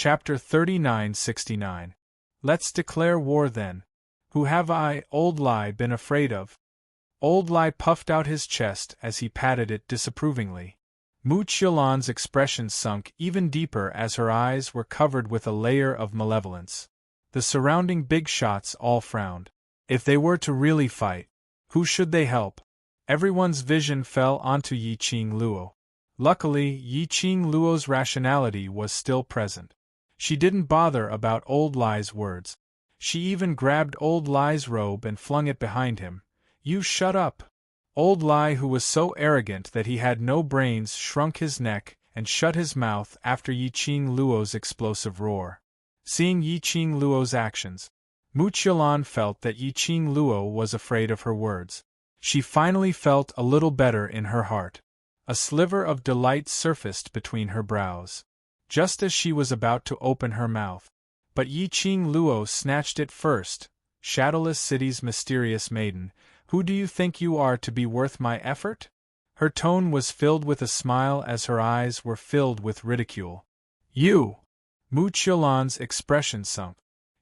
Chapter 3969. Let's declare war then. Who have I, Old Lie, been afraid of? Old Lie puffed out his chest as he patted it disapprovingly. Mu Qiulan's expression sunk even deeper as her eyes were covered with a layer of malevolence. The surrounding big shots all frowned. If they were to really fight, who should they help? Everyone's vision fell onto Yiqing Luo. Luckily, Yiqing Luo's rationality was still present. She didn't bother about Old Lie's words. She even grabbed Old Lie's robe and flung it behind him. You shut up! Old Lie, who was so arrogant that he had no brains, shrunk his neck and shut his mouth after Yiqing Luo's explosive roar. Seeing Yiqing Luo's actions, Mu Qiulan felt that Yiqing Luo was afraid of her words. She finally felt a little better in her heart. A sliver of delight surfaced between her brows, just as she was about to open her mouth. But Yiqing Luo snatched it first. Shadowless City's mysterious maiden, who do you think you are to be worth my effort? Her tone was filled with a smile as her eyes were filled with ridicule. You! Mu Qiulan's expression sunk.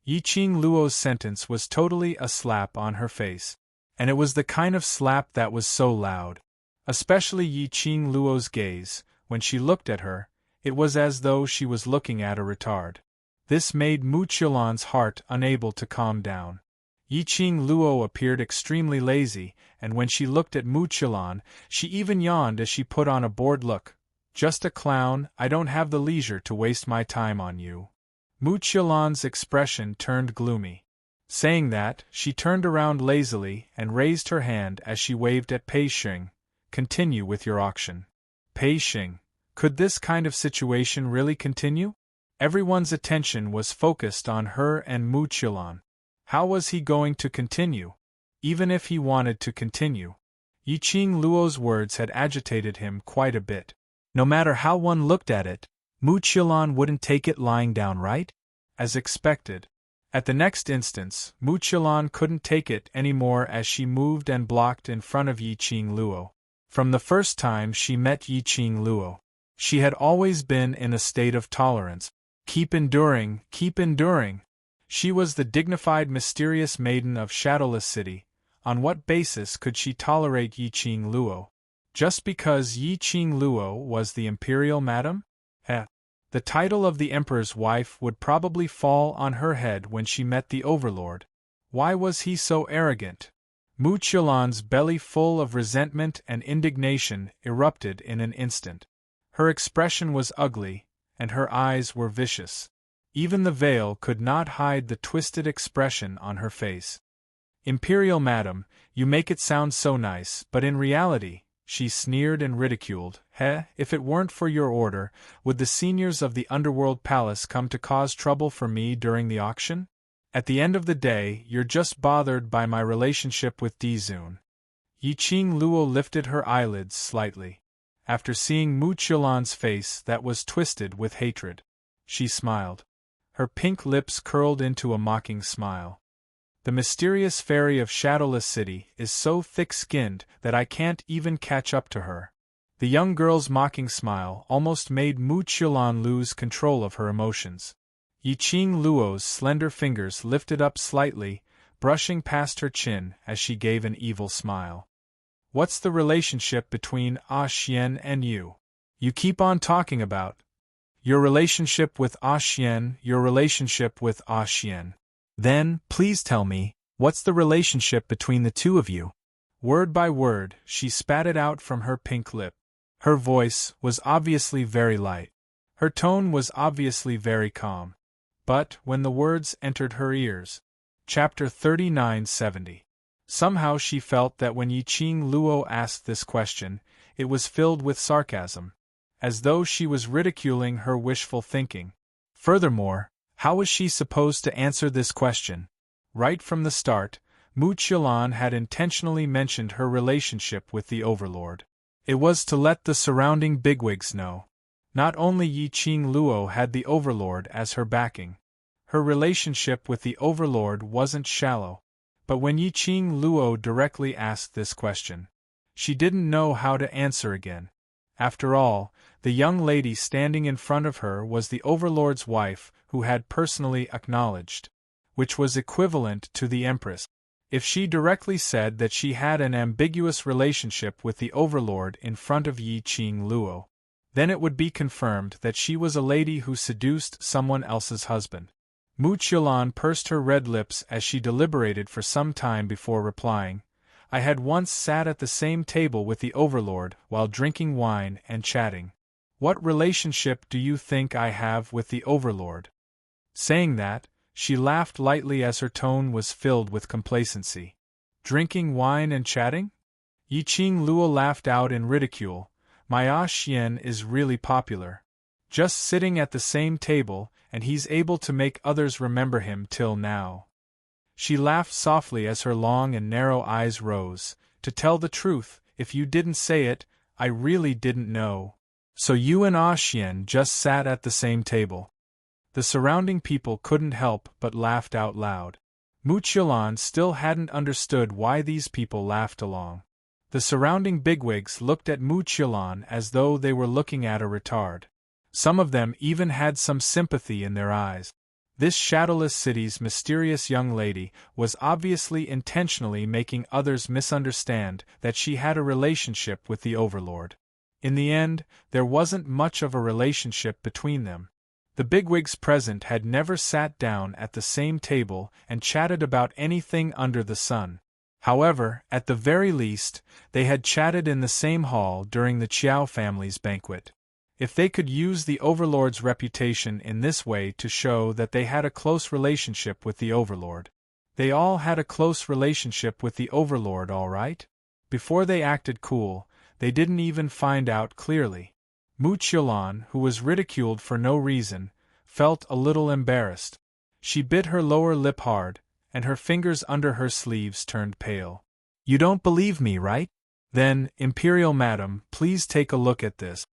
Yiqing Luo's sentence was totally a slap on her face. And it was the kind of slap that was so loud. Especially Yiqing Luo's gaze, when she looked at her, it was as though she was looking at a retard. This made Mu Qiulan's heart unable to calm down. Yiqing Luo appeared extremely lazy, and when she looked at Mu Qiulan, she even yawned as she put on a bored look. Just a clown, I don't have the leisure to waste my time on you. Mu Qiulan's expression turned gloomy. Saying that, she turned around lazily and raised her hand as she waved at Pei Xing. Continue with your auction. Pei Xing. Could this kind of situation really continue? Everyone's attention was focused on her and Mu Qiulan. How was he going to continue? Even if he wanted to continue. Yiqing Luo's words had agitated him quite a bit. No matter how one looked at it, Mu Qiulan wouldn't take it lying down, right? As expected. At the next instance, Mu Qiulan couldn't take it anymore as she moved and blocked in front of Yiqing Luo. From the first time she met Yiqing Luo, she had always been in a state of tolerance. Keep enduring, keep enduring. She was the dignified, mysterious maiden of Shadowless City. On what basis could she tolerate Yiqing Luo? Just because Yiqing Luo was the imperial madam? The title of the emperor's wife would probably fall on her head when she met the Overlord. Why was he so arrogant? Mu Qiulan's belly, full of resentment and indignation, erupted in an instant. Her expression was ugly, and her eyes were vicious. Even the veil could not hide the twisted expression on her face. Imperial Madam, you make it sound so nice, but in reality, she sneered and ridiculed. If it weren't for your order, would the seniors of the Underworld Palace come to cause trouble for me during the auction? At the end of the day, you're just bothered by my relationship with Dizun. Yiqing Luo lifted her eyelids slightly. After seeing Mu Qiulan's face that was twisted with hatred, she smiled. Her pink lips curled into a mocking smile. The mysterious fairy of Shadowless City is so thick-skinned that I can't even catch up to her. The young girl's mocking smile almost made Mu Qiulan lose control of her emotions. Yiqing Luo's slender fingers lifted up slightly, brushing past her chin as she gave an evil smile. What's the relationship between Xian and you? You keep on talking about your relationship with Xian, your relationship with Xian. Then, please tell me, what's the relationship between the two of you? Word by word, she spat it out from her pink lip. Her voice was obviously very light. Her tone was obviously very calm. But, when the words entered her ears. Chapter 3970. Somehow she felt that when Yiqing Luo asked this question, it was filled with sarcasm, as though she was ridiculing her wishful thinking. Furthermore, how was she supposed to answer this question? Right from the start, Mu Qiulan had intentionally mentioned her relationship with the Overlord. It was to let the surrounding bigwigs know. Not only Yiqing Luo had the Overlord as her backing. Her relationship with the Overlord wasn't shallow. But when Yiqing Luo directly asked this question, she didn't know how to answer again. After all, The young lady standing in front of her was the Overlord's wife, who had personally acknowledged, which was equivalent to the Empress. If she directly said that she had an ambiguous relationship with the Overlord in front of Yi Qing Luo, then it would be confirmed that she was a lady who seduced someone else's husband. Mu Qiulan pursed her red lips as she deliberated for some time before replying, I had once sat at the same table with the Overlord while drinking wine and chatting. What relationship do you think I have with the Overlord? Saying that, she laughed lightly as her tone was filled with complacency. Drinking wine and chatting? Yi Qing Luo laughed out in ridicule. My Xian is really popular. Just sitting at the same table, and he's able to make others remember him till now. She laughed softly as her long and narrow eyes rose. To tell the truth, if you didn't say it, I really didn't know. So you and Xian just sat at the same table. The surrounding people couldn't help but laughed out loud. Mu Qiulan still hadn't understood why these people laughed along. The surrounding bigwigs looked at Mu Qiulan as though they were looking at a retard. Some of them even had some sympathy in their eyes. This shadowless city's mysterious young lady was obviously intentionally making others misunderstand that she had a relationship with the Overlord. In the end, there wasn't much of a relationship between them. The bigwigs present had never sat down at the same table and chatted about anything under the sun. However, at the very least, they had chatted in the same hall during the Qiao family's banquet. If they could use the Overlord's reputation in this way to show that they had a close relationship with the Overlord. They all had a close relationship with the Overlord, all right? Before they acted cool, they didn't even find out clearly. Mu Qiulan, who was ridiculed for no reason, felt a little embarrassed. She bit her lower lip hard, and her fingers under her sleeves turned pale. You don't believe me, right? Then, Imperial Madam, please take a look at this.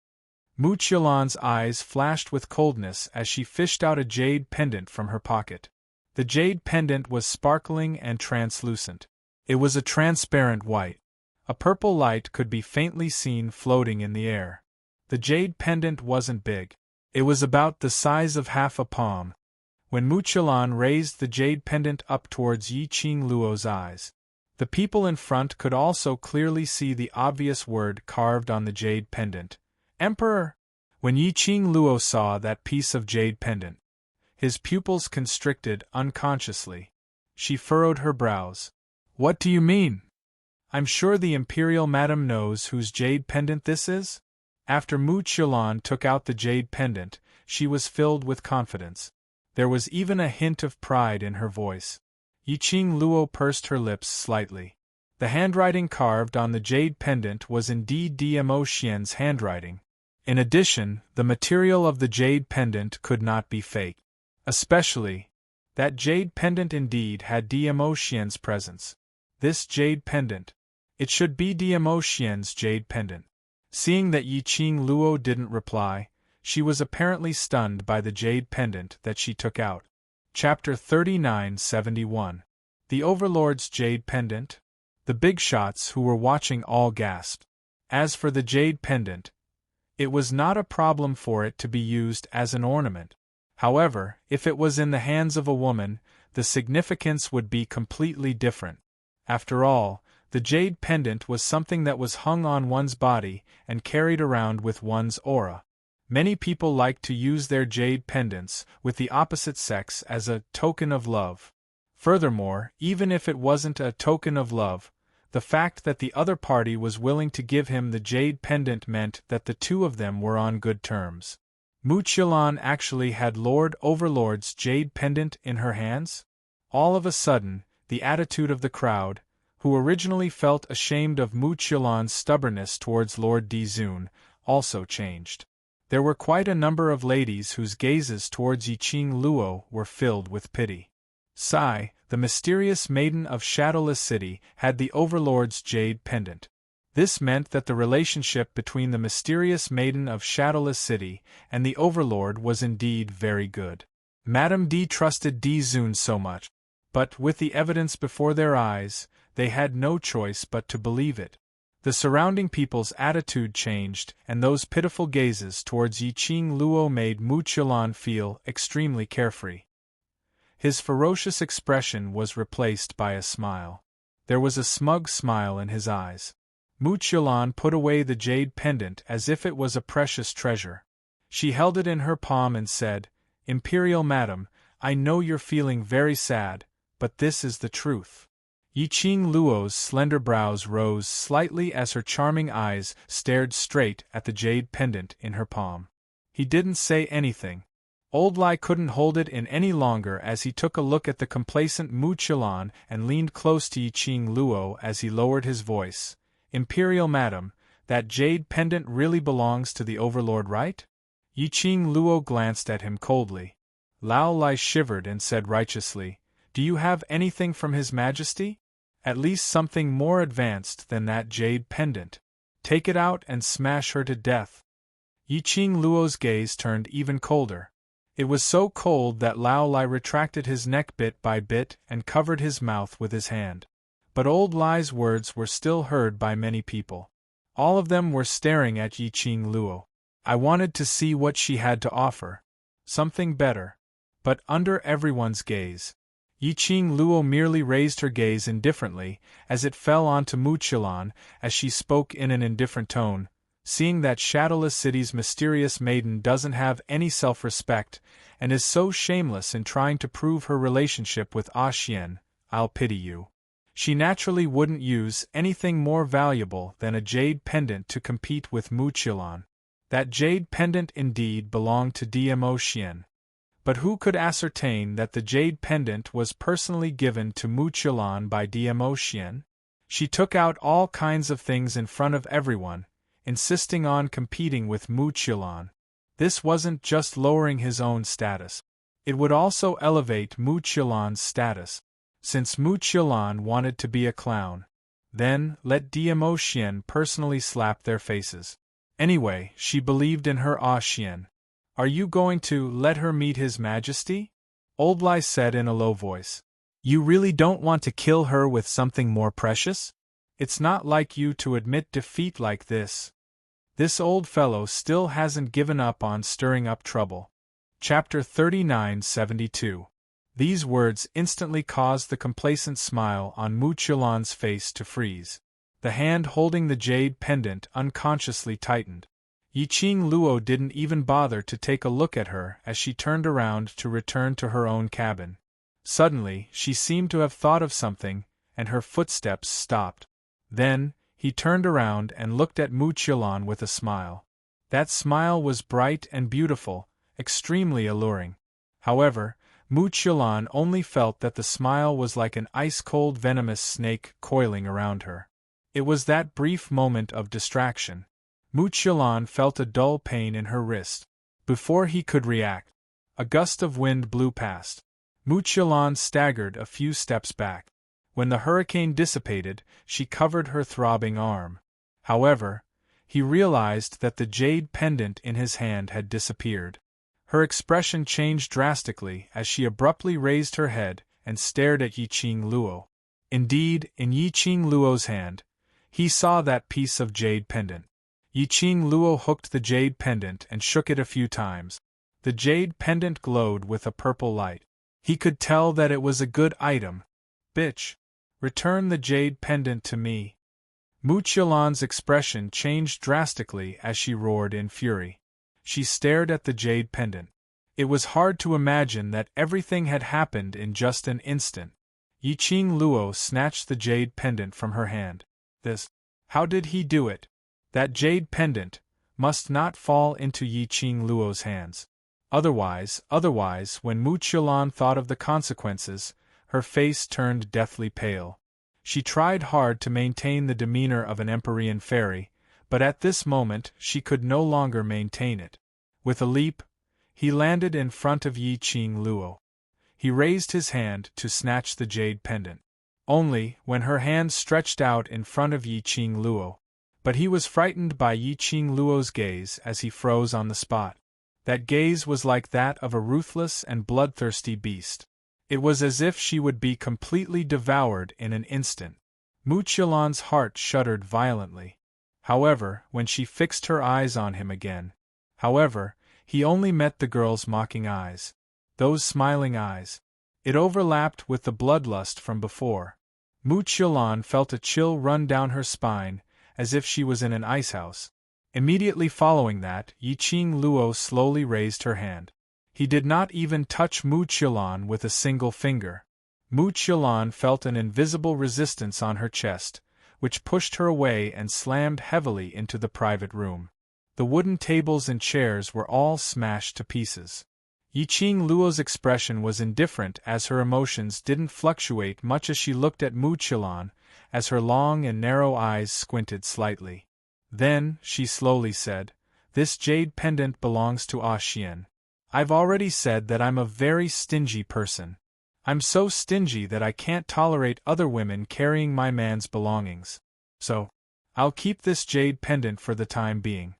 Mu Qiulan's eyes flashed with coldness as she fished out a jade pendant from her pocket. The jade pendant was sparkling and translucent. It was a transparent white. A purple light could be faintly seen floating in the air. The jade pendant wasn't big. It was about the size of half a palm. When Mu Qiulan raised the jade pendant up towards Yi Qing Luo's eyes, the people in front could also clearly see the obvious word carved on the jade pendant. Emperor! When Yi Qing Luo saw that piece of jade pendant, his pupils constricted unconsciously. She furrowed her brows. What do you mean? I'm sure the Imperial Madam knows whose jade pendant this is? After Mu Qiulan took out the jade pendant, she was filled with confidence. There was even a hint of pride in her voice. Yi Qing Luo pursed her lips slightly. The handwriting carved on the jade pendant was indeed Dmo Xian's handwriting. In addition, the material of the jade pendant could not be fake. Especially, that jade pendant indeed had Dmo Xian's presence. This jade pendant. It should be Dmo Xian's jade pendant. Seeing that Yi Qing Luo didn't reply, she was apparently stunned by the jade pendant that she took out. Chapter 3971. The Overlord's Jade Pendant? The big shots who were watching all gasped. As for the jade pendant, it was not a problem for it to be used as an ornament. However, if it was in the hands of a woman, the significance would be completely different. After all, the jade pendant was something that was hung on one's body and carried around with one's aura. Many people like to use their jade pendants with the opposite sex as a token of love. Furthermore, even if it wasn't a token of love, the fact that the other party was willing to give him the jade pendant meant that the two of them were on good terms. Mu Qiulan actually had Lord Overlord's jade pendant in her hands? All of a sudden, the attitude of the crowd, who originally felt ashamed of Mu Qiulan's stubbornness towards Lord Dizun, also changed. There were quite a number of ladies whose gazes towards Yi Qing Luo were filled with pity. Sai, the mysterious maiden of Shadowless City, had the Overlord's jade pendant. This meant that the relationship between the mysterious maiden of Shadowless City and the Overlord was indeed very good. Madame D trusted Dizun so much. But with the evidence before their eyes, they had no choice but to believe it. The surrounding people's attitude changed, and those pitiful gazes towards Yiqing Luo made Mu Qilan feel extremely carefree. His ferocious expression was replaced by a smile. There was a smug smile in his eyes. Mu Qilan put away the jade pendant as if it was a precious treasure. She held it in her palm and said, "Imperial Madam, I know you're feeling very sad, but this is the truth." Yiqing Luo's slender brows rose slightly as her charming eyes stared straight at the jade pendant in her palm. He didn't say anything. Old Lai couldn't hold it in any longer as he took a look at the complacent Mu Qilan and leaned close to Yiqing Luo as he lowered his voice. "Imperial Madam, that jade pendant really belongs to the Overlord, right?" Yiqing Luo glanced at him coldly. Lao Lai shivered and said righteously, "Do you have anything from His Majesty? At least something more advanced than that jade pendant. Take it out and smash her to death." Yiqing Luo's gaze turned even colder. It was so cold that Lao Lai retracted his neck bit by bit and covered his mouth with his hand. But Old Lai's words were still heard by many people. All of them were staring at Yiqing Luo. I wanted to see what she had to offer. Something better. But under everyone's gaze, Yiqing Luo merely raised her gaze indifferently as it fell onto Mu Qilan as she spoke in an indifferent tone. "Seeing that Shadowless City's mysterious maiden doesn't have any self-respect and is so shameless in trying to prove her relationship with Xian, I'll pity you. She naturally wouldn't use anything more valuable than a jade pendant to compete with Mu Qilan. That jade pendant indeed belonged to Xian. But who could ascertain that the jade pendant was personally given to Mu Qilan by Xian? She took out all kinds of things in front of everyone, insisting on competing with Mu Qilan. This wasn't just lowering his own status. It would also elevate Mu Qilan's status. Since Mu Qilan wanted to be a clown, then let Xian personally slap their faces. Anyway, she believed in her Xian. "Are you going to let her meet His Majesty?" Old Lai said in a low voice. "You really don't want to kill her with something more precious? It's not like you to admit defeat like this. This old fellow still hasn't given up on stirring up trouble." Chapter 39-72. These words instantly caused the complacent smile on Mu Qilan's face to freeze. The hand holding the jade pendant unconsciously tightened. Yiqing Luo didn't even bother to take a look at her as she turned around to return to her own cabin. Suddenly, she seemed to have thought of something, and her footsteps stopped. Then, he turned around and looked at Mu Qilan with a smile. That smile was bright and beautiful, extremely alluring. However, Mu Qilan only felt that the smile was like an ice-cold venomous snake coiling around her. It was that brief moment of distraction. Mu Qilan felt a dull pain in her wrist. Before he could react, a gust of wind blew past. Mu Qilan staggered a few steps back. When the hurricane dissipated, she covered her throbbing arm. However, he realized that the jade pendant in his hand had disappeared. Her expression changed drastically as she abruptly raised her head and stared at Yiqing Luo. Indeed, in Yiqing Luo's hand, he saw that piece of jade pendant. Yiqing Luo hooked the jade pendant and shook it a few times. The jade pendant glowed with a purple light. He could tell that it was a good item. "Bitch! Return the jade pendant to me." Mu Qilan's expression changed drastically as she roared in fury. She stared at the jade pendant. It was hard to imagine that everything had happened in just an instant. Yiqing Luo snatched the jade pendant from her hand. How did he do it? That jade pendant must not fall into Yiqing Luo's hands. Otherwise, when Mu Qilan thought of the consequences, her face turned deathly pale. She tried hard to maintain the demeanor of an Empyrean fairy, but at this moment she could no longer maintain it. With a leap, he landed in front of Yiqing Luo. He raised his hand to snatch the jade pendant. Only, when her hand stretched out in front of Yiqing Luo. But he was frightened by Yiqing Luo's gaze as he froze on the spot. That gaze was like that of a ruthless and bloodthirsty beast. It was as if she would be completely devoured in an instant. Mu Qilan's heart shuddered violently. However, when she fixed her eyes on him again, he only met the girl's mocking eyes. Those smiling eyes. It overlapped with the bloodlust from before. Mu Qilan felt a chill run down her spine, as if she was in an icehouse. Immediately following that, Yiqing Luo slowly raised her hand. He did not even touch Mu Qilan with a single finger. Mu Qilan felt an invisible resistance on her chest, which pushed her away and slammed heavily into the private room. The wooden tables and chairs were all smashed to pieces. Yiqing Luo's expression was indifferent, as her emotions didn't fluctuate much as she looked at Mu Qilan, as her long and narrow eyes squinted slightly. Then, she slowly said, "This jade pendant belongs to Ah Xian. I've already said that I'm a very stingy person. I'm so stingy that I can't tolerate other women carrying my man's belongings. So, I'll keep this jade pendant for the time being."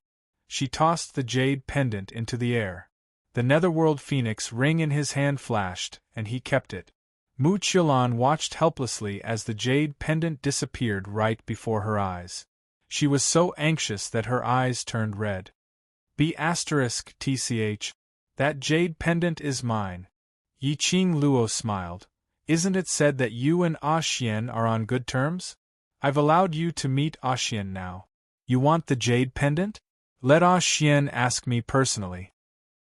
She tossed the jade pendant into the air. The netherworld phoenix ring in his hand flashed, and he kept it. Mu Qilan watched helplessly as the jade pendant disappeared right before her eyes. She was so anxious that her eyes turned red. *tch. That jade pendant is mine. Yiqing Luo smiled. Isn't it said that you and Ah Xian are on good terms? I've allowed you to meet Ah Xian now. You want the jade pendant? Let Ah Xian ask me personally.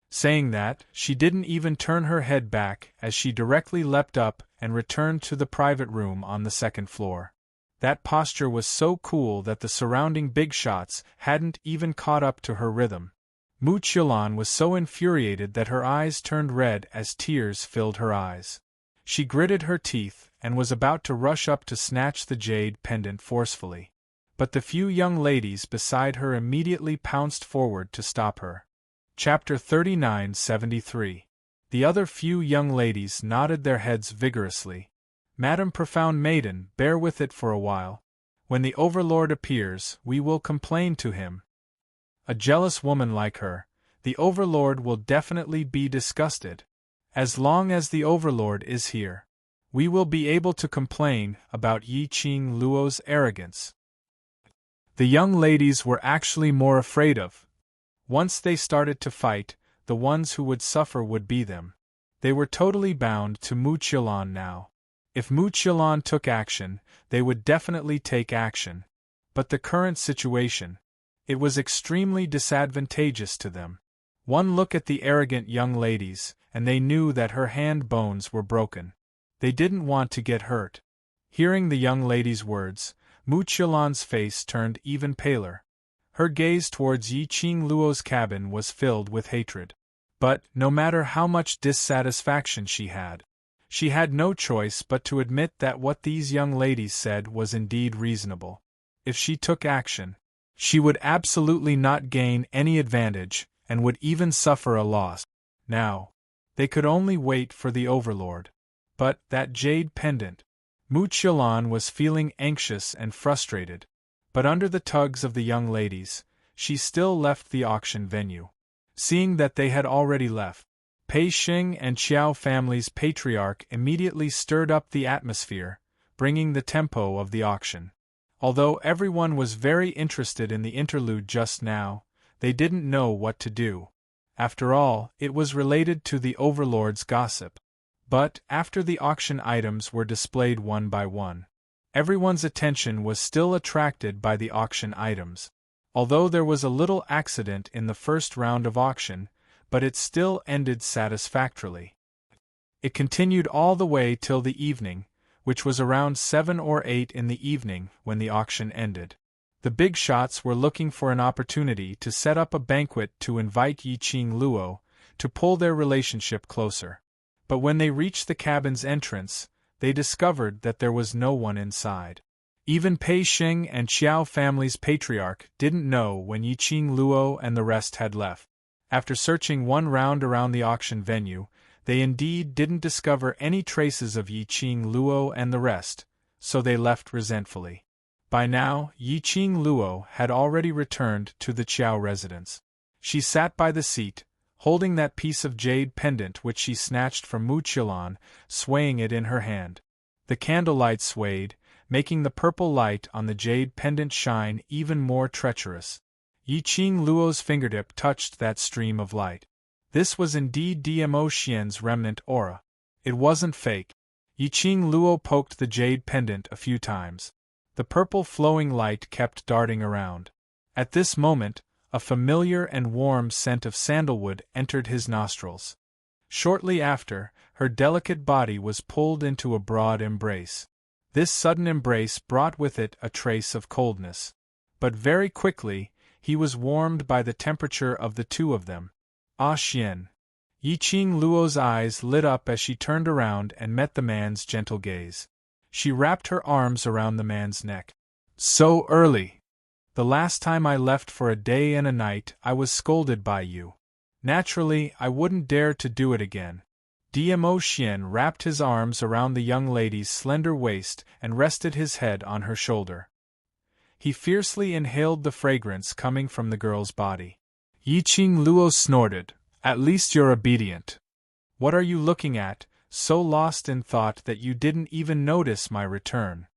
Saying that, she didn't even turn her head back as she directly leapt up and returned to the private room on the second floor. That posture was so cool that the surrounding big shots hadn't even caught up to her rhythm. Mu Qilan was so infuriated that her eyes turned red as tears filled her eyes. She gritted her teeth and was about to rush up to snatch the jade pendant forcefully. But the few young ladies beside her immediately pounced forward to stop her. Chapter 3973. The other few young ladies nodded their heads vigorously. "Madam Profound Maiden, bear with it for a while. When the Overlord appears, we will complain to him. A jealous woman like her, the Overlord will definitely be disgusted. As long as the Overlord is here, we will be able to complain about Yiqing Luo's arrogance." The young ladies were actually more afraid of. Once they started to fight, the ones who would suffer would be them. They were totally bound to Mu Qilan now. If Mu Qilan took action, they would definitely take action. But the current situation, it was extremely disadvantageous to them. One look at the arrogant young ladies, and they knew that her hand bones were broken. They didn't want to get hurt. Hearing the young lady's words, Mu Qilan's face turned even paler. Her gaze towards Yiqing Luo's cabin was filled with hatred. But, no matter how much dissatisfaction she had no choice but to admit that what these young ladies said was indeed reasonable. If she took action, she would absolutely not gain any advantage, and would even suffer a loss. Now, they could only wait for the Overlord. But, that jade pendant. Mu Qilan was feeling anxious and frustrated. But under the tugs of the young ladies, she still left the auction venue. Seeing that they had already left, Pei Xing and Qiao family's patriarch immediately stirred up the atmosphere, bringing the tempo of the auction. Although everyone was very interested in the interlude just now, they didn't know what to do. After all, it was related to the Overlord's gossip. But, after the auction items were displayed one by one, everyone's attention was still attracted by the auction items. Although there was a little accident in the first round of auction, but it still ended satisfactorily. It continued all the way till the evening, which was around 7 or 8 in the evening when the auction ended. The big shots were looking for an opportunity to set up a banquet to invite Yiqing Luo to pull their relationship closer. But when they reached the cabin's entrance, they discovered that there was no one inside. Even Pei Xing and Qiao family's patriarch didn't know when Yiqing Luo and the rest had left. After searching one round around the auction venue, they indeed didn't discover any traces of Yiqing Luo and the rest, so they left resentfully. By now, Yiqing Luo had already returned to the Qiao residence. She sat by the seat, holding that piece of jade pendant which she snatched from Mu Qilan, swaying it in her hand. The candlelight swayed, making the purple light on the jade pendant shine even more treacherous. Yiqing Luo's fingertip touched that stream of light. This was indeed Dmo Xian's remnant aura. It wasn't fake. Yiqing Luo poked the jade pendant a few times. The purple flowing light kept darting around. At this moment, a familiar and warm scent of sandalwood entered his nostrils. Shortly after, her delicate body was pulled into a broad embrace. This sudden embrace brought with it a trace of coldness. But very quickly, he was warmed by the temperature of the two of them. Ah Xian! Yiqing Luo's eyes lit up as she turned around and met the man's gentle gaze. She wrapped her arms around the man's neck. So early! The last time I left for a day and a night, I was scolded by you. Naturally, I wouldn't dare to do it again. Dmo Xian wrapped his arms around the young lady's slender waist and rested his head on her shoulder. He fiercely inhaled the fragrance coming from the girl's body. Yiqing Luo snorted. At least you're obedient. What are you looking at, so lost in thought that you didn't even notice my return?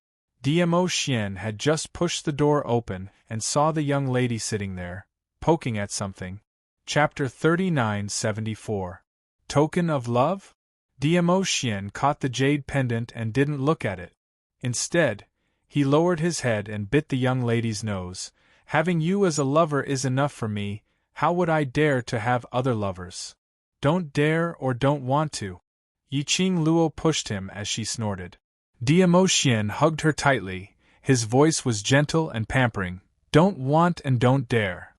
Dmo Xian had just pushed the door open and saw the young lady sitting there, poking at something. Chapter 3974. Token of Love? Dmo Xian caught the jade pendant and didn't look at it. Instead, he lowered his head and bit the young lady's nose. Having you as a lover is enough for me. How would I dare to have other lovers? Don't dare or don't want to. Yiqing Luo pushed him as she snorted. Dmo Xian hugged her tightly. His voice was gentle and pampering. Don't want and don't dare.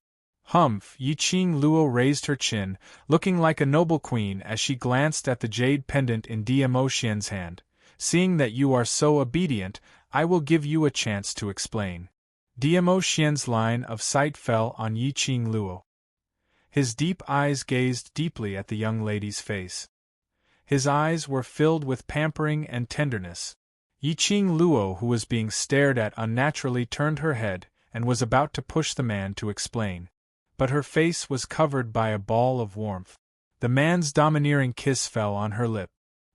Humph! Yiqing Luo raised her chin, looking like a noble queen as she glanced at the jade pendant in Dmo Xian's hand. Seeing that you are so obedient, I will give you a chance to explain. Dmo Xian's line of sight fell on Yiqing Luo. His deep eyes gazed deeply at the young lady's face. His eyes were filled with pampering and tenderness. Yiqing Luo, who was being stared at unnaturally, turned her head and was about to push the man to explain. But her face was covered by a ball of warmth. The man's domineering kiss fell on her lip.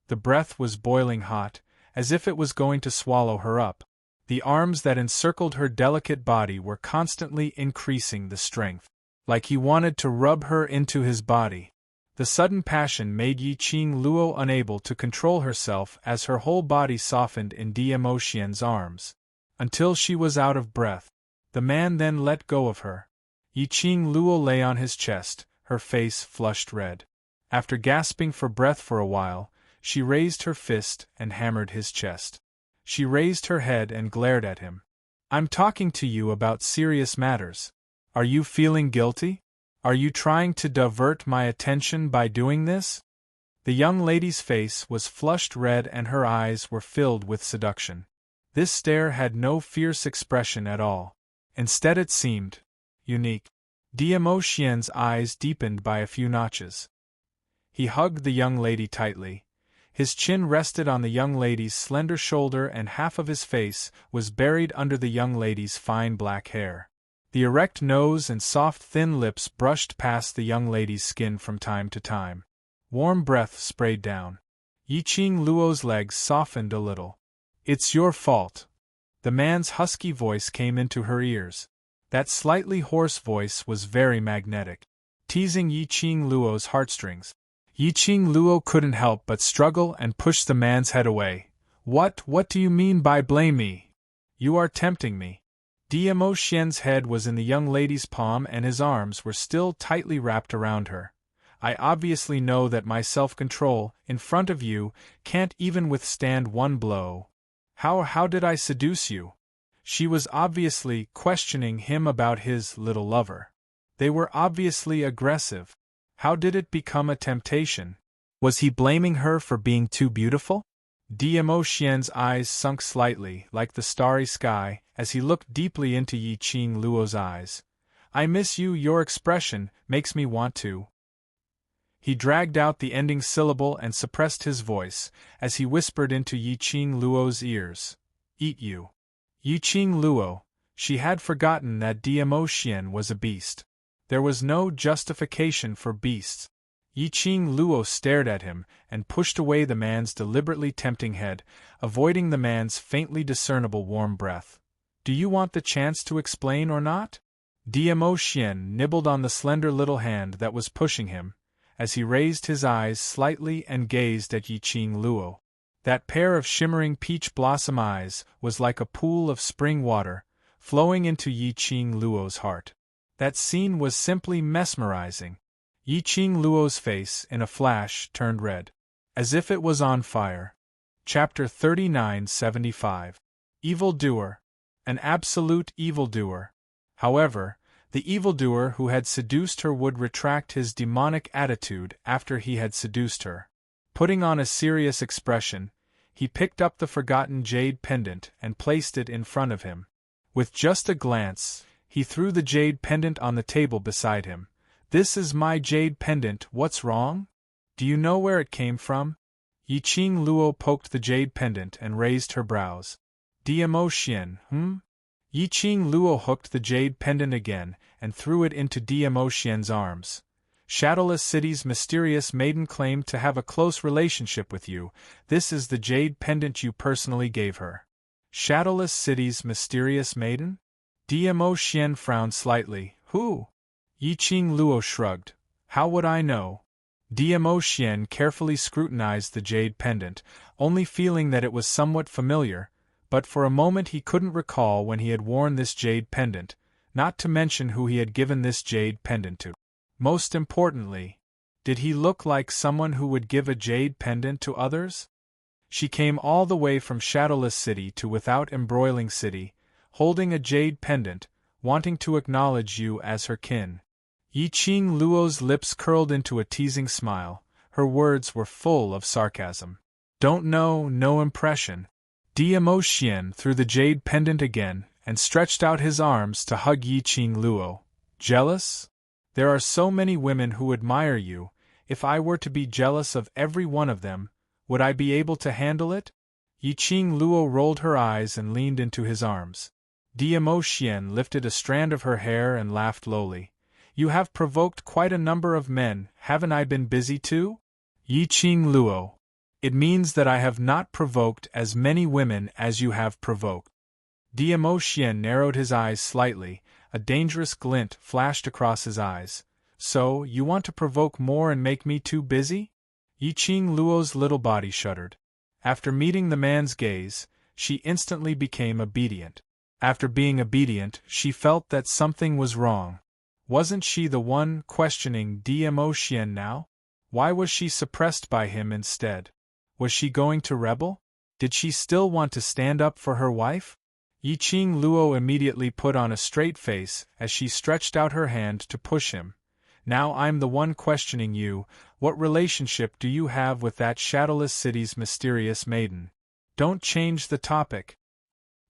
The breath was boiling hot, as if it was going to swallow her up. The arms that encircled her delicate body were constantly increasing the strength, like he wanted to rub her into his body. The sudden passion made Yiqing Luo unable to control herself as her whole body softened in Dmo Xian's arms, until she was out of breath. The man then let go of her. Yiqing Luo lay on his chest, her face flushed red. After gasping for breath for a while, she raised her fist and hammered his chest. She raised her head and glared at him. I'm talking to you about serious matters. Are you feeling guilty? Are you trying to divert my attention by doing this? The young lady's face was flushed red and her eyes were filled with seduction. This stare had no fierce expression at all. Instead it seemed unique. Dmo Xian's eyes deepened by a few notches. He hugged the young lady tightly. His chin rested on the young lady's slender shoulder and half of his face was buried under the young lady's fine black hair. The erect nose and soft thin lips brushed past the young lady's skin from time to time. Warm breath sprayed down. Yiqing Luo's legs softened a little. It's your fault. The man's husky voice came into her ears. That slightly hoarse voice was very magnetic, teasing Yiqing Luo's heartstrings. Yiqing Luo couldn't help but struggle and push the man's head away. What do you mean by blame me? You are tempting me. Dmo Xian's head was in the young lady's palm and his arms were still tightly wrapped around her. I obviously know that my self-control, in front of you, can't even withstand one blow. How did I seduce you? She was obviously questioning him about his little lover. They were obviously aggressive. How did it become a temptation? Was he blaming her for being too beautiful? Dmo Xian's eyes sunk slightly, like the starry sky, as he looked deeply into Yiqing Luo's eyes. I miss you. Your expression makes me want to. He dragged out the ending syllable and suppressed his voice, as he whispered into Yiqing Luo's ears. Eat you. Yiqing Luo. She had forgotten that Dmo Xian was a beast. There was no justification for beasts. Yi-Ching Luo stared at him and pushed away the man's deliberately tempting head, avoiding the man's faintly discernible warm breath. Do you want the chance to explain or not? Diamo Xian nibbled on the slender little hand that was pushing him, as he raised his eyes slightly and gazed at Yi-Ching Luo. That pair of shimmering peach blossom eyes was like a pool of spring water, flowing into Yi-Ching Luo's heart. That scene was simply mesmerizing. Yi-Ching Luo's face, in a flash, turned red, as if it was on fire. Chapter 3975. Evildoer. An absolute evildoer. However, the evildoer who had seduced her would retract his demonic attitude after he had seduced her. Putting on a serious expression, he picked up the forgotten jade pendant and placed it in front of him. With just a glance, he threw the jade pendant on the table beside him. This is my jade pendant, what's wrong? Do you know where it came from? Yi-Ching Luo poked the jade pendant and raised her brows. Diamo Xian, Yi-Ching Luo hooked the jade pendant again and threw it into Diamo Xian's arms. Shadowless City's mysterious maiden claimed to have a close relationship with you. This is the jade pendant you personally gave her. Shadowless City's mysterious maiden? Diamo Xian frowned slightly. Who? Yi-Ching Luo shrugged. How would I know? Diamo Xian carefully scrutinized the jade pendant, only feeling that it was somewhat familiar, but for a moment he couldn't recall when he had worn this jade pendant, not to mention who he had given this jade pendant to. Most importantly, did he look like someone who would give a jade pendant to others? She came all the way from Shadowless City to Without Embroiling City, holding a jade pendant, wanting to acknowledge you as her kin. Yi-Ching Luo's lips curled into a teasing smile. Her words were full of sarcasm. Don't know, no impression. Diamo Xian threw the jade pendant again and stretched out his arms to hug Yi-Ching Luo. Jealous? There are so many women who admire you. If I were to be jealous of every one of them, would I be able to handle it? Yi-Ching Luo rolled her eyes and leaned into his arms. Diamo Xian lifted a strand of her hair and laughed lowly. You have provoked quite a number of men, haven't I been busy too? Yi-Ching Luo. It means that I have not provoked as many women as you have provoked. Diamo Xian narrowed his eyes slightly, a dangerous glint flashed across his eyes. So, you want to provoke more and make me too busy? Yi-Ching Luo's little body shuddered. After meeting the man's gaze, she instantly became obedient. After being obedient, she felt that something was wrong. Wasn't she the one questioning Diamo Xian now? Why was she suppressed by him instead? Was she going to rebel? Did she still want to stand up for her wife? Yi-Ching Luo immediately put on a straight face as she stretched out her hand to push him. Now I'm the one questioning you. What relationship do you have with that Shadowless City's mysterious maiden? Don't change the topic.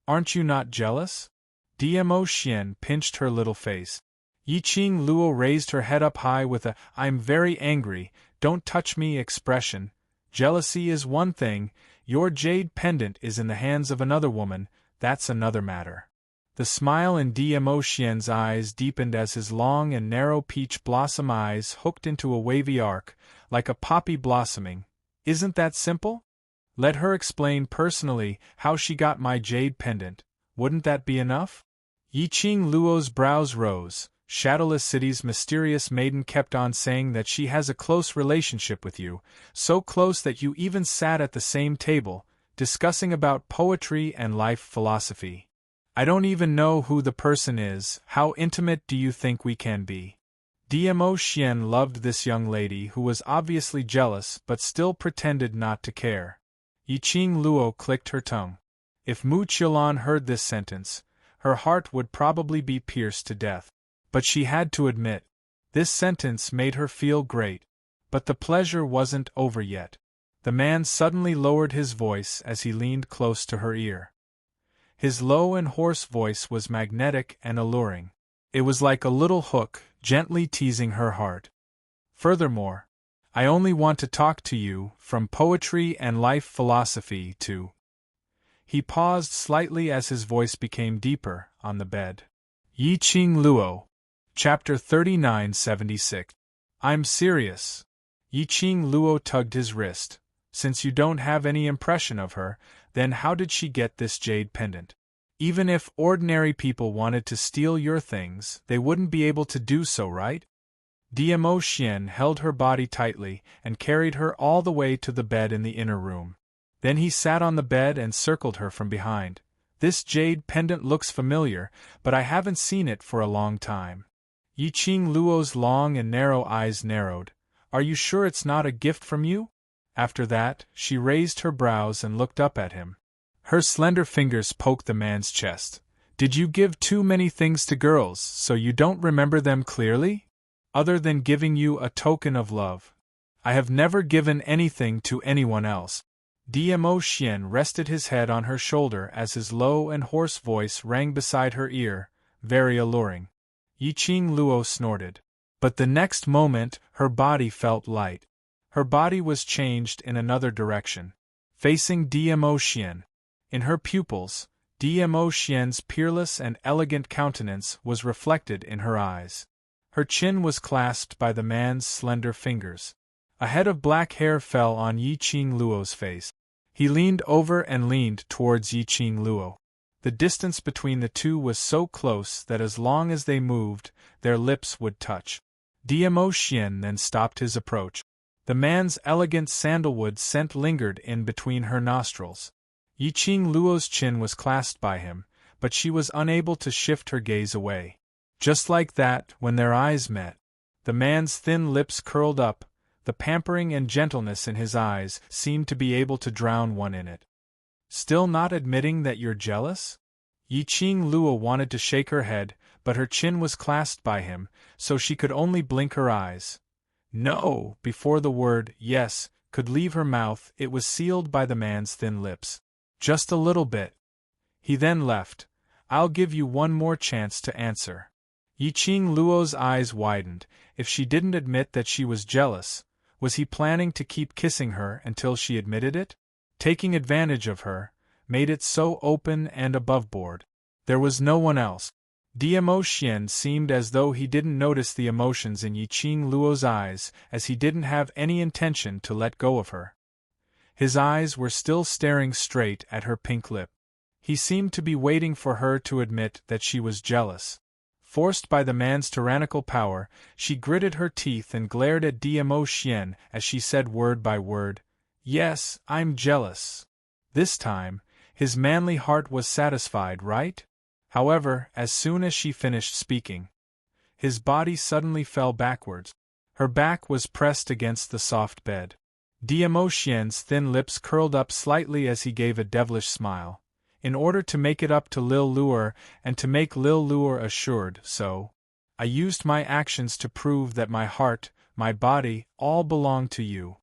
Aren't you not jealous? Diamo Xian pinched her little face. Yi-Ching Luo raised her head up high with a "I'm very angry, don't touch me" expression. Jealousy is one thing, your jade pendant is in the hands of another woman, that's another matter. The smile in Diamo Xian's eyes deepened as his long and narrow peach blossom eyes hooked into a wavy arc, like a poppy blossoming. Isn't that simple? Let her explain personally how she got my jade pendant. Wouldn't that be enough? Yi-Ching Luo's brows rose. Shadowless City's mysterious maiden kept on saying that she has a close relationship with you, so close that you even sat at the same table, discussing about poetry and life philosophy. I don't even know who the person is. How intimate do you think we can be? Diamo Xian loved this young lady who was obviously jealous but still pretended not to care. Yi-Ching Luo clicked her tongue. If Mu Qilan heard this sentence, her heart would probably be pierced to death. But she had to admit, this sentence made her feel great. But the pleasure wasn't over yet. The man suddenly lowered his voice as he leaned close to her ear. His low and hoarse voice was magnetic and alluring. It was like a little hook, gently teasing her heart. Furthermore, I only want to talk to you, from poetry and life philosophy to... He paused slightly as his voice became deeper, on the bed. Yi-Ching Luo. Chapter 3976. I'm serious. Yiqing Luo tugged his wrist. Since you don't have any impression of her, then how did she get this jade pendant? Even if ordinary people wanted to steal your things, they wouldn't be able to do so, right? DMO Xian held her body tightly and carried her all the way to the bed in the inner room. Then he sat on the bed and circled her from behind. This jade pendant looks familiar, but I haven't seen it for a long time. Yiqing Luo's long and narrow eyes narrowed. Are you sure it's not a gift from you? After that, she raised her brows and looked up at him. Her slender fingers poked the man's chest. Did you give too many things to girls, so you don't remember them clearly? Other than giving you a token of love. I have never given anything to anyone else. DMO Xian rested his head on her shoulder as his low and hoarse voice rang beside her ear, very alluring. Yiqing Luo snorted. But the next moment, her body felt light. Her body was changed in another direction, facing DMO Xian. In her pupils, DMO Xian's peerless and elegant countenance was reflected in her eyes. Her chin was clasped by the man's slender fingers. A head of black hair fell on Yiqing Luo's face. He leaned over and leaned towards Yiqing Luo. The distance between the two was so close that as long as they moved, their lips would touch. DMO Xian then stopped his approach. The man's elegant sandalwood scent lingered in between her nostrils. Yiqing Luo's chin was clasped by him, but she was unable to shift her gaze away. Just like that, when their eyes met, the man's thin lips curled up, the pampering and gentleness in his eyes seemed to be able to drown one in it. Still not admitting that you're jealous? Yiqing Luo wanted to shake her head, but her chin was clasped by him, so she could only blink her eyes. No, before the word yes could leave her mouth, it was sealed by the man's thin lips. Just a little bit. He then left. I'll give you one more chance to answer. Yiqing Luo's eyes widened. If she didn't admit that she was jealous, was he planning to keep kissing her until she admitted it? Taking advantage of her, made it so open and aboveboard. There was no one else. DMO Xian seemed as though he didn't notice the emotions in Yiqing Luo's eyes, as he didn't have any intention to let go of her. His eyes were still staring straight at her pink lip. He seemed to be waiting for her to admit that she was jealous. Forced by the man's tyrannical power, she gritted her teeth and glared at DMO Xian as she said word by word, "Yes, I'm jealous." This time, his manly heart was satisfied, right? However, as soon as she finished speaking, his body suddenly fell backwards. Her back was pressed against the soft bed. DMO Xian's thin lips curled up slightly as he gave a devilish smile. In order to make it up to Lil Luer and to make Lil Luer assured, so I used my actions to prove that my heart, my body, all belong to you.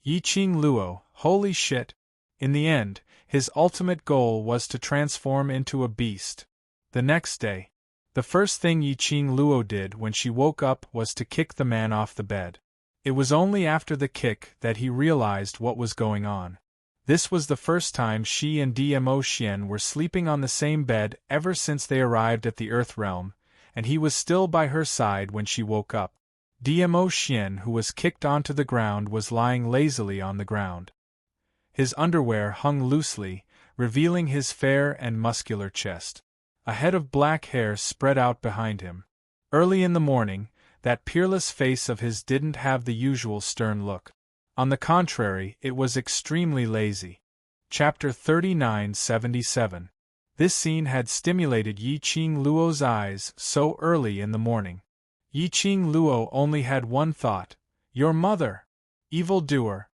Yiqing Luo, holy shit. In the end, his ultimate goal was to transform into a beast. The next day, the first thing Yiqing Luo did when she woke up was to kick the man off the bed. It was only after the kick that he realized what was going on. This was the first time she and DMO Xian were sleeping on the same bed ever since they arrived at the Earth Realm, and he was still by her side when she woke up. DMO Xian, who was kicked onto the ground, was lying lazily on the ground. His underwear hung loosely, revealing his fair and muscular chest. A head of black hair spread out behind him. Early in the morning, that peerless face of his didn't have the usual stern look. On the contrary, it was extremely lazy. Chapter 3977. This scene had stimulated Yiqing Luo's eyes so early in the morning. Yiqing Luo only had one thought: your mother! Evildoer!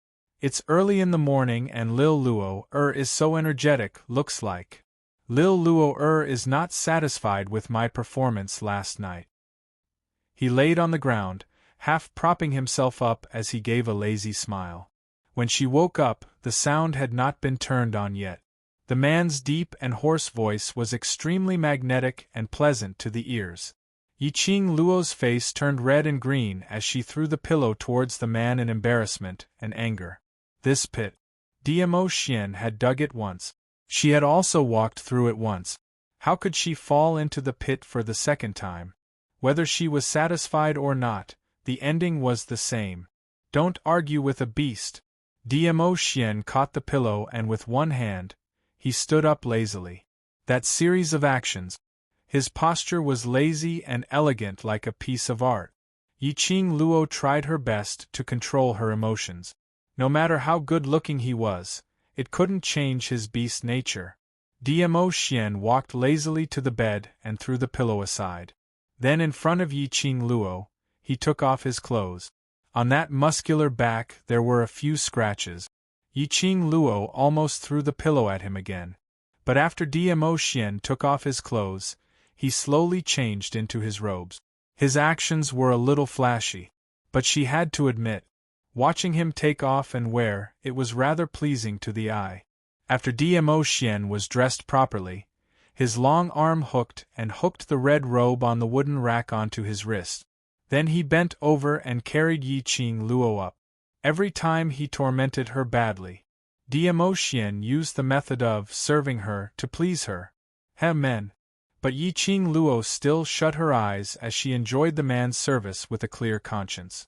It's early in the morning and Lil Luo is so energetic, looks like. Lil Luo is not satisfied with my performance last night. He laid on the ground, half propping himself up as he gave a lazy smile. When she woke up, the sound had not been turned on yet. The man's deep and hoarse voice was extremely magnetic and pleasant to the ears. Yiqing Luo's face turned red and green as she threw the pillow towards the man in embarrassment and anger. This pit. DMO Xian had dug it once. She had also walked through it once. How could she fall into the pit for the second time? Whether she was satisfied or not, the ending was the same. Don't argue with a beast. Dmo Xian caught the pillow and with one hand, he stood up lazily. That series of actions. His posture was lazy and elegant like a piece of art. Yiqing Luo tried her best to control her emotions. No matter how good-looking he was, it couldn't change his beast nature. Dmo Xian walked lazily to the bed and threw the pillow aside. Then in front of Yiqing Luo, he took off his clothes. On that muscular back there were a few scratches. Yiqing Luo almost threw the pillow at him again. But after Dmo Xian took off his clothes, he slowly changed into his robes. His actions were a little flashy, but she had to admit, watching him take off and wear, it was rather pleasing to the eye. After Dmo Xian was dressed properly, his long arm hooked the red robe on the wooden rack onto his wrist. Then he bent over and carried Yiqing Luo up. Every time he tormented her badly, Dmo Xian used the method of serving her to please her. Men. But Yiqing Luo still shut her eyes as she enjoyed the man's service with a clear conscience.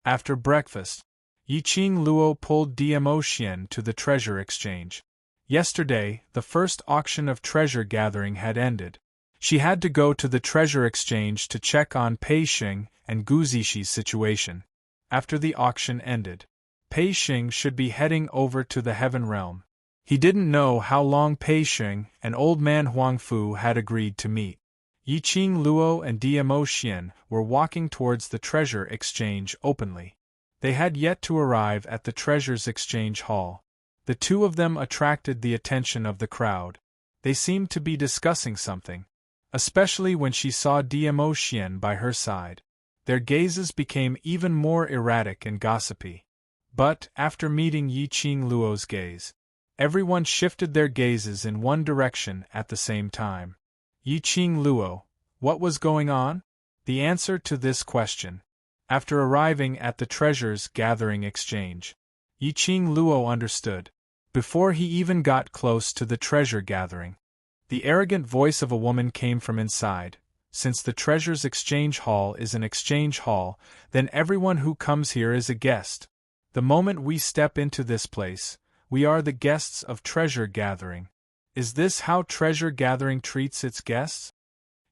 After breakfast, Yiqing Luo pulled Dmo Xian to the treasure exchange. Yesterday, the first auction of treasure gathering had ended. She had to go to the treasure exchange to check on Pei Xing and Gu Zixi situation. After the auction ended, Pei Xing should be heading over to the Heaven Realm. He didn't know how long Pei Xing and old man Huang Fu had agreed to meet. Yiqing Luo and Dmo Xian were walking towards the treasure exchange openly. They had yet to arrive at the treasures exchange hall. The two of them attracted the attention of the crowd. They seemed to be discussing something, especially when she saw Dmo Xian by her side. Their gazes became even more erratic and gossipy. But, after meeting Yiqing Luo's gaze, everyone shifted their gazes in one direction at the same time. Yiqing Luo, what was going on? The answer to this question. After arriving at the treasures gathering exchange, Yiqing Luo understood. Before he even got close to the treasure gathering, the arrogant voice of a woman came from inside. Since the treasures exchange hall is an exchange hall, then everyone who comes here is a guest. The moment we step into this place, we are the guests of treasure gathering. Is this how treasure gathering treats its guests?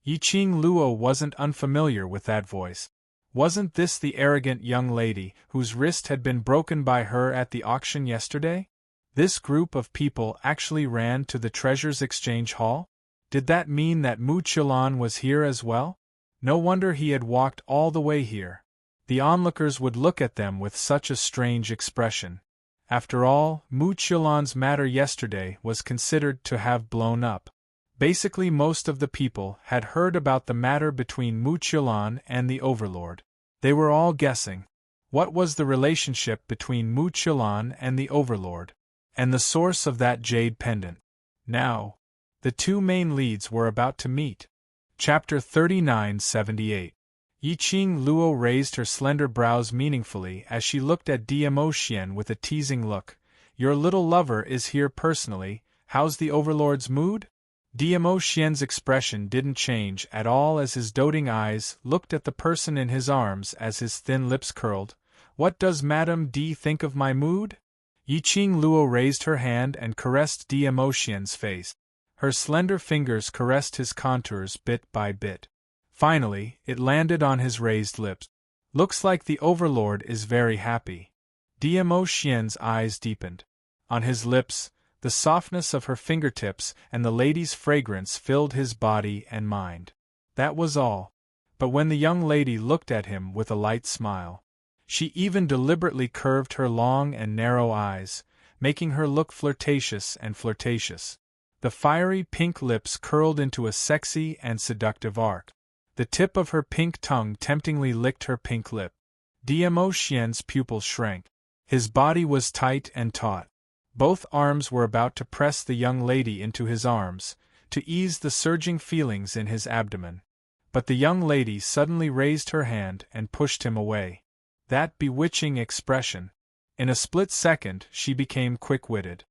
Yiqing Luo wasn't unfamiliar with that voice. Wasn't this the arrogant young lady whose wrist had been broken by her at the auction yesterday? This group of people actually ran to the treasures exchange hall? Did that mean that Mu Qilan was here as well? No wonder he had walked all the way here. The onlookers would look at them with such a strange expression. After all, Mu Qilan's matter yesterday was considered to have blown up. Basically most of the people had heard about the matter between Mu Qilan and the Overlord. They were all guessing. What was the relationship between Mu Qilan and the Overlord? And the source of that jade pendant? Now, the two main leads were about to meet. Chapter 3978. Yiqing Luo raised her slender brows meaningfully as she looked at Dmo Xian with a teasing look. Your little lover is here personally, how's the Overlord's mood? Dmo Xian's expression didn't change at all as his doting eyes looked at the person in his arms as his thin lips curled. What does Madame D think of my mood? Yiqing Luo raised her hand and caressed Dmo Xian's face. Her slender fingers caressed his contours bit by bit. Finally, it landed on his raised lips. Looks like the Overlord is very happy. Dmo Xian's eyes deepened. On his lips, the softness of her fingertips and the lady's fragrance filled his body and mind. That was all. But when the young lady looked at him with a light smile, she even deliberately curved her long and narrow eyes, making her look flirtatious and flirtatious. The fiery pink lips curled into a sexy and seductive arc. The tip of her pink tongue temptingly licked her pink lip. Dmo Xian's pupils shrank. His body was tight and taut. Both arms were about to press the young lady into his arms, to ease the surging feelings in his abdomen. But the young lady suddenly raised her hand and pushed him away. That bewitching expression. In a split second she became quick-witted.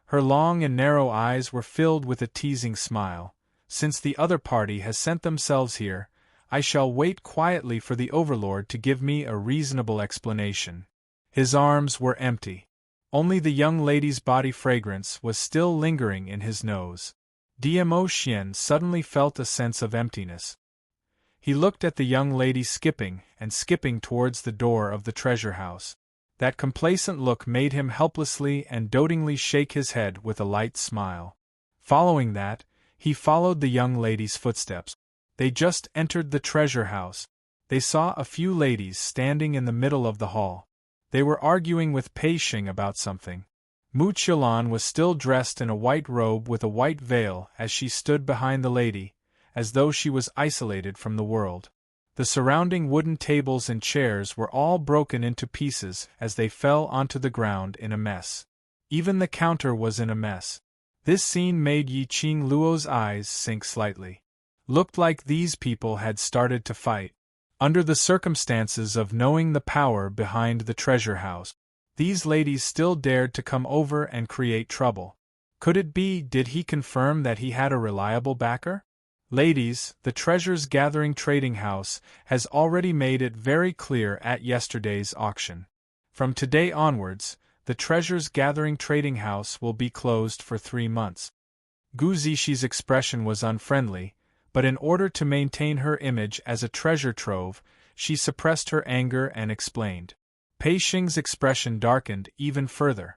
Her long and narrow eyes were filled with a teasing smile. Since the other party has sent themselves here, I shall wait quietly for the Overlord to give me a reasonable explanation. His arms were empty. Only the young lady's body fragrance was still lingering in his nose. Dmo Xian suddenly felt a sense of emptiness. He looked at the young lady skipping towards the door of the treasure house. That complacent look made him helplessly and dotingly shake his head with a light smile. Following that, he followed the young lady's footsteps. They just entered the treasure house. They saw a few ladies standing in the middle of the hall. They were arguing with Pei Xing about something. Mu Qilan was still dressed in a white robe with a white veil as she stood behind the lady, as though she was isolated from the world. The surrounding wooden tables and chairs were all broken into pieces as they fell onto the ground in a mess. Even the counter was in a mess. This scene made Yiqing Luo's eyes sink slightly. Looked like these people had started to fight. Under the circumstances of knowing the power behind the treasure house, these ladies still dared to come over and create trouble. Could it be, did he confirm that he had a reliable backer? Ladies, the Treasures Gathering Trading House has already made it very clear at yesterday's auction. From today onwards, the Treasures Gathering Trading House will be closed for 3 months. Gu Zixi expression was unfriendly, but in order to maintain her image as a treasure trove, she suppressed her anger and explained. Pei Xing's expression darkened even further.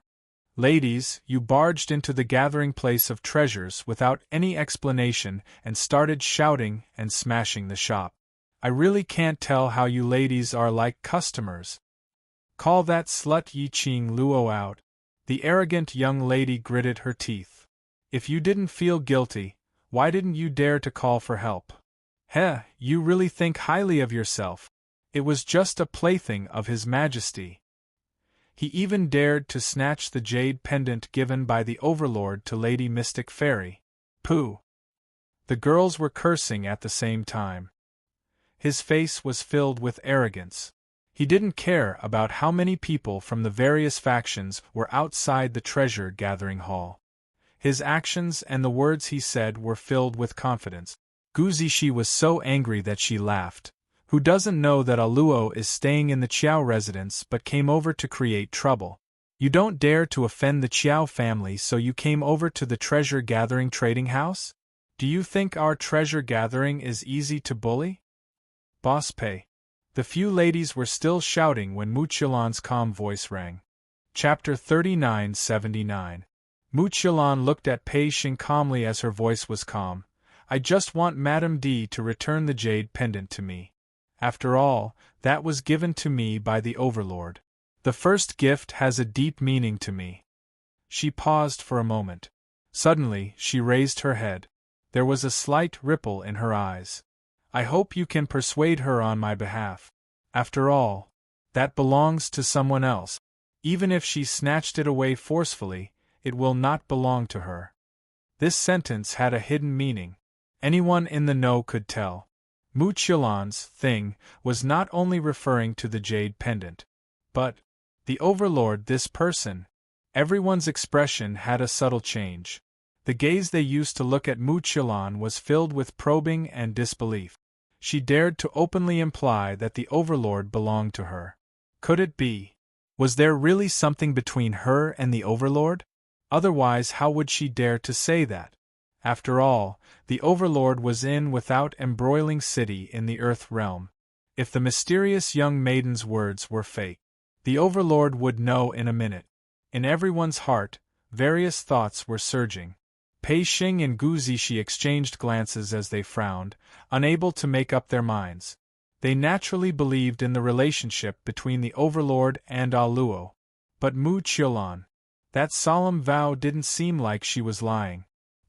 Ladies, you barged into the gathering place of treasures without any explanation and started shouting and smashing the shop. I really can't tell how you ladies are like customers. Call that slut Yiqing Luo out. The arrogant young lady gritted her teeth. If you didn't feel guilty, why didn't you dare to call for help? Heh, you really think highly of yourself. It was just a plaything of His Majesty. He even dared to snatch the jade pendant given by the Overlord to Lady Mystic Fairy. Pooh! The girls were cursing at the same time. His face was filled with arrogance. He didn't care about how many people from the various factions were outside the treasure-gathering hall. His actions and the words he said were filled with confidence. Gu Zixi was so angry that she laughed. Who doesn't know that Luo is staying in the Qiao residence but came over to create trouble? You don't dare to offend the Qiao family, so you came over to the treasure-gathering trading house? Do you think our treasure gathering is easy to bully? Boss Pei. The few ladies were still shouting when Mu Qilan's calm voice rang. Chapter 3979. Mu Qilan looked at Pei Xing calmly as her voice was calm. I just want Madame D to return the jade pendant to me. After all, that was given to me by the Overlord. The first gift has a deep meaning to me. She paused for a moment. Suddenly, she raised her head. There was a slight ripple in her eyes. I hope you can persuade her on my behalf. After all, that belongs to someone else. Even if she snatched it away forcefully, it will not belong to her. This sentence had a hidden meaning. Anyone in the know could tell. Mu Qilan's thing was not only referring to the jade pendant, but the Overlord, this person. Everyone's expression had a subtle change. The gaze they used to look at Mu Qilan was filled with probing and disbelief. She dared to openly imply that the Overlord belonged to her. Could it be? Was there really something between her and the Overlord? Otherwise, how would she dare to say that? After all, the Overlord was in without embroiling city in the Earth realm. If the mysterious young maiden's words were fake, the Overlord would know in a minute. In everyone's heart, various thoughts were surging. Pei Xing and Gu Zixi exchanged glances as they frowned, unable to make up their minds. They naturally believed in the relationship between the Overlord and Luo. But Mu Qilan, that solemn vow didn't seem like she was lying.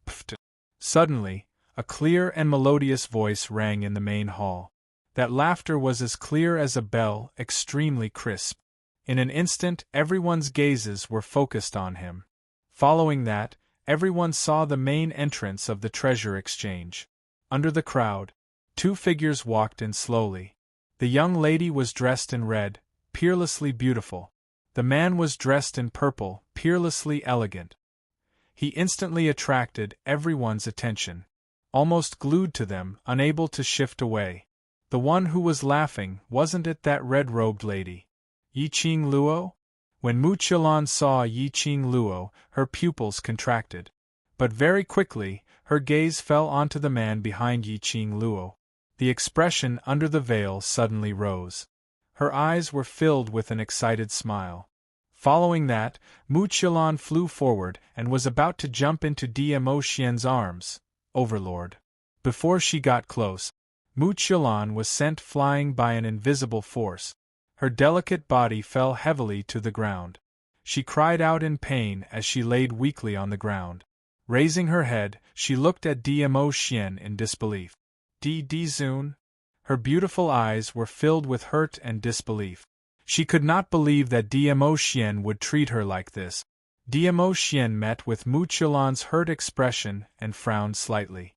Pfft. Suddenly, a clear and melodious voice rang in the main hall. That laughter was as clear as a bell, extremely crisp. In an instant, everyone's gazes were focused on him. Following that, everyone saw the main entrance of the treasure exchange. Under the crowd, 2 figures walked in slowly. The young lady was dressed in red, peerlessly beautiful. The man was dressed in purple, peerlessly elegant. He instantly attracted everyone's attention. Almost glued to them, unable to shift away. The one who was laughing, wasn't it that red-robed lady? Yiqing Luo? When Mu Qilan saw Yi Qing Luo, her pupils contracted. But very quickly, her gaze fell onto the man behind Yi Qing Luo. The expression under the veil suddenly rose. Her eyes were filled with an excited smile. Following that, Mu Qilan flew forward and was about to jump into Dmo Xian's arms, Overlord. Before she got close, Mu Qilan was sent flying by an invisible force. Her delicate body fell heavily to the ground. She cried out in pain as she laid weakly on the ground. Raising her head, she looked at Dmo Xian in disbelief. Zun? Her beautiful eyes were filled with hurt and disbelief. She could not believe that Dmo Xian would treat her like this. Dmo Xian met with Mu Qilan's hurt expression and frowned slightly.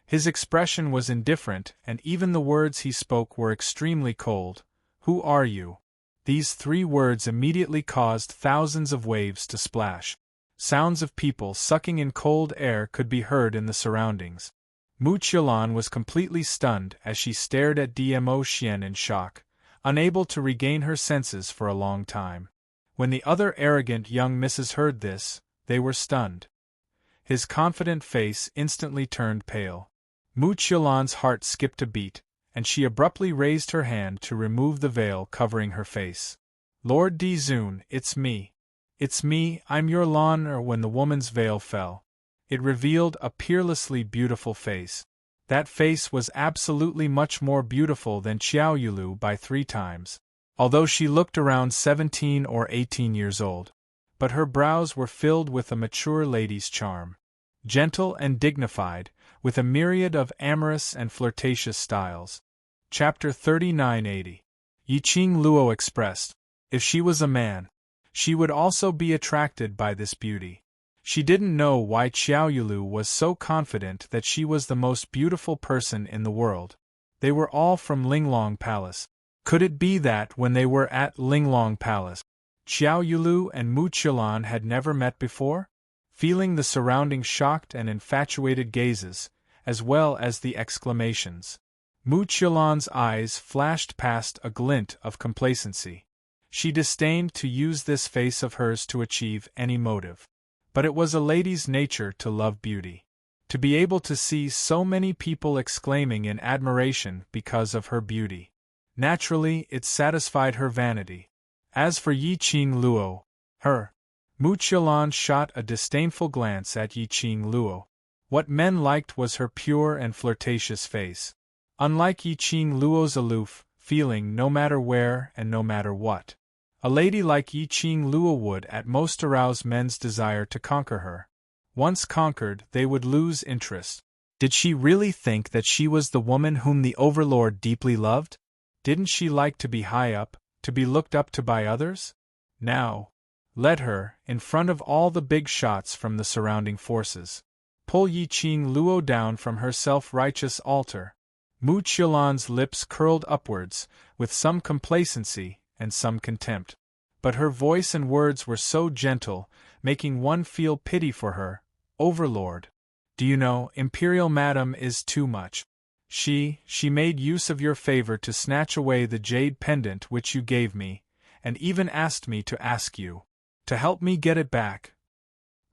His expression was indifferent, and even the words he spoke were extremely cold. "Who are you?" These 3 words immediately caused thousands of waves to splash. Sounds of people sucking in cold air could be heard in the surroundings. Mu Qilan was completely stunned as she stared at Dmo Xian in shock, unable to regain her senses for a long time. When the other arrogant young misses heard this, they were stunned. His confident face instantly turned pale. Mu Qilan's heart skipped a beat, and she abruptly raised her hand to remove the veil covering her face. "Lord Zun, it's me. It's me, I'm your Lan." When the woman's veil fell, it revealed a peerlessly beautiful face. That face was absolutely much more beautiful than Xiao Yulu by 3 times, although she looked around 17 or 18 years old. But her brows were filled with a mature lady's charm. Gentle and dignified, with a myriad of amorous and flirtatious styles. Chapter 3980. Yi Qing Luo expressed, if she was a man, she would also be attracted by this beauty. She didn't know why Xiao Yulu was so confident that she was the most beautiful person in the world. They were all from Linglong Palace. Could it be that when they were at Linglong Palace, Xiao Yulu and Mu Qilan had never met before? Feeling the surrounding shocked and infatuated gazes, as well as the exclamations, Mu Qilan's eyes flashed past a glint of complacency. She disdained to use this face of hers to achieve any motive. But it was a lady's nature to love beauty. To be able to see so many people exclaiming in admiration because of her beauty. Naturally, it satisfied her vanity. As for Yi Qing Luo, Mu Qilan shot a disdainful glance at Yi Qing Luo. What men liked was her pure and flirtatious face. Unlike Yi Qing Luo's aloof feeling no matter where and no matter what, a lady like Yi Qing Luo would at most arouse men's desire to conquer her. Once conquered, they would lose interest. Did she really think that she was the woman whom the Overlord deeply loved? Didn't she like to be high up, to be looked up to by others? Now, let her, in front of all the big shots from the surrounding forces, pull Yi Qing Luo down from her self-righteous altar. Mu Qilan's lips curled upwards, with some complacency and some contempt. But her voice and words were so gentle, making one feel pity for her. Overlord. Do you know, Imperial Madam is too much. She made use of your favor to snatch away the jade pendant which you gave me, and even asked me to ask you to help me get it back.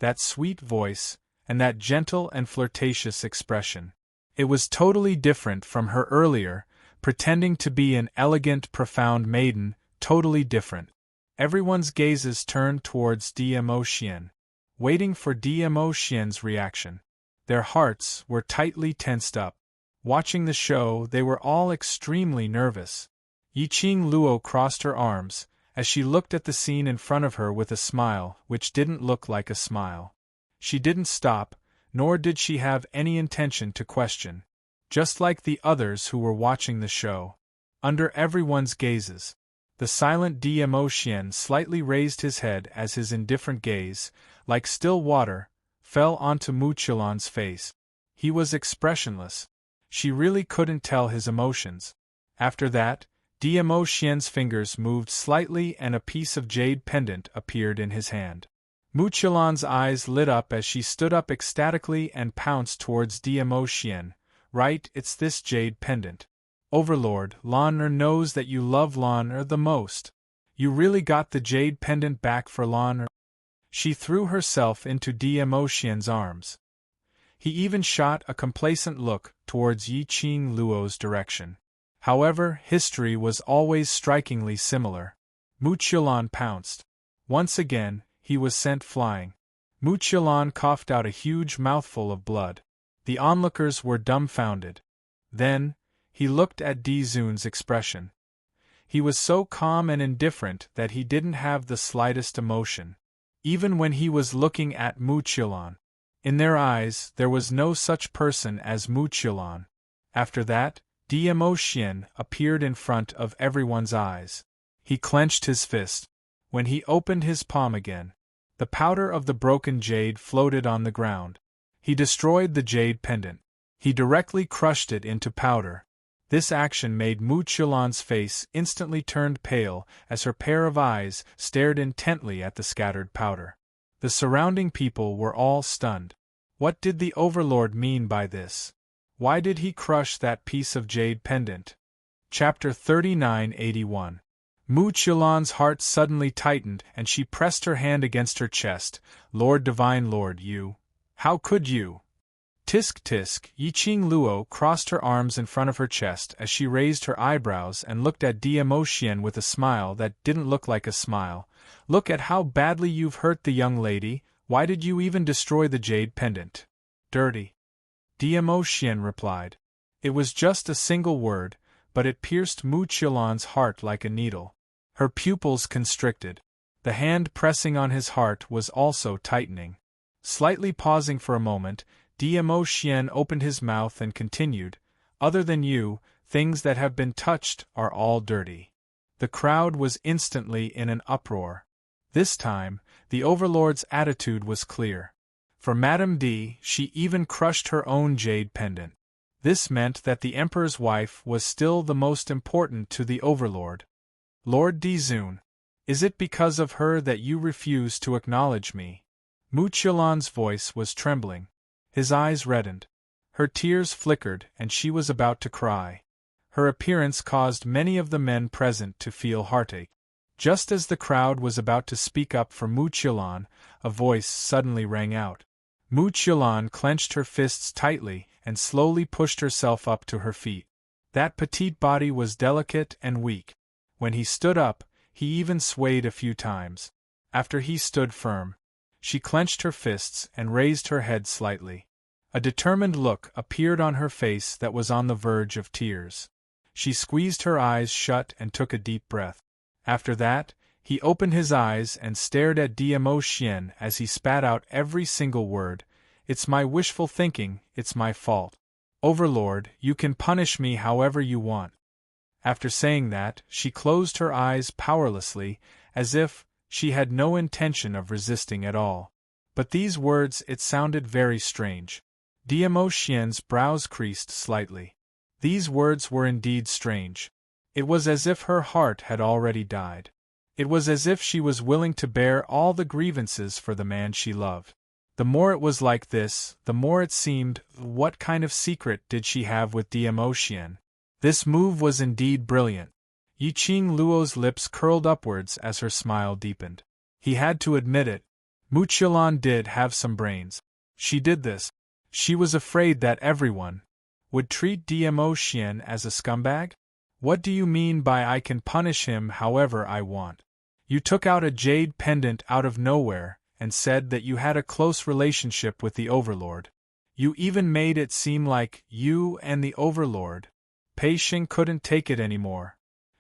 That sweet voice, and that gentle and flirtatious expression. It was totally different from her earlier, pretending to be an elegant, profound maiden, totally different. Everyone's gazes turned towards Dmo Xian, waiting for Dmo Xian's reaction. Their hearts were tightly tensed up. Watching the show, they were all extremely nervous. Yi Qing Luo crossed her arms, as she looked at the scene in front of her with a smile which didn't look like a smile. She didn't stop, nor did she have any intention to question. Just like the others who were watching the show, under everyone's gazes, the silent Dmo Xian slightly raised his head as his indifferent gaze, like still water, fell onto Mu Qilan's face. He was expressionless. She really couldn't tell his emotions. After that, Dmo Xian's fingers moved slightly and a piece of jade pendant appeared in his hand. Mu Qilan's eyes lit up as she stood up ecstatically and pounced towards Dmo Xian. Right, it's this jade pendant. Overlord, Lan knows that you love Lan the most. You really got the jade pendant back for Lon? She threw herself into Diamotian's arms. He even shot a complacent look towards Yi Qing Luo's direction. However, history was always strikingly similar. Muqilan pounced. Once again, he was sent flying. Muqilan coughed out a huge mouthful of blood. The onlookers were dumbfounded. Then, he looked at Di Zun's expression. He was so calm and indifferent that he didn't have the slightest emotion. Even when he was looking at Muqilan. In their eyes, there was no such person as Muqilan. After that, Diamotian appeared in front of everyone's eyes. He clenched his fist. When he opened his palm again, the powder of the broken jade floated on the ground. He destroyed the jade pendant. He directly crushed it into powder. This action made Muqilan's face instantly turned pale as her pair of eyes stared intently at the scattered powder. The surrounding people were all stunned. What did the Overlord mean by this? Why did he crush that piece of jade pendant? Chapter 3981. Muqilan's heart suddenly tightened and she pressed her hand against her chest. Lord Divine Lord, you. How could you? Tisk tisk, Yi Qing Luo crossed her arms in front of her chest as she raised her eyebrows and looked at Diamotian with a smile that didn't look like a smile. Look at how badly you've hurt the young lady. Why did you even destroy the jade pendant? Dirty. Diamotian replied. It was just a single word, but it pierced Muqilan's heart like a needle. Her pupils constricted. The hand pressing on his heart was also tightening. Slightly pausing for a moment, Diamotian opened his mouth and continued, Other than you, things that have been touched are all dirty. The crowd was instantly in an uproar. This time, the Overlord's attitude was clear. For Madame D, she even crushed her own jade pendant. This meant that the Emperor's wife was still the most important to the Overlord. Lord Di Zun, is it because of her that you refuse to acknowledge me? Muqilan's voice was trembling. His eyes reddened. Her tears flickered and she was about to cry. Her appearance caused many of the men present to feel heartache. Just as the crowd was about to speak up for Muqilan, a voice suddenly rang out. Muqilan clenched her fists tightly and slowly pushed herself up to her feet. That petite body was delicate and weak. When he stood up, he even swayed a few times. After he stood firm, she clenched her fists and raised her head slightly. A determined look appeared on her face that was on the verge of tears. She squeezed her eyes shut and took a deep breath. After that, he opened his eyes and stared at Diamotian as he spat out every single word. It's my wishful thinking, it's my fault. Overlord, you can punish me however you want. After saying that, she closed her eyes powerlessly, as if she had no intention of resisting at all. But these words, it sounded very strange. Diamotian's brows creased slightly. These words were indeed strange. It was as if her heart had already died. It was as if she was willing to bear all the grievances for the man she loved. The more it was like this, the more it seemed, what kind of secret did she have with Diamotian? This move was indeed brilliant. Yi Qing Luo's lips curled upwards as her smile deepened. He had to admit it. Muqilan did have some brains. She did this. She was afraid that everyone would treat Diamotian as a scumbag? What do you mean by I can punish him however I want? You took out a jade pendant out of nowhere and said that you had a close relationship with the Overlord. You even made it seem like you and the Overlord. Pei Xing couldn't take it anymore.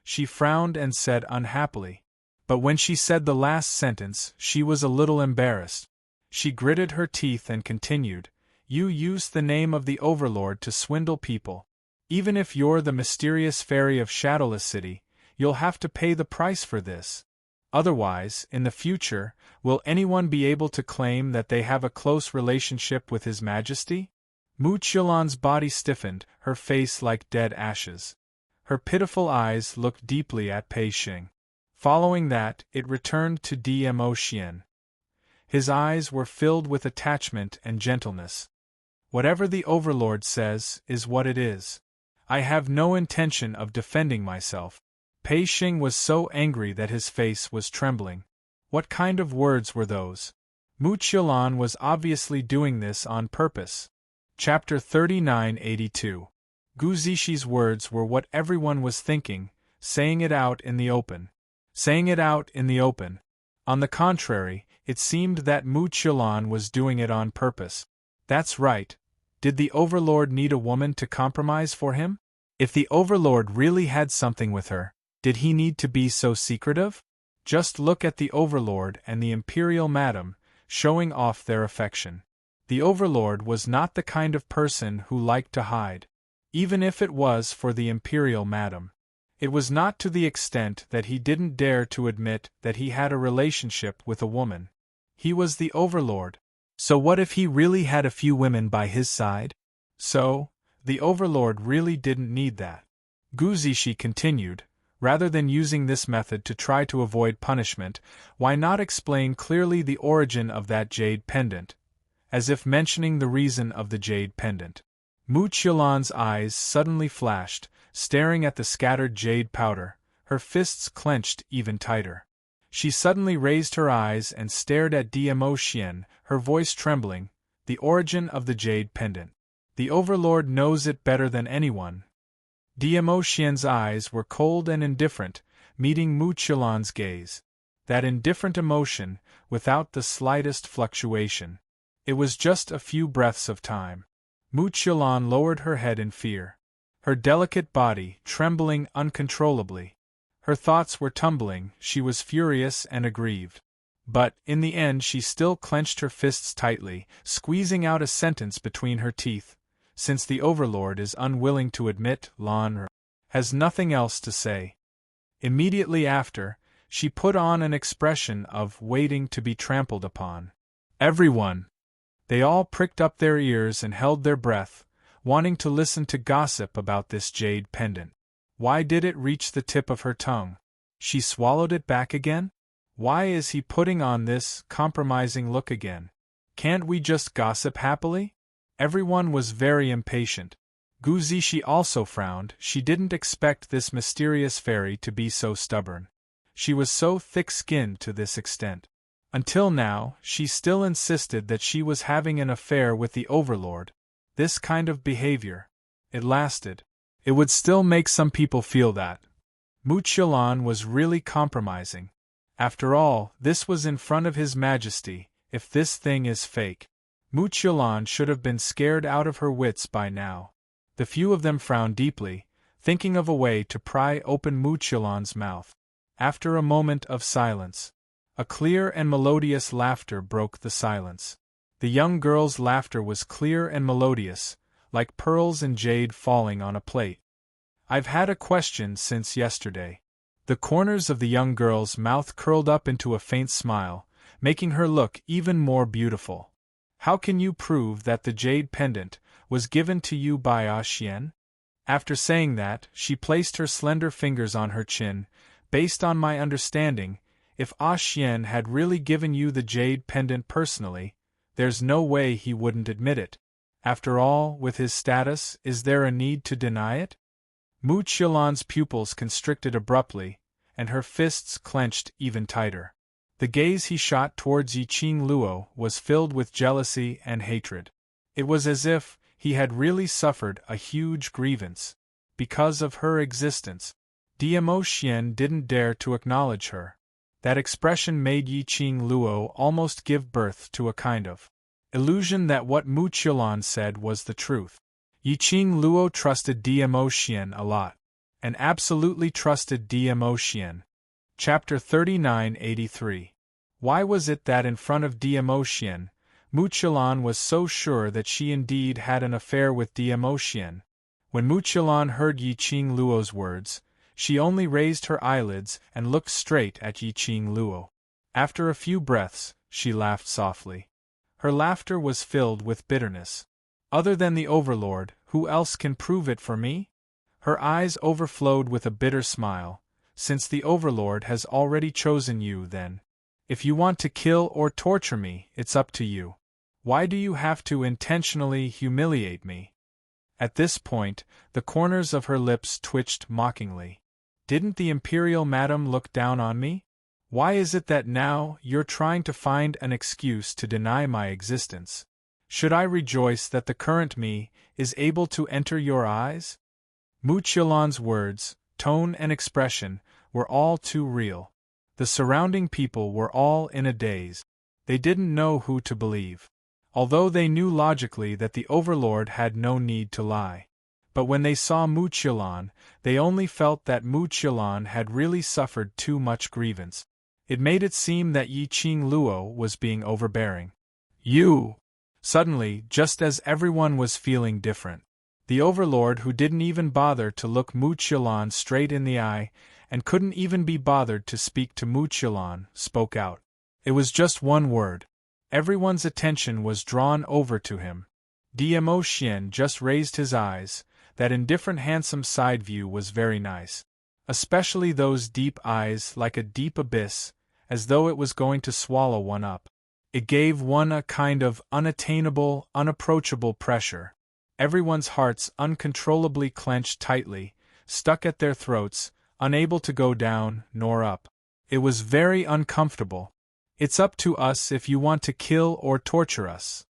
She frowned and said unhappily. But when she said the last sentence, she was a little embarrassed. She gritted her teeth and continued, You used the name of the Overlord to swindle people. Even if you're the mysterious fairy of Shadowless City, you'll have to pay the price for this. Otherwise, in the future, will anyone be able to claim that they have a close relationship with His Majesty? Muqilan's body stiffened, her face like dead ashes. Her pitiful eyes looked deeply at Pei Xing. Following that, it returned to Diamotian. His eyes were filled with attachment and gentleness. Whatever the Overlord says is what it is. I have no intention of defending myself. Pei Xing was so angry that his face was trembling. What kind of words were those? Mu Qiulan was obviously doing this on purpose. Chapter 3982. Gu Zixi words were what everyone was thinking, saying it out in the open. Saying it out in the open. On the contrary, it seemed that Mu Qiulan was doing it on purpose. That's right. Did the Overlord need a woman to compromise for him? If the Overlord really had something with her, did he need to be so secretive? Just look at the Overlord and the Imperial Madam, showing off their affection. The Overlord was not the kind of person who liked to hide. Even if it was for the Imperial Madam. It was not to the extent that he didn't dare to admit that he had a relationship with a woman. He was the Overlord. So what if he really had a few women by his side? So, the Overlord really didn't need that. Gu Zixi continued, rather than using this method to try to avoid punishment, why not explain clearly the origin of that jade pendant? As if mentioning the reason of the jade pendant. Mu Qiulan's eyes suddenly flashed, staring at the scattered jade powder, her fists clenched even tighter. She suddenly raised her eyes and stared at Dmo Xian, her voice trembling, the origin of the jade pendant. The Overlord knows it better than anyone. Dmo Xian's eyes were cold and indifferent, meeting Mu Qiulan's gaze. That indifferent emotion, without the slightest fluctuation. It was just a few breaths of time. Mu Qiulan lowered her head in fear. Her delicate body trembling uncontrollably. Her thoughts were tumbling, she was furious and aggrieved. But, in the end she still clenched her fists tightly, squeezing out a sentence between her teeth. Since the Overlord is unwilling to admit, Lan has nothing else to say. Immediately after, she put on an expression of waiting to be trampled upon. Everyone! They all pricked up their ears and held their breath, wanting to listen to gossip about this jade pendant. Why did it reach the tip of her tongue? She swallowed it back again? Why is he putting on this compromising look again? Can't we just gossip happily? Everyone was very impatient. Gu Zixi also frowned, she didn't expect this mysterious fairy to be so stubborn. She was so thick-skinned to this extent. Until now, she still insisted that she was having an affair with the Overlord. This kind of behavior. It lasted. It would still make some people feel that. Mu Qiulan was really compromising. After all, this was in front of His Majesty. If this thing is fake. Mu Qiulan should have been scared out of her wits by now. The few of them frowned deeply, thinking of a way to pry open Mu Qiulan's mouth. After a moment of silence, a clear and melodious laughter broke the silence. The young girl's laughter was clear and melodious, like pearls and jade falling on a plate. I've had a question since yesterday. The corners of the young girl's mouth curled up into a faint smile, making her look even more beautiful. How can you prove that the jade pendant was given to you by Xian? After saying that, she placed her slender fingers on her chin. Based on my understanding, if Xian had really given you the jade pendant personally, there's no way he wouldn't admit it. After all, with his status, is there a need to deny it? Mu Qiulan's pupils constricted abruptly, and her fists clenched even tighter. The gaze he shot towards Yiqing Luo was filled with jealousy and hatred. It was as if he had really suffered a huge grievance. Because of her existence, Dmo Xian didn't dare to acknowledge her. That expression made Yiqing Luo almost give birth to a kind of illusion that what Mu Qiulan said was the truth. Yiqing Luo trusted Dmo Xian a lot. And absolutely trusted Dmo Xian. Chapter 3983. Why was it that in front of Dmo Xian, Mu Qiulan was so sure that she indeed had an affair with Dmo Xian? When Mu Qiulan heard Yiqing Luo's words, she only raised her eyelids and looked straight at Yiqing Luo. After a few breaths, she laughed softly. Her laughter was filled with bitterness. Other than the Overlord, who else can prove it for me? Her eyes overflowed with a bitter smile. Since the Overlord has already chosen you, then. If you want to kill or torture me, it's up to you. Why do you have to intentionally humiliate me? At this point, the corners of her lips twitched mockingly. Didn't the Imperial Madam look down on me? Why is it that now you're trying to find an excuse to deny my existence? Should I rejoice that the current me is able to enter your eyes? Muchilon's words, tone and expression were all too real. The surrounding people were all in a daze. They didn't know who to believe. Although they knew logically that the Overlord had no need to lie. But when they saw Muchilon, they only felt that Muchilon had really suffered too much grievance. It made it seem that Yi Qing Luo was being overbearing. You! Suddenly, just as everyone was feeling different, the Overlord, who didn't even bother to look Muchilon straight in the eye, and couldn't even be bothered to speak to Muchilon, spoke out. It was just one word. Everyone's attention was drawn over to him. Dmo Xian just raised his eyes. That indifferent handsome side view was very nice. Especially those deep eyes like a deep abyss, as though it was going to swallow one up. It gave one a kind of unattainable, unapproachable pressure. Everyone's hearts uncontrollably clenched tightly, stuck at their throats, unable to go down nor up. It was very uncomfortable. It's up to us if you want to kill or torture us.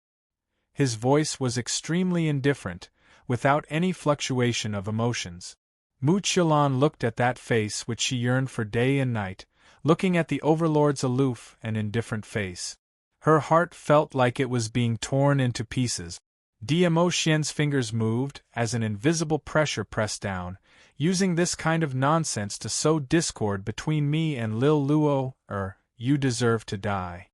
His voice was extremely indifferent, without any fluctuation of emotions. Muchilon looked at that face which she yearned for day and night, looking at the Overlord's aloof and indifferent face. Her heart felt like it was being torn into pieces. Dmo Xian's fingers moved as an invisible pressure pressed down, using this kind of nonsense to sow discord between me and Lil Luo. You deserve to die.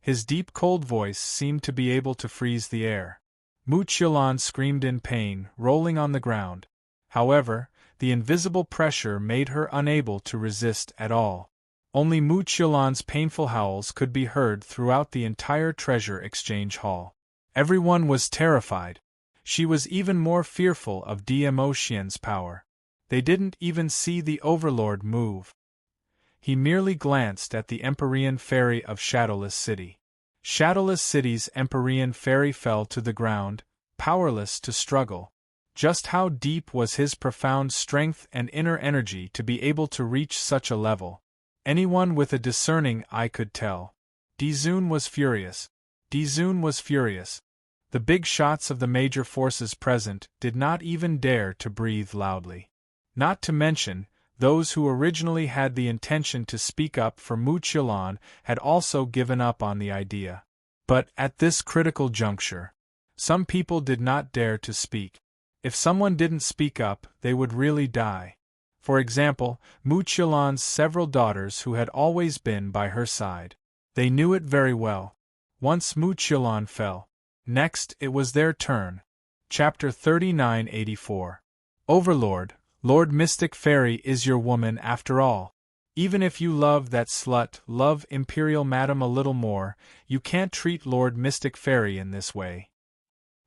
His deep cold voice seemed to be able to freeze the air. Muchilon screamed in pain, rolling on the ground. However, the invisible pressure made her unable to resist at all. Only Muchilon's painful howls could be heard throughout the entire treasure exchange hall. Everyone was terrified. She was even more fearful of Dmo Xian's power. They didn't even see the Overlord move. He merely glanced at the Empyrean Fairy of Shadowless City. Shadowless City's Empyrean Fairy fell to the ground, powerless to struggle. Just how deep was his profound strength and inner energy to be able to reach such a level? Anyone with a discerning eye could tell. Dizun was furious. Dizun was furious. The big shots of the major forces present did not even dare to breathe loudly. Not to mention, those who originally had the intention to speak up for Muchilon had also given up on the idea. But at this critical juncture, some people did not dare to speak. If someone didn't speak up, they would really die. For example, Muchilon's several daughters who had always been by her side. They knew it very well. Once Muchilon fell. Next, it was their turn. Chapter 3984. Overlord, Lord Mystic Fairy is your woman after all. Even if you love that slut, love Imperial Madam a little more, you can't treat Lord Mystic Fairy in this way.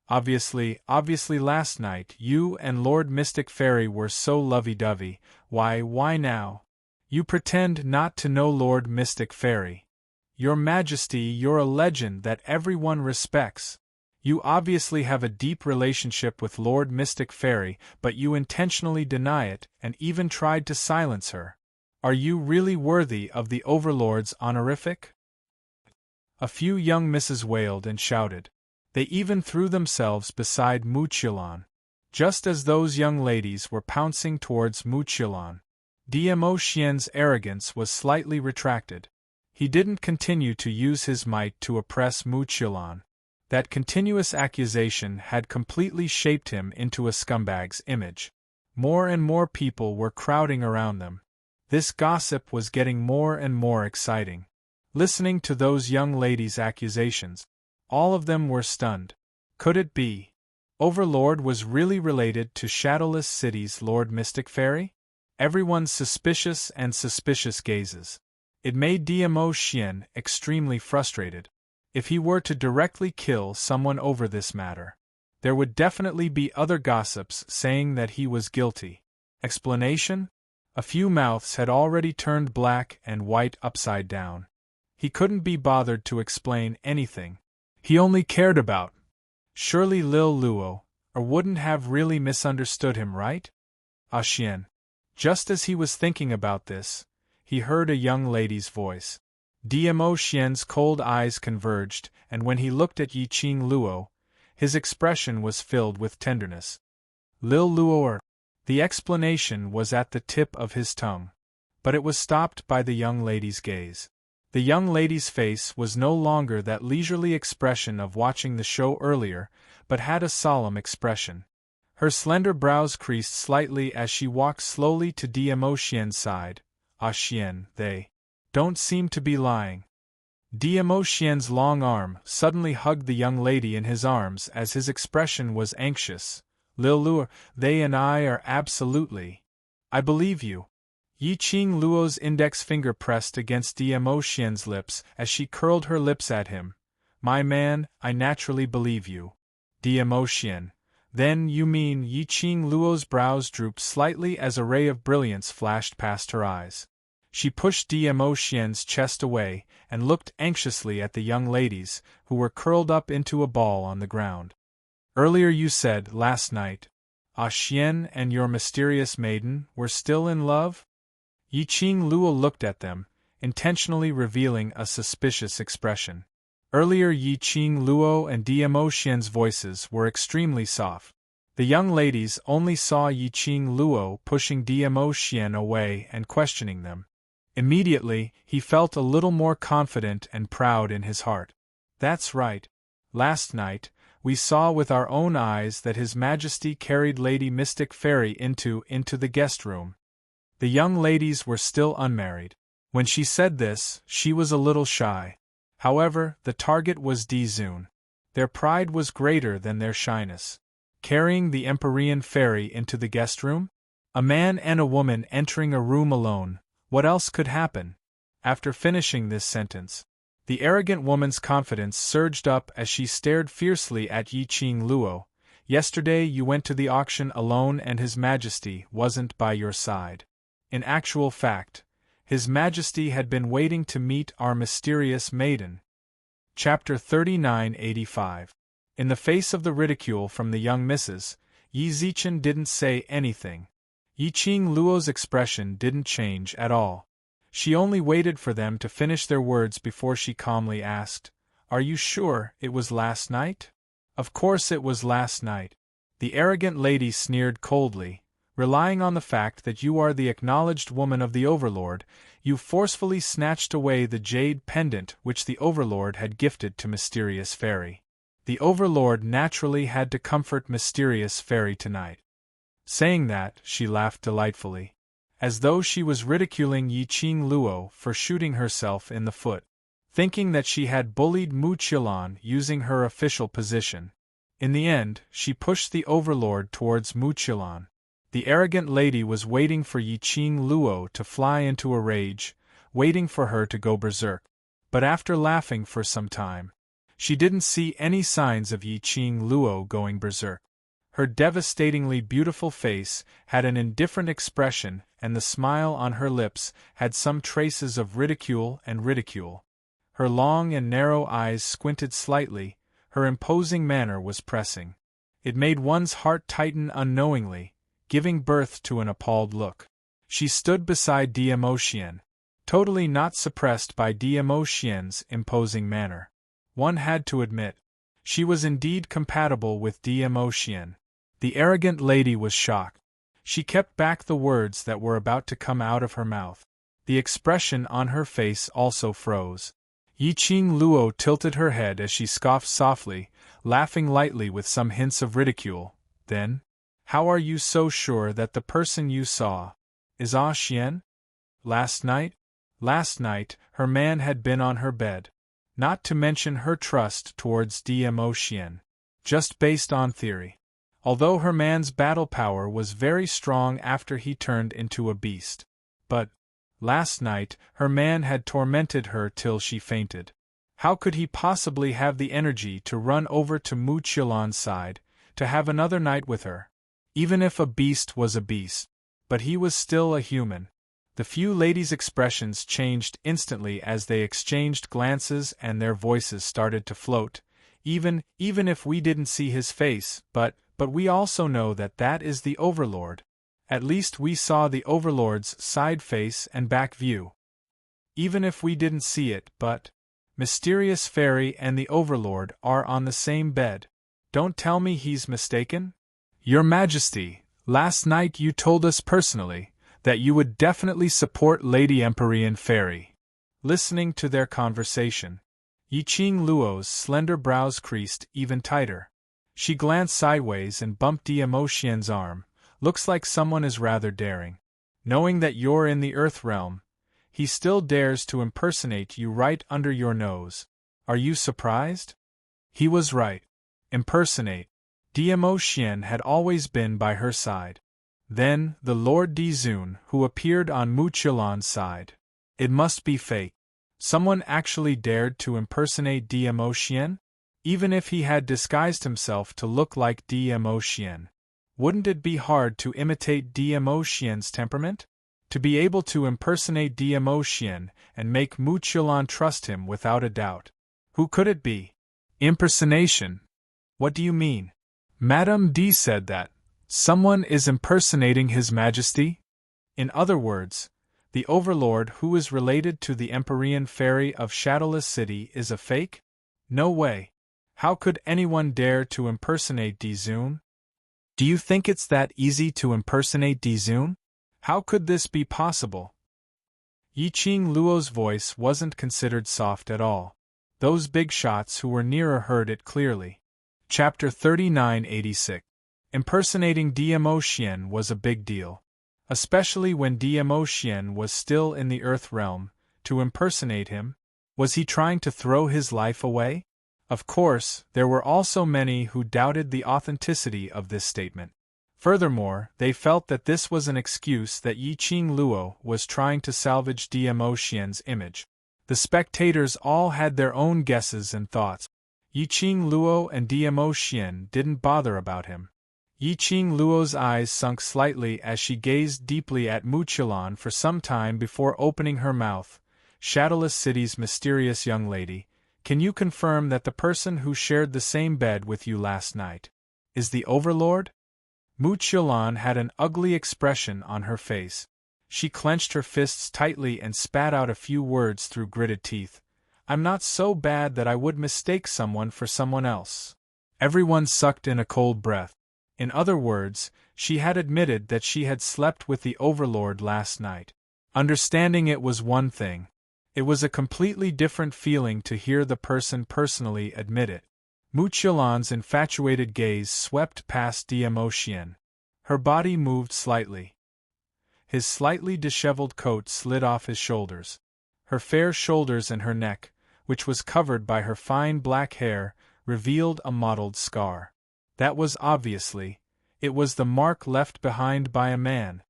Obviously last night you and Lord Mystic Fairy were so lovey-dovey. Why now? You pretend not to know Lord Mystic Fairy. Your Majesty, you're a legend that everyone respects. You obviously have a deep relationship with Lord Mystic Fairy, but you intentionally deny it and even tried to silence her. Are you really worthy of the Overlord's honorific? A few young misses wailed and shouted. They even threw themselves beside Muchilon. Just as those young ladies were pouncing towards Muchilon, Dmo Xian's arrogance was slightly retracted. He didn't continue to use his might to oppress Muchilon. That continuous accusation had completely shaped him into a scumbag's image. More and more people were crowding around them. This gossip was getting more and more exciting. Listening to those young ladies' accusations, all of them were stunned. Could it be? Overlord was really related to Shadowless City's Lord Mystic Fairy? Everyone's suspicious and suspicious gazes. It made Dmo Xian extremely frustrated. If he were to directly kill someone over this matter, there would definitely be other gossips saying that he was guilty. Explanation? A few mouths had already turned black and white upside down. He couldn't be bothered to explain anything. He only cared about. Surely Lil Luo, or wouldn't have really misunderstood him, right? Ah Xian. Just as he was thinking about this, he heard a young lady's voice. Dmo Xian's cold eyes converged, and when he looked at Yi Qing Luo, his expression was filled with tenderness. Lil Luo'er. The explanation was at the tip of his tongue, but it was stopped by the young lady's gaze. The young lady's face was no longer that leisurely expression of watching the show earlier, but had a solemn expression. Her slender brows creased slightly as she walked slowly to Dmo Xian's side. Ah Xian, they don't seem to be lying. Dmo Xian's long arm suddenly hugged the young lady in his arms as his expression was anxious. Lil Luo, they and I are absolutely. I believe you. Yi Qing Luo's index finger pressed against Dmo Xian's lips as she curled her lips at him. My man, I naturally believe you. Dmo Xian. Then you mean Yi Qing Luo's brows drooped slightly as a ray of brilliance flashed past her eyes. She pushed Dmo Xian's chest away and looked anxiously at the young ladies, who were curled up into a ball on the ground. Earlier you said, last night, Ah Xian and your mysterious maiden were still in love? Yi Qing Luo looked at them, intentionally revealing a suspicious expression. Earlier Yi Qing Luo and Dmo Xian's voices were extremely soft. The young ladies only saw Yi Qing Luo pushing Dmo Xian away and questioning them. Immediately, he felt a little more confident and proud in his heart. That's right. Last night, we saw with our own eyes that His Majesty carried Lady Mystic Fairy into the guest room. The young ladies were still unmarried. When she said this, she was a little shy. However, the target was Di Zun. Their pride was greater than their shyness. Carrying the Empyrean Fairy into the guest room? A man and a woman entering a room alone. What else could happen? After finishing this sentence, the arrogant woman's confidence surged up as she stared fiercely at Yi Qing Luo. Yesterday you went to the auction alone and His Majesty wasn't by your side. In actual fact, His Majesty had been waiting to meet our mysterious maiden. Chapter 3985. In the face of the ridicule from the young misses, Yi Zichen didn't say anything. Yi Qing Luo's expression didn't change at all. She only waited for them to finish their words before she calmly asked, Are you sure it was last night? Of course it was last night. The arrogant lady sneered coldly. Relying on the fact that you are the acknowledged woman of the Overlord, you forcefully snatched away the jade pendant which the Overlord had gifted to Mysterious Fairy. The Overlord naturally had to comfort Mysterious Fairy tonight. Saying that, she laughed delightfully, as though she was ridiculing Yi Qing Luo for shooting herself in the foot, thinking that she had bullied Mu Qilan using her official position. In the end, she pushed the Overlord towards Mu Qilan. The arrogant lady was waiting for Yi Qing Luo to fly into a rage, waiting for her to go berserk. But after laughing for some time, she didn't see any signs of Yi Qing Luo going berserk. Her devastatingly beautiful face had an indifferent expression, and the smile on her lips had some traces of ridicule. Her long and narrow eyes squinted slightly, her imposing manner was pressing. It made one's heart tighten unknowingly, giving birth to an appalled look. She stood beside Dmo Xian, totally not suppressed by Dmo Xian's imposing manner. One had to admit, she was indeed compatible with Dmo Xian. The arrogant lady was shocked. She kept back the words that were about to come out of her mouth. The expression on her face also froze. Yi Qing Luo tilted her head as she scoffed softly, laughing lightly with some hints of ridicule. Then, how are you so sure that the person you saw is Ah Xian? Last night? Last night, her man had been on her bed. Not to mention her trust towards Dmo Xian. Just based on theory. Although her man's battle power was very strong after he turned into a beast. But, last night, her man had tormented her till she fainted. How could he possibly have the energy to run over to Mu Qilan's side, to have another night with her? Even if a beast was a beast. But he was still a human. The few ladies' expressions changed instantly as they exchanged glances and their voices started to float. Even if we didn't see his face, but we also know that is the Overlord. At least we saw the Overlord's side face and back view. Even if we didn't see it, but Mysterious Fairy and the Overlord are on the same bed. Don't tell me he's mistaken? Your Majesty, last night you told us personally that you would definitely support Lady Empyrean Fairy. Listening to their conversation, Yiqing Luo's slender brows creased even tighter. She glanced sideways and bumped Diamo Xian's arm. Looks like someone is rather daring. Knowing that you're in the Earth realm, he still dares to impersonate you right under your nose. Are you surprised? He was right. Impersonate. Diamo Xian had always been by her side. Then, the Lord Dizun, who appeared on Mu Qilan's side. It must be fake. Someone actually dared to impersonate Diamo Xian? Even if he had disguised himself to look like Diamo Xian. Wouldn't it be hard to imitate Diamo Xian's temperament? To be able to impersonate Diamo Xian and make Mu Qilan trust him without a doubt. Who could it be? Impersonation. What do you mean? Madame D said that someone is impersonating His Majesty? In other words, the Overlord who is related to the Empyrean Fairy of Shadowless City is a fake? No way. How could anyone dare to impersonate Dizun? Do you think it's that easy to impersonate Dizun? How could this be possible? Yiqing Luo's voice wasn't considered soft at all. Those big shots who were nearer heard it clearly. Chapter 3986. Impersonating Diamo Xian was a big deal. Especially when Diamo Xian was still in the Earth realm. To impersonate him? Was he trying to throw his life away? Of course, there were also many who doubted the authenticity of this statement. Furthermore, they felt that this was an excuse that Yiqing Luo was trying to salvage Diamo Xian's image. The spectators all had their own guesses and thoughts. Yiqing Luo and Diamo Xian didn't bother about him. Yiqing Luo's eyes sunk slightly as she gazed deeply at Mu Qilan for some time before opening her mouth. Shadowless City's mysterious young lady, can you confirm that the person who shared the same bed with you last night is the Overlord? Mu Qilan had an ugly expression on her face. She clenched her fists tightly and spat out a few words through gritted teeth. I'm not so bad that I would mistake someone for someone else. Everyone sucked in a cold breath. In other words, she had admitted that she had slept with the Overlord last night. Understanding it was one thing. It was a completely different feeling to hear the person personally admit it. Mu Qilan's infatuated gaze swept past Diamo Xian. Her body moved slightly. His slightly disheveled coat slid off his shoulders. Her fair shoulders and her neck, which was covered by her fine black hair, revealed a mottled scar. That was obviously, it was the mark left behind by a man.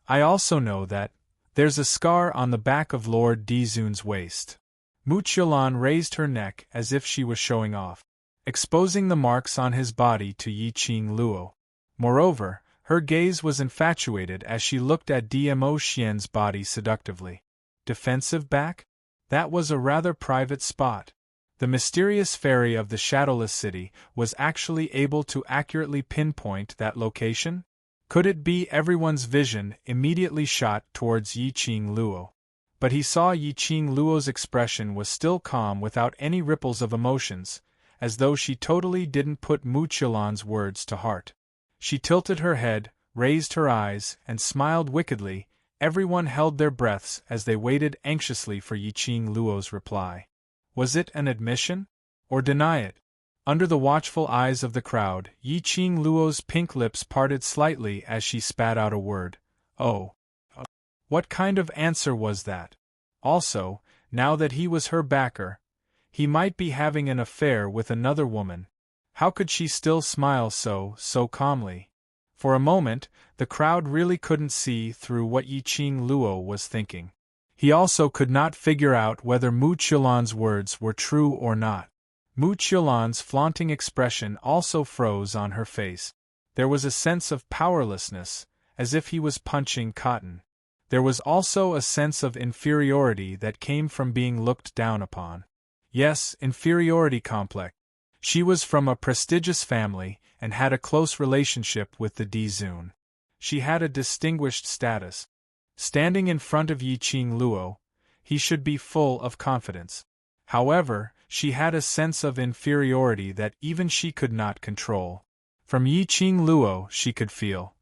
I also know that there's a scar on the back of Lord Dizun's waist. Mu Qilan raised her neck as if she was showing off, exposing the marks on his body to Yiqing Luo. Moreover, her gaze was infatuated as she looked at Diamo Xian's body seductively. Defensive back? That was a rather private spot. The mysterious fairy of the Shadowless City was actually able to accurately pinpoint that location? Could it be everyone's vision immediately shot towards Yiqing Luo? But he saw Yiqing Luo's expression was still calm without any ripples of emotions, as though she totally didn't put Mu Qilan's words to heart. She tilted her head, raised her eyes, and smiled wickedly. Everyone held their breaths as they waited anxiously for Yiqing Luo's reply. Was it an admission? Or deny it? Under the watchful eyes of the crowd, Yiqing Luo's pink lips parted slightly as she spat out a word. Oh. What kind of answer was that? Also, now that he was her backer, he might be having an affair with another woman. How could she still smile so calmly? For a moment, the crowd really couldn't see through what Yiqing Luo was thinking. He also could not figure out whether Mu Qilan's words were true or not. Mu Qilan's flaunting expression also froze on her face. There was a sense of powerlessness, as if he was punching cotton. There was also a sense of inferiority that came from being looked down upon. Yes, inferiority complex. She was from a prestigious family and had a close relationship with the Dizun. She had a distinguished status. Standing in front of Yi Qing Luo, he should be full of confidence. However, she had a sense of inferiority that even she could not control. From Yi Qing Luo she could feel.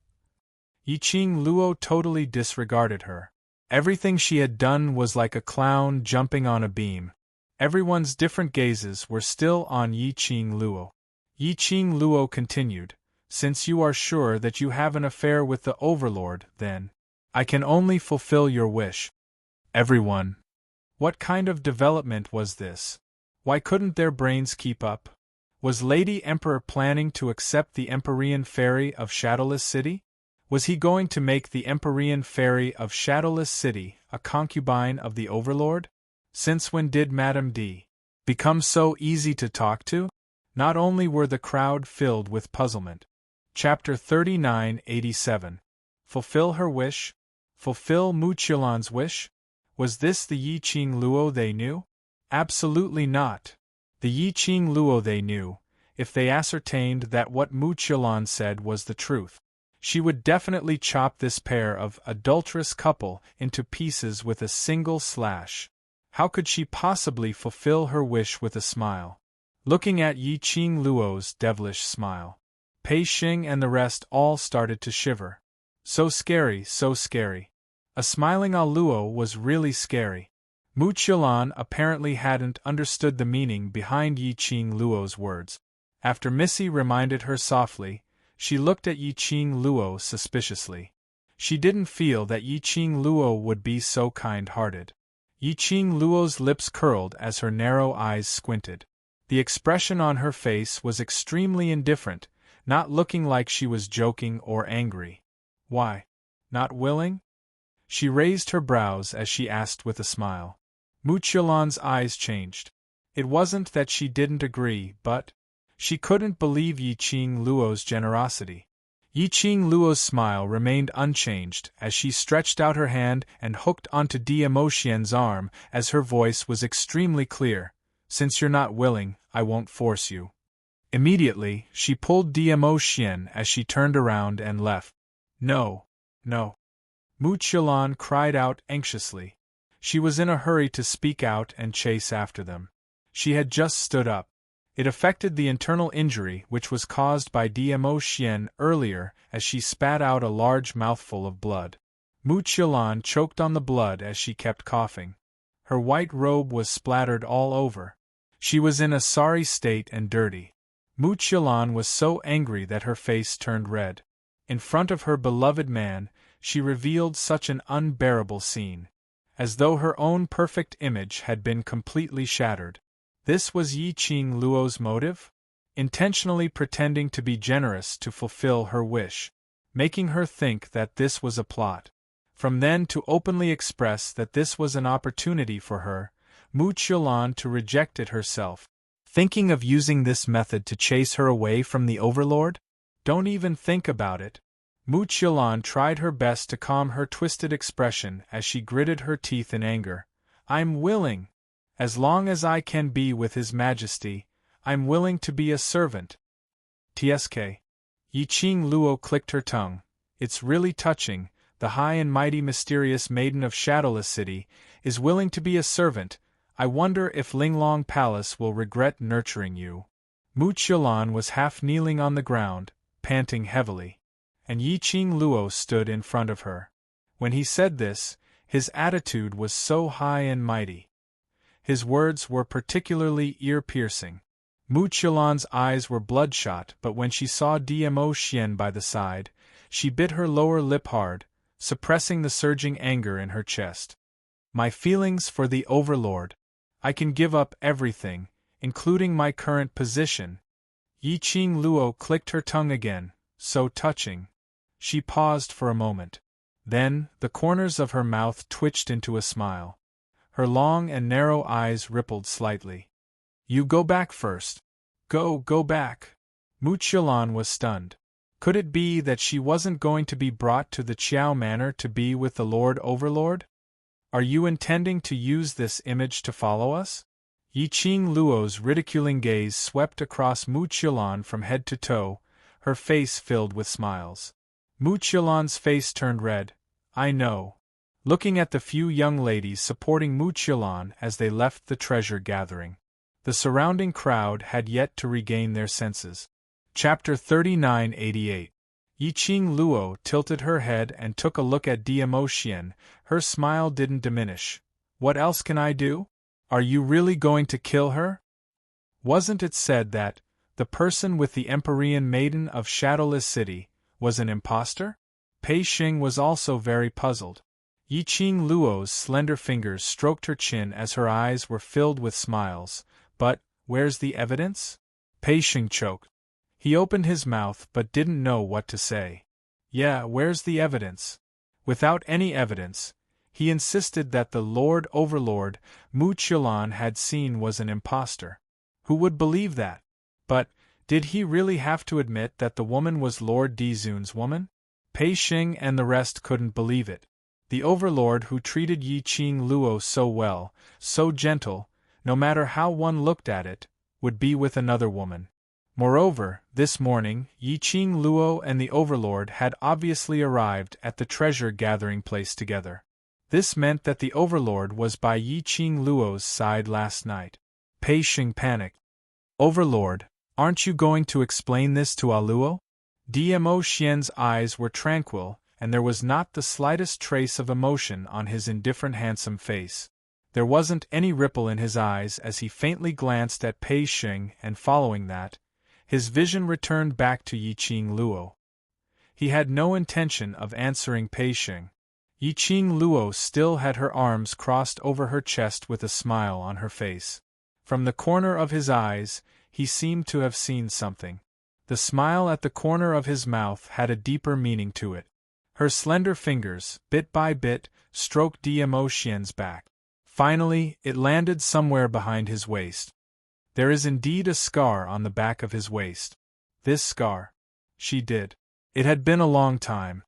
Yi Qing Luo totally disregarded her. Everything she had done was like a clown jumping on a beam. Everyone's different gazes were still on Yi Qing Luo. Yi Qing Luo continued, "Since you are sure that you have an affair with the Overlord, then I can only fulfill your wish." Everyone. What kind of development was this? Why couldn't their brains keep up? Was Lady Emperor planning to accept the Empyrean Fairy of Shadowless City? Was he going to make the Empyrean Fairy of Shadowless City a concubine of the Overlord? Since when did Madame D become so easy to talk to? Not only were the crowd filled with puzzlement. Chapter 3987. Fulfill her wish? Fulfill Mu Qilan's wish? Was this the Yi Qing Luo they knew? Absolutely not. The Yi Qing Luo they knew, if they ascertained that what Mu Qilan said was the truth. She would definitely chop this pair of adulterous couple into pieces with a single slash. How could she possibly fulfill her wish with a smile? Looking at Yi Qing Luo's devilish smile, Pei Xing and the rest all started to shiver. So scary, so scary. A smiling Luo was really scary. Mu Qilan apparently hadn't understood the meaning behind Yi Qing Luo's words. After Missy reminded her softly, she looked at Yi Qing Luo suspiciously. She didn't feel that Yi Qing Luo would be so kind-hearted. Yi Qing Luo's lips curled as her narrow eyes squinted. The expression on her face was extremely indifferent, not looking like she was joking or angry. Why? Not willing? She raised her brows as she asked with a smile. Mu Qilan's eyes changed. It wasn't that she didn't agree, but she couldn't believe Yi Qing Luo's generosity. Yi Qing Luo's smile remained unchanged as she stretched out her hand and hooked onto Diamo Xian's arm as her voice was extremely clear. "Since you're not willing, I won't force you." Immediately, she pulled Diamo Xian as she turned around and left. "No, no." Mu Qilan cried out anxiously. She was in a hurry to speak out and chase after them. She had just stood up. It affected the internal injury which was caused by Diamo Xian earlier as she spat out a large mouthful of blood. Mu Qilan choked on the blood as she kept coughing. Her white robe was splattered all over. She was in a sorry state and dirty. Mu Qilan was so angry that her face turned red. In front of her beloved man, she revealed such an unbearable scene. As though her own perfect image had been completely shattered. This was Yi Qing Luo's motive? Intentionally pretending to be generous to fulfill her wish. Making her think that this was a plot. From then to openly express that this was an opportunity for her, Mu Qilan to reject it herself. Thinking of using this method to chase her away from the Overlord? Don't even think about it. Mu Qilan tried her best to calm her twisted expression as she gritted her teeth in anger. "I'm willing. As long as I can be with His Majesty, I'm willing to be a servant." Tsk. Yi Qing Luo clicked her tongue. "It's really touching. The high and mighty mysterious maiden of Shadowless City is willing to be a servant. I wonder if Linglong Palace will regret nurturing you." Mu Qilan was half kneeling on the ground, panting heavily. And Yi Qing Luo stood in front of her. When he said this, his attitude was so high and mighty. His words were particularly ear-piercing. Mu Qilan's eyes were bloodshot, but when she saw Diamo Xian by the side, she bit her lower lip hard, suppressing the surging anger in her chest. "My feelings for the Overlord. I can give up everything, including my current position." Yi Qing Luo clicked her tongue again, so touching. She paused for a moment. Then, the corners of her mouth twitched into a smile. Her long and narrow eyes rippled slightly. "You go back first. Go back." Mu Qilan was stunned. Could it be that she wasn't going to be brought to the Qiao Manor to be with the Lord Overlord? "Are you intending to use this image to follow us?" Yi Qing Luo's ridiculing gaze swept across Mu Qilan from head to toe, her face filled with smiles. Mu Qilan's face turned red. I know. Looking at the few young ladies supporting Mu Qilan as they left the treasure gathering. The surrounding crowd had yet to regain their senses. Chapter 3988. Yiqing Luo tilted her head and took a look at Diamo Xian. Her smile didn't diminish. What else can I do? Are you really going to kill her? Wasn't it said that the person with the Empyrean Maiden of Shadowless City was an impostor? Pei Xing was also very puzzled. Yiqing Luo's slender fingers stroked her chin as her eyes were filled with smiles. But, where's the evidence? Pei Xing choked. He opened his mouth but didn't know what to say. Yeah, where's the evidence? Without any evidence, he insisted that the Lord Overlord Mu Qilan had seen was an impostor. Who would believe that? But, did he really have to admit that the woman was Lord Dizun's woman? Pei Xing and the rest couldn't believe it. The Overlord who treated Yiqing Luo so well, so gentle, no matter how one looked at it, would be with another woman. Moreover, this morning, Yiqing Luo and the Overlord had obviously arrived at the treasure-gathering place together. This meant that the Overlord was by Yiqing Luo's side last night. Pei Xing panicked. Overlord, aren't you going to explain this to Luo? Diamo Xian's eyes were tranquil, and there was not the slightest trace of emotion on his indifferent handsome face. There wasn't any ripple in his eyes as he faintly glanced at Pei Xing, and following that, his vision returned back to Yiqing Luo. He had no intention of answering Pei Xing. Yiqing Luo still had her arms crossed over her chest with a smile on her face. From the corner of his eyes, he seemed to have seen something. The smile at the corner of his mouth had a deeper meaning to it. Her slender fingers, bit by bit, stroked Diamo Xian's back. Finally, it landed somewhere behind his waist. There is indeed a scar on the back of his waist. This scar. She did. It had been a long time.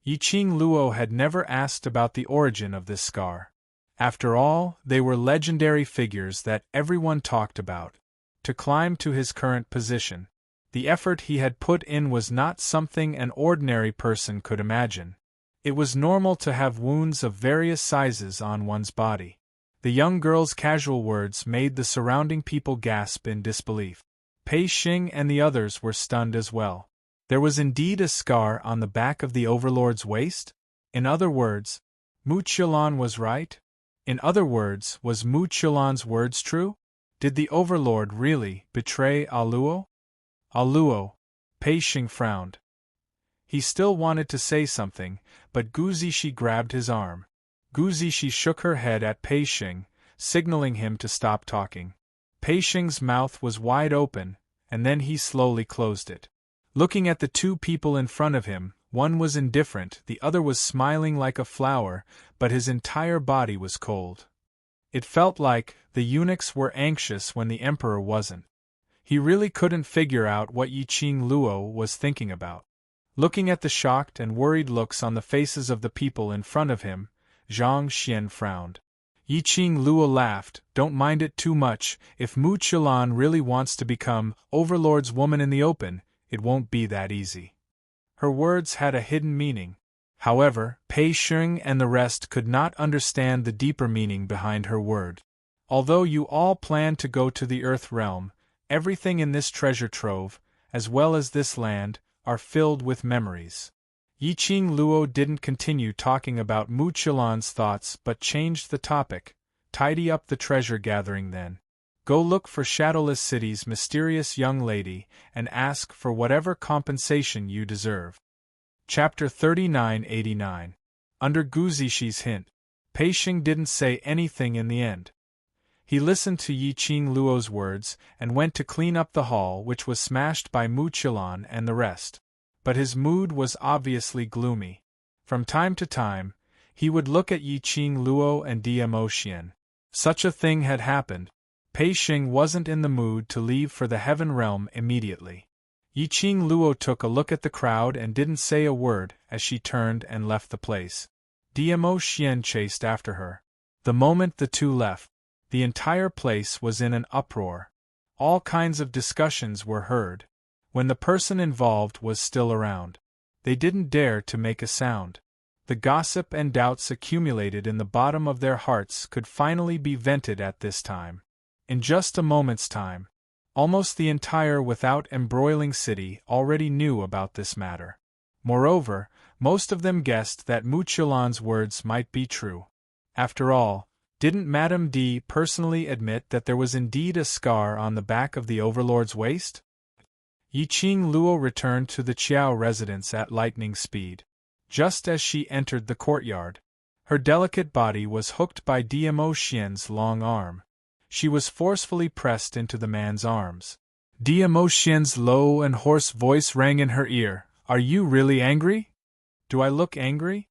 Yiqing Luo had never asked about the origin of this scar. After all, they were legendary figures that everyone talked about. To climb to his current position, the effort he had put in was not something an ordinary person could imagine. It was normal to have wounds of various sizes on one's body. The young girl's casual words made the surrounding people gasp in disbelief. Pei Xing and the others were stunned as well. There was indeed a scar on the back of the Overlord's waist? In other words, Mu Qilan was right? In other words, was Mu Qilan's words true? Did the Overlord really betray Luo? Luo. Pei Xing frowned. He still wanted to say something, but Gu Zishi grabbed his arm. Gu Zishi shook her head at Pei Xing, signaling him to stop talking. Pei Xing's mouth was wide open, and then he slowly closed it. Looking at the two people in front of him, one was indifferent, the other was smiling like a flower, but his entire body was cold. It felt like the eunuchs were anxious when the emperor wasn't. He really couldn't figure out what Yiqing Luo was thinking about. Looking at the shocked and worried looks on the faces of the people in front of him, Zhang Xian frowned. Yiqing Luo laughed. Don't mind it too much. If Mu Qilan really wants to become Overlord's woman in the open, it won't be that easy. Her words had a hidden meaning. However, Pei Xing and the rest could not understand the deeper meaning behind her word. Although you all plan to go to the Earth realm, everything in this treasure trove, as well as this land, are filled with memories. Yiqing Luo didn't continue talking about Mu Qilan's thoughts but changed the topic. Tidy up the treasure gathering then. Go look for Shadowless City's mysterious young lady and ask for whatever compensation you deserve. Chapter 3989. Under Gu Zishi's hint, Pei Xing didn't say anything in the end. He listened to Yiqing Luo's words and went to clean up the hall which was smashed by Mu Qilan and the rest. But his mood was obviously gloomy. From time to time, he would look at Yiqing Luo and Diamo Xian. Such a thing had happened. Pei Xing wasn't in the mood to leave for the Heaven Realm immediately. Yiqing Luo took a look at the crowd and didn't say a word as she turned and left the place. Diamo Xian chased after her. The moment the two left, the entire place was in an uproar. All kinds of discussions were heard. When the person involved was still around. They didn't dare to make a sound. The gossip and doubts accumulated in the bottom of their hearts could finally be vented at this time. In just a moment's time, almost the entire without embroiling city already knew about this matter. Moreover, most of them guessed that Mochilon's words might be true. After all, didn't Madame D personally admit that there was indeed a scar on the back of the Overlord's waist? Yiqing Luo returned to the Qiao residence at lightning speed. Just as she entered the courtyard, her delicate body was hooked by Diamo Xian's long arm. She was forcefully pressed into the man's arms. Diamo Xian's low and hoarse voice rang in her ear. "Are you really angry?" "Do I look angry?"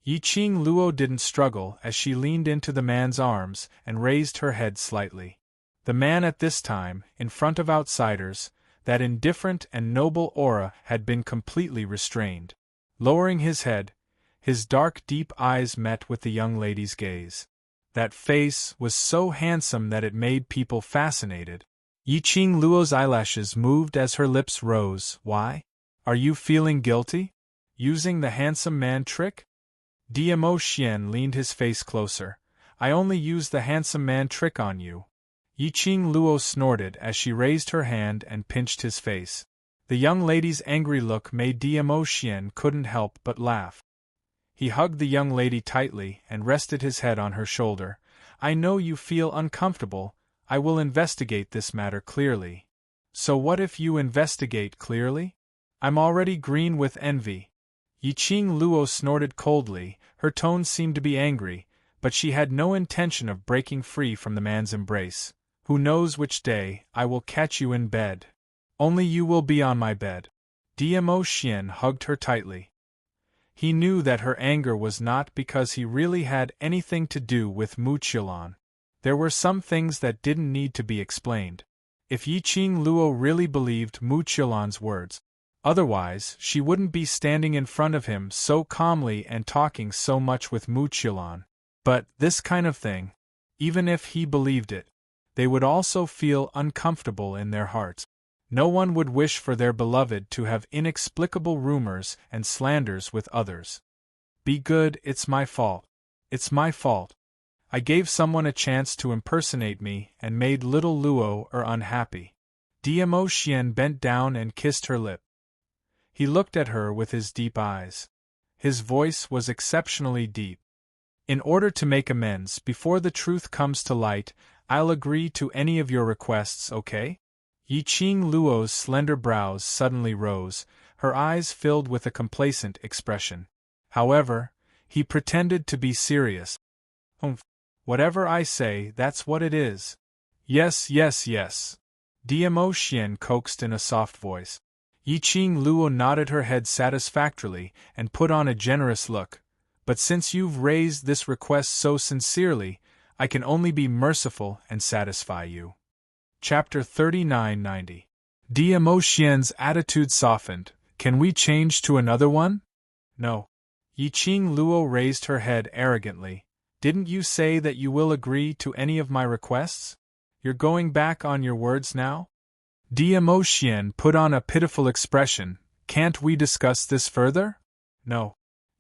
Yiqing Luo didn't struggle as she leaned into the man's arms and raised her head slightly. The man at this time, in front of outsiders, that indifferent and noble aura had been completely restrained. Lowering his head, his dark deep eyes met with the young lady's gaze. That face was so handsome that it made people fascinated. Yiqing Luo's eyelashes moved as her lips rose. "Why? Are you feeling guilty? Using the handsome man trick?" Diamo Xian leaned his face closer. "I only used the handsome man trick on you." Yiqing Luo snorted as she raised her hand and pinched his face. The young lady's angry look made Diamo Xian couldn't help but laugh. He hugged the young lady tightly and rested his head on her shoulder. "I know you feel uncomfortable. I will investigate this matter clearly." "So what if you investigate clearly?" "I'm already green with envy." Yiqing Luo snorted coldly. Her tone seemed to be angry, but she had no intention of breaking free from the man's embrace. "Who knows which day I will catch you in bed? Only you will be on my bed." Diamo Xian hugged her tightly. He knew that her anger was not because he really had anything to do with Mochilon. There were some things that didn't need to be explained. If Yiqing Luo really believed Mochilon's words, otherwise she wouldn't be standing in front of him so calmly and talking so much with Mochilon. But this kind of thing, even if he believed it, they would also feel uncomfortable in their hearts. No one would wish for their beloved to have inexplicable rumors and slanders with others. "Be good, it's my fault. It's my fault. I gave someone a chance to impersonate me and made little Luo unhappy." Diamo Xian bent down and kissed her lip. He looked at her with his deep eyes. His voice was exceptionally deep. "In order to make amends before the truth comes to light, I'll agree to any of your requests, okay?" Yiqing Luo's slender brows suddenly rose, her eyes filled with a complacent expression. However, he pretended to be serious. "Whatever I say, that's what it is." "Yes, yes, yes," Diamo Xian coaxed in a soft voice. Yiqing Luo nodded her head satisfactorily and put on a generous look. "But since you've raised this request so sincerely, I can only be merciful and satisfy you." Chapter 3990. Diamo Xian's attitude softened. "Can we change to another one?" "No." Yiqing Luo raised her head arrogantly. "Didn't you say that you will agree to any of my requests? You're going back on your words now?" Diamo Xian put on a pitiful expression. "Can't we discuss this further?" "No."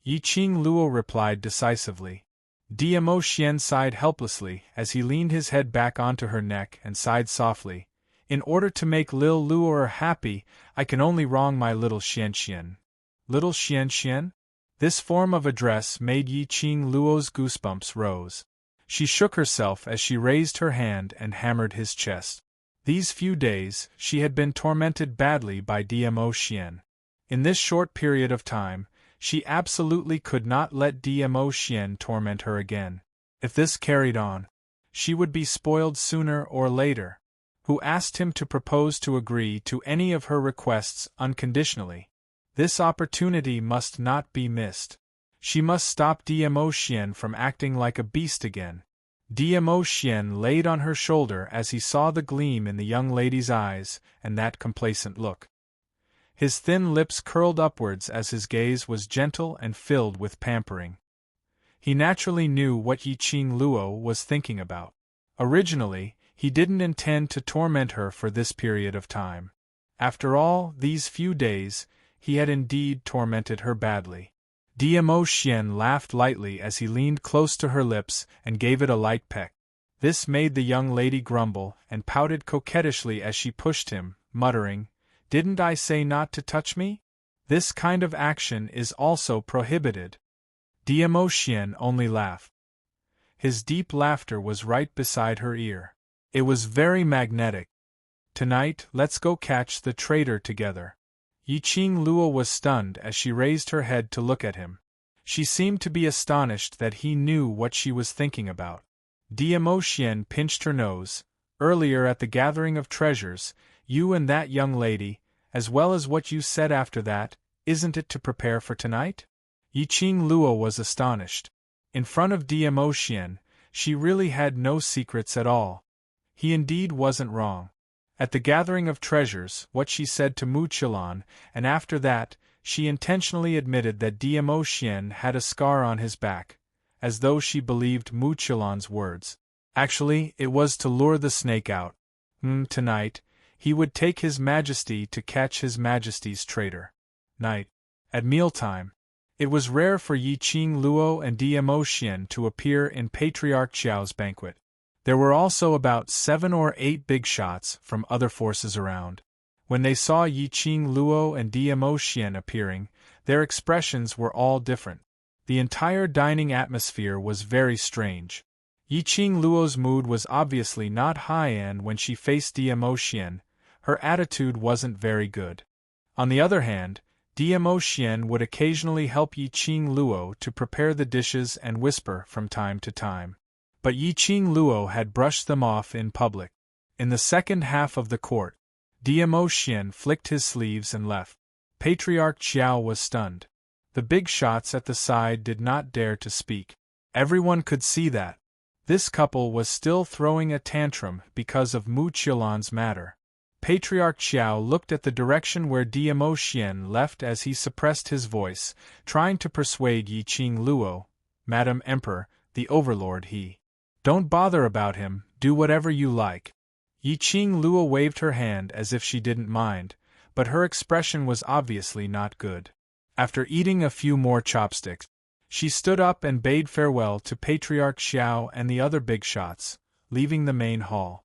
Yiqing Luo replied decisively. Diamo Xian sighed helplessly as he leaned his head back onto her neck and sighed softly. "In order to make Lil Luo happy, I can only wrong my little Xian. Little Xian? This form of address made Yiqing Luo's goosebumps rose. She shook herself as she raised her hand and hammered his chest. These few days, she had been tormented badly by Diamo Xian. In this short period of time, she absolutely could not let Diamo Xian torment her again. If this carried on, she would be spoiled sooner or later. Who asked him to propose to agree to any of her requests unconditionally? This opportunity must not be missed. She must stop Diamo Xian from acting like a beast again. Diamo Xian laid on her shoulder as he saw the gleam in the young lady's eyes and that complacent look. His thin lips curled upwards as his gaze was gentle and filled with pampering. He naturally knew what Yiqing Luo was thinking about. Originally, he didn't intend to torment her for this period of time. After all these few days, He had indeed tormented her badly. Diamo Xian laughed lightly as he leaned close to her lips and gave it a light peck. This made the young lady grumble and pouted coquettishly as she pushed him, muttering, "Didn't I say not to touch me? This kind of action is also prohibited." Diamo Xian only laughed. His deep laughter was right beside her ear. It was very magnetic. "Tonight, let's go catch the traitor together." Yiqing Luo was stunned as she raised her head to look at him. She seemed to be astonished that he knew what she was thinking about. Diamo Xian pinched her nose. "Earlier at the gathering of treasures, you and that young lady, as well as what you said after that, isn't it to prepare for tonight?" Yiqing Luo was astonished. In front of Diamo Xian, she really had no secrets at all. He indeed wasn't wrong. At the gathering of treasures, what she said to Mu Qilan, and after that, she intentionally admitted that Diamo Xian had a scar on his back, as though she believed Mu Qilan's words. Actually, it was to lure the snake out. Tonight, he would take His Majesty to catch His Majesty's traitor. Night. At mealtime. It was rare for Yiqing Luo and Diamo Xian to appear in Patriarch Qiao's banquet. There were also about 7 or 8 big shots from other forces around. When they saw Yiqing Luo and Diamo Xian appearing, their expressions were all different. The entire dining atmosphere was very strange. Yiqing Luo's mood was obviously not high, and when she faced Diamo Xian, her attitude wasn't very good. On the other hand, Diamo Xian would occasionally help Yiqing Luo to prepare the dishes and whisper from time to time. But Yiqing Luo had brushed them off in public. In the second half of the court, Diamo Xian flicked his sleeves and left. Patriarch Qiao was stunned. The big shots at the side did not dare to speak. Everyone could see that. This couple was still throwing a tantrum because of Mu Qilan's matter. Patriarch Qiao looked at the direction where Diamo Xian left as he suppressed his voice, trying to persuade Yiqing Luo, "Madam Emperor, the Overlord he. Don't bother about him, do whatever you like." Yiqing Luo waved her hand as if she didn't mind, but her expression was obviously not good. After eating a few more chopsticks, she stood up and bade farewell to Patriarch Qiao and the other big shots, leaving the main hall.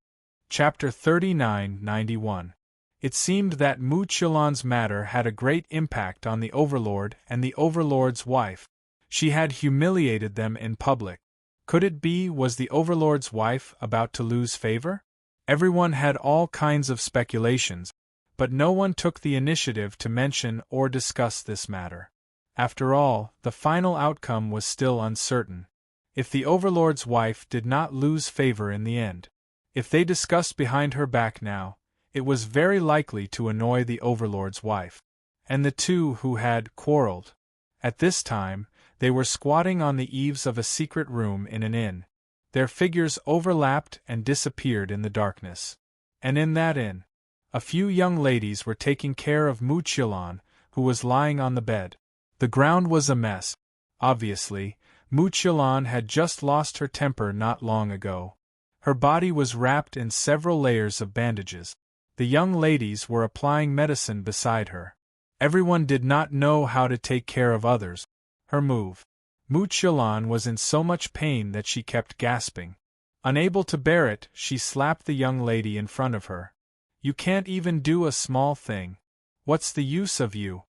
Chapter 39-91. It seemed that Mu Qilan's matter had a great impact on the Overlord and the Overlord's wife. She had humiliated them in public. Could it be was the Overlord's wife about to lose favor? Everyone had all kinds of speculations, but no one took the initiative to mention or discuss this matter. After all, the final outcome was still uncertain. If the Overlord's wife did not lose favor in the end, if they discussed behind her back now, it was very likely to annoy the Overlord's wife. And the two who had quarreled. At this time, they were squatting on the eaves of a secret room in an inn. Their figures overlapped and disappeared in the darkness. And in that inn, a few young ladies were taking care of Mu Qilan, who was lying on the bed. The ground was a mess. Obviously, Mu Qilan had just lost her temper not long ago. Her body was wrapped in several layers of bandages. The young ladies were applying medicine beside her. Everyone did not know how to take care of others. Her move. Mu Qilan was in so much pain that she kept gasping. Unable to bear it, she slapped the young lady in front of her. "You can't even do a small thing. What's the use of you?"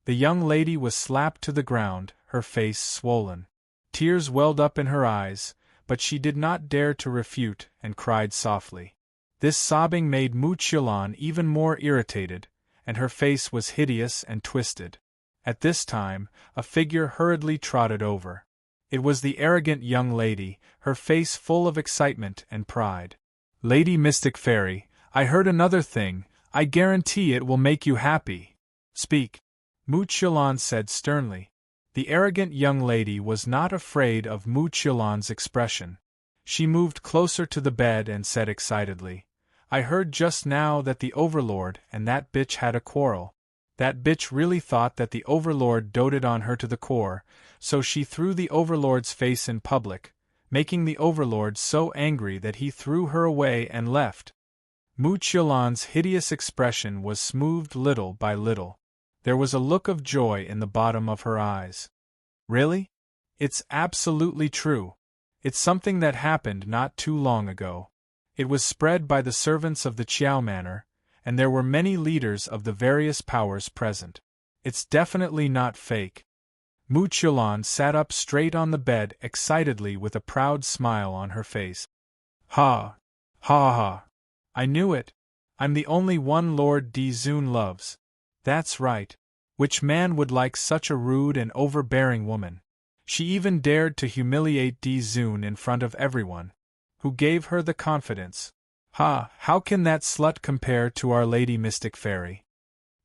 The young lady was slapped to the ground, her face swollen. Tears welled up in her eyes, but she did not dare to refute and cried softly. This sobbing made Mu Qilan even more irritated, and her face was hideous and twisted. At this time, a figure hurriedly trotted over. It was the arrogant young lady, her face full of excitement and pride. "Lady Mystic Fairy, I heard another thing. I guarantee it will make you happy. Speak," Mu Qilan said sternly. The arrogant young lady was not afraid of Mu Qilan's expression. She moved closer to the bed and said excitedly, "I heard just now that the Overlord and that bitch had a quarrel. That bitch really thought that the Overlord doted on her to the core, so she threw the Overlord's face in public, making the Overlord so angry that he threw her away and left." Mu Qilan's hideous expression was smoothed little by little. There was a look of joy in the bottom of her eyes. Really? It's absolutely true. It's something that happened not too long ago. It was spread by the servants of the Chiao Manor, and there were many leaders of the various powers present. It's definitely not fake. Mu Qiulan sat up straight on the bed excitedly with a proud smile on her face. Ha! Ha ha! I knew it! I'm the only one Lord Di Zun loves. That's right. Which man would like such a rude and overbearing woman? She even dared to humiliate Di Zun in front of everyone. Who gave her the confidence? Ha! How can that slut compare to Our Lady Mystic Fairy?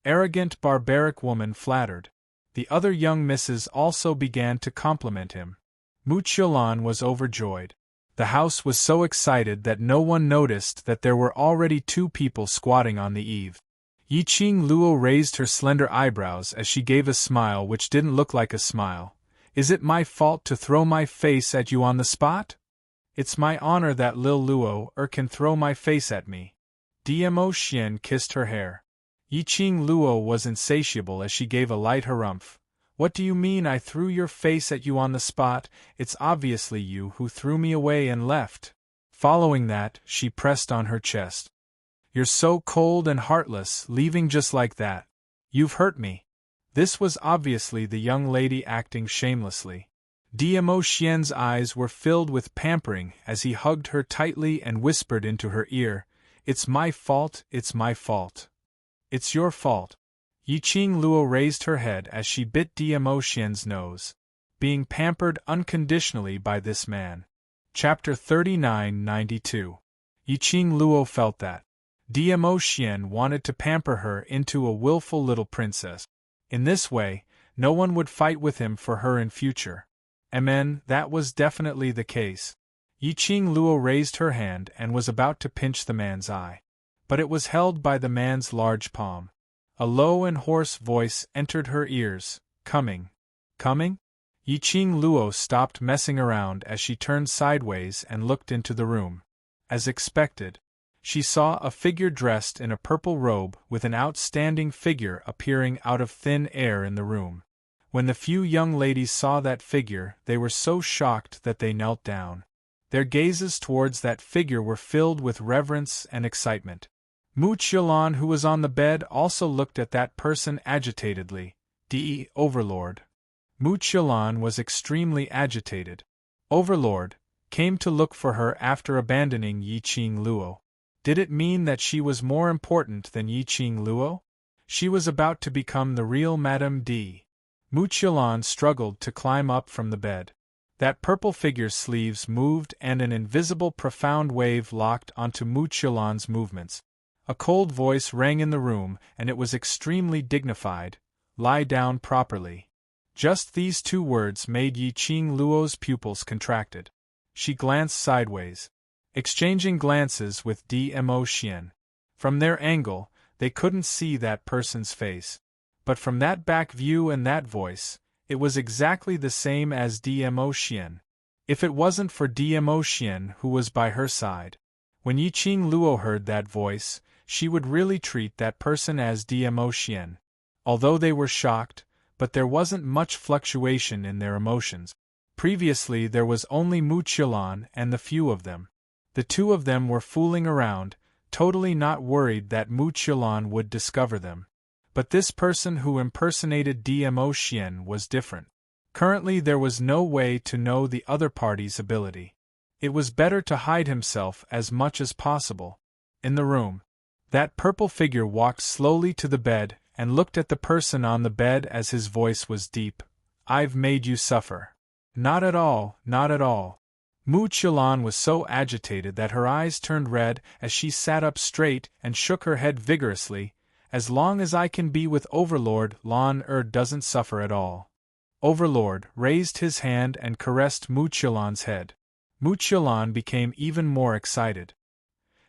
Arrogant barbaric woman flattered. The other young misses also began to compliment him. Mu Qiulan was overjoyed. The house was so excited that no one noticed that there were already 2 people squatting on the eave. Yiqing Luo raised her slender eyebrows as she gave a smile which didn't look like a smile. Is it my fault to throw my face at you on the spot? It's my honor that Lil Luo can throw my face at me. Dmo Xian kissed her hair. Yiqing Luo was insatiable as she gave a light harumph. What do you mean I threw your face at you on the spot? It's obviously you who threw me away and left. Following that, she pressed on her chest. You're so cold and heartless, leaving just like that. You've hurt me. This was obviously the young lady acting shamelessly. Dmo Xian's eyes were filled with pampering as he hugged her tightly and whispered into her ear, It's my fault, it's my fault. It's your fault. Yiqing Luo raised her head as she bit Dmo Xian's nose. Being pampered unconditionally by this man. Chapter 39-92. Yiqing Luo felt that Dmo Xian wanted to pamper her into a willful little princess. In this way, no one would fight with him for her in future. That was definitely the case. Yiqing Luo raised her hand and was about to pinch the man's eye. But it was held by the man's large palm. A low and hoarse voice entered her ears. Coming. Coming? Yiqing Luo stopped messing around as she turned sideways and looked into the room. As expected, she saw a figure dressed in a purple robe with an outstanding figure appearing out of thin air in the room. When the few young ladies saw that figure, they were so shocked that they knelt down. Their gazes towards that figure were filled with reverence and excitement. Mu Qiulan, who was on the bed, also looked at that person agitatedly. Overlord. Mu Qiulan was extremely agitated. Overlord came to look for her after abandoning Yiqing Luo. Did it mean that she was more important than Yiqing Luo? She was about to become the real Madame D. Mu Qiulan struggled to climb up from the bed. That purple figure's sleeves moved and an invisible profound wave locked onto Mu Qiulan's movements. A cold voice rang in the room, and it was extremely dignified. Lie down properly. Just these 2 words made Yiqing Luo's pupils contracted. She glanced sideways, exchanging glances with Dmo Xian. From their angle, they couldn't see that person's face. But from that back view and that voice, it was exactly the same as Dmo Xian. If it wasn't for Dmo Xian who was by her side. When Yiqing Luo heard that voice, she would really treat that person as Dmo Xian. Although they were shocked, but there wasn't much fluctuation in their emotions. Previously there was only Mu Qiulan and the few of them. The 2 of them were fooling around, totally not worried that Mu Qiulan would discover them. But this person who impersonated Dmo Xian was different. Currently there was no way to know the other party's ability. It was better to hide himself as much as possible. In the room, that purple figure walked slowly to the bed and looked at the person on the bed as his voice was deep. I've made you suffer. Not at all, not at all. Mu Qiulan was so agitated that her eyes turned red as she sat up straight and shook her head vigorously. As long as I can be with Overlord, Lan doesn't suffer at all. Overlord raised his hand and caressed Mu Qiulan's head. Mu Qiulan became even more excited.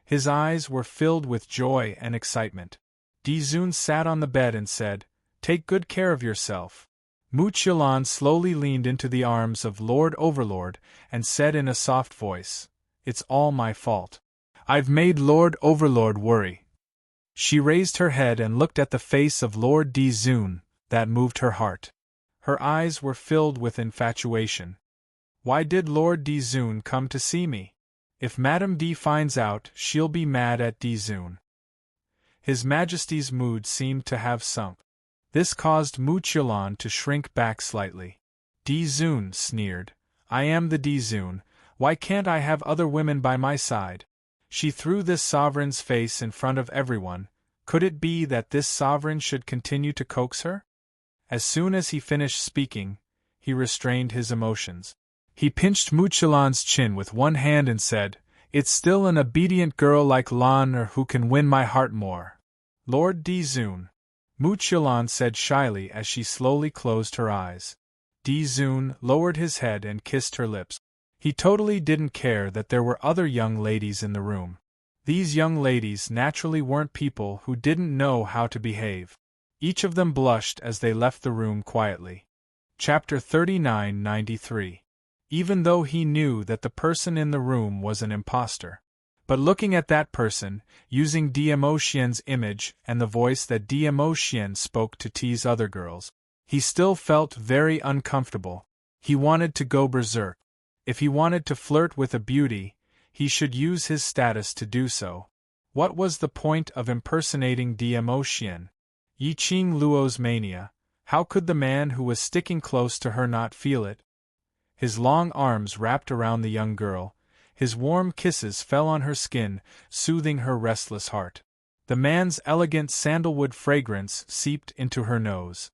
His eyes were filled with joy and excitement. Di Zun sat on the bed and said, Take good care of yourself. Mu Qiulan slowly leaned into the arms of Lord Overlord and said in a soft voice, It's all my fault. I've made Lord Overlord worry. She raised her head and looked at the face of Lord D. Zun. That moved her heart. Her eyes were filled with infatuation. Why did Lord D. Zun come to see me? If Madame D finds out, she'll be mad at D. Zun. His Majesty's mood seemed to have sunk. This caused Muchilon to shrink back slightly. D. Zun sneered. I am the D. Zun, why can't I have other women by my side? She threw this sovereign's face in front of everyone. Could it be that this sovereign should continue to coax her? As soon as he finished speaking, he restrained his emotions. He pinched Muchilon's chin with one hand and said, It's still an obedient girl like Lan who can win my heart more. Lord D. Zun, Muchilon said shyly as she slowly closed her eyes. D. Zun lowered his head and kissed her lips. He totally didn't care that there were other young ladies in the room. These young ladies naturally weren't people who didn't know how to behave. Each of them blushed as they left the room quietly. Chapter 39-93. Even though he knew that the person in the room was an impostor. But looking at that person, using Diemoshien's image and the voice that Diemosien spoke to tease other girls, he still felt very uncomfortable. He wanted to go berserk. If he wanted to flirt with a beauty, he should use his status to do so. What was the point of impersonating Diemosien? Yiqing Luo's mania. How could the man who was sticking close to her not feel it? His long arms wrapped around the young girl. His warm kisses fell on her skin, soothing her restless heart. The man's elegant sandalwood fragrance seeped into her nose.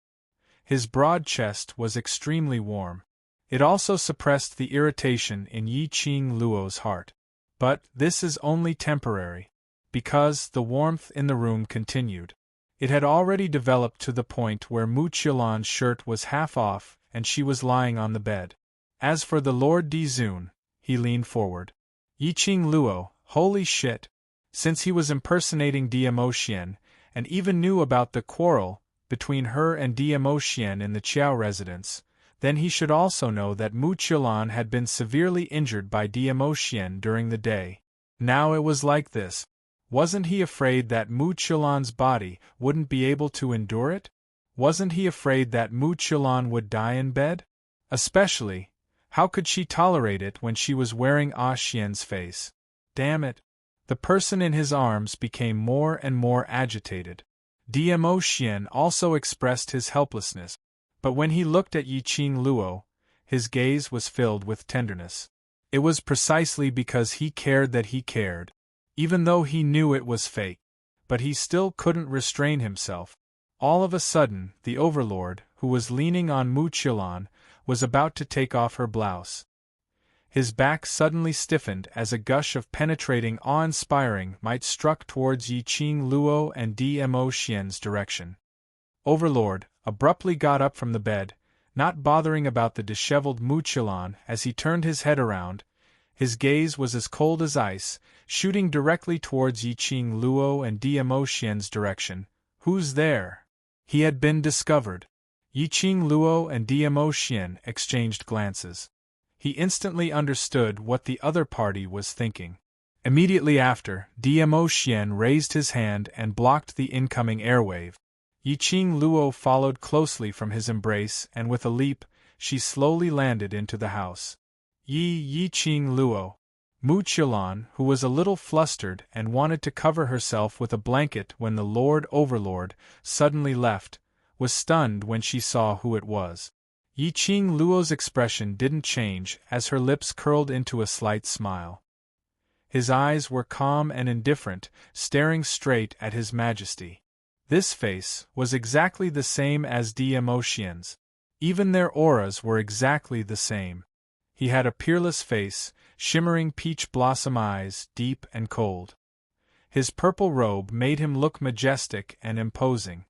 His broad chest was extremely warm. It also suppressed the irritation in Yiqing Luo's heart. But this is only temporary. Because the warmth in the room continued. It had already developed to the point where Muchilon's shirt was half off and she was lying on the bed. As for the Lord D. Zun, he leaned forward. Yiqing Luo, holy shit! Since he was impersonating Diemosien, and even knew about the quarrel between her and Diemosien in the Qiao residence, then he should also know that Muchilon had been severely injured by Diemosien during the day. Now it was like this. Wasn't he afraid that Muchilon's body wouldn't be able to endure it? Wasn't he afraid that Muchilon would die in bed? Especially, how could she tolerate it when she was wearing Ah Xian's face? Damn it! The person in his arms became more and more agitated. Diemosien also expressed his helplessness, but when he looked at Yiqing Luo, his gaze was filled with tenderness. It was precisely because he cared that he cared, even though he knew it was fake. But he still couldn't restrain himself. All of a sudden, the Overlord, who was leaning on Muchilon, was about to take off her blouse. His back suddenly stiffened as a gush of penetrating, awe-inspiring might struck towards Yiqing Luo and Diemoshien's direction. Overlord abruptly got up from the bed, not bothering about the disheveled Muchilon as he turned his head around. His gaze was as cold as ice, shooting directly towards Yiqing Luo and Diemoshien's direction. Who's there? He had been discovered. Yiqing Luo and Diemosien exchanged glances. He instantly understood what the other party was thinking. Immediately after, Diemosien raised his hand and blocked the incoming airwave. Yiqing Luo followed closely from his embrace, and with a leap, she slowly landed into the house. Yiqing Luo. Muchilon, who was a little flustered and wanted to cover herself with a blanket when the Lord Overlord suddenly left, was stunned when she saw who it was. Yiqing Luo's expression didn't change as her lips curled into a slight smile. His eyes were calm and indifferent, staring straight at His Majesty. This face was exactly the same as Diemoshien's. Even their auras were exactly the same. He had a peerless face, shimmering peach blossom eyes, deep and cold. His purple robe made him look majestic and imposing.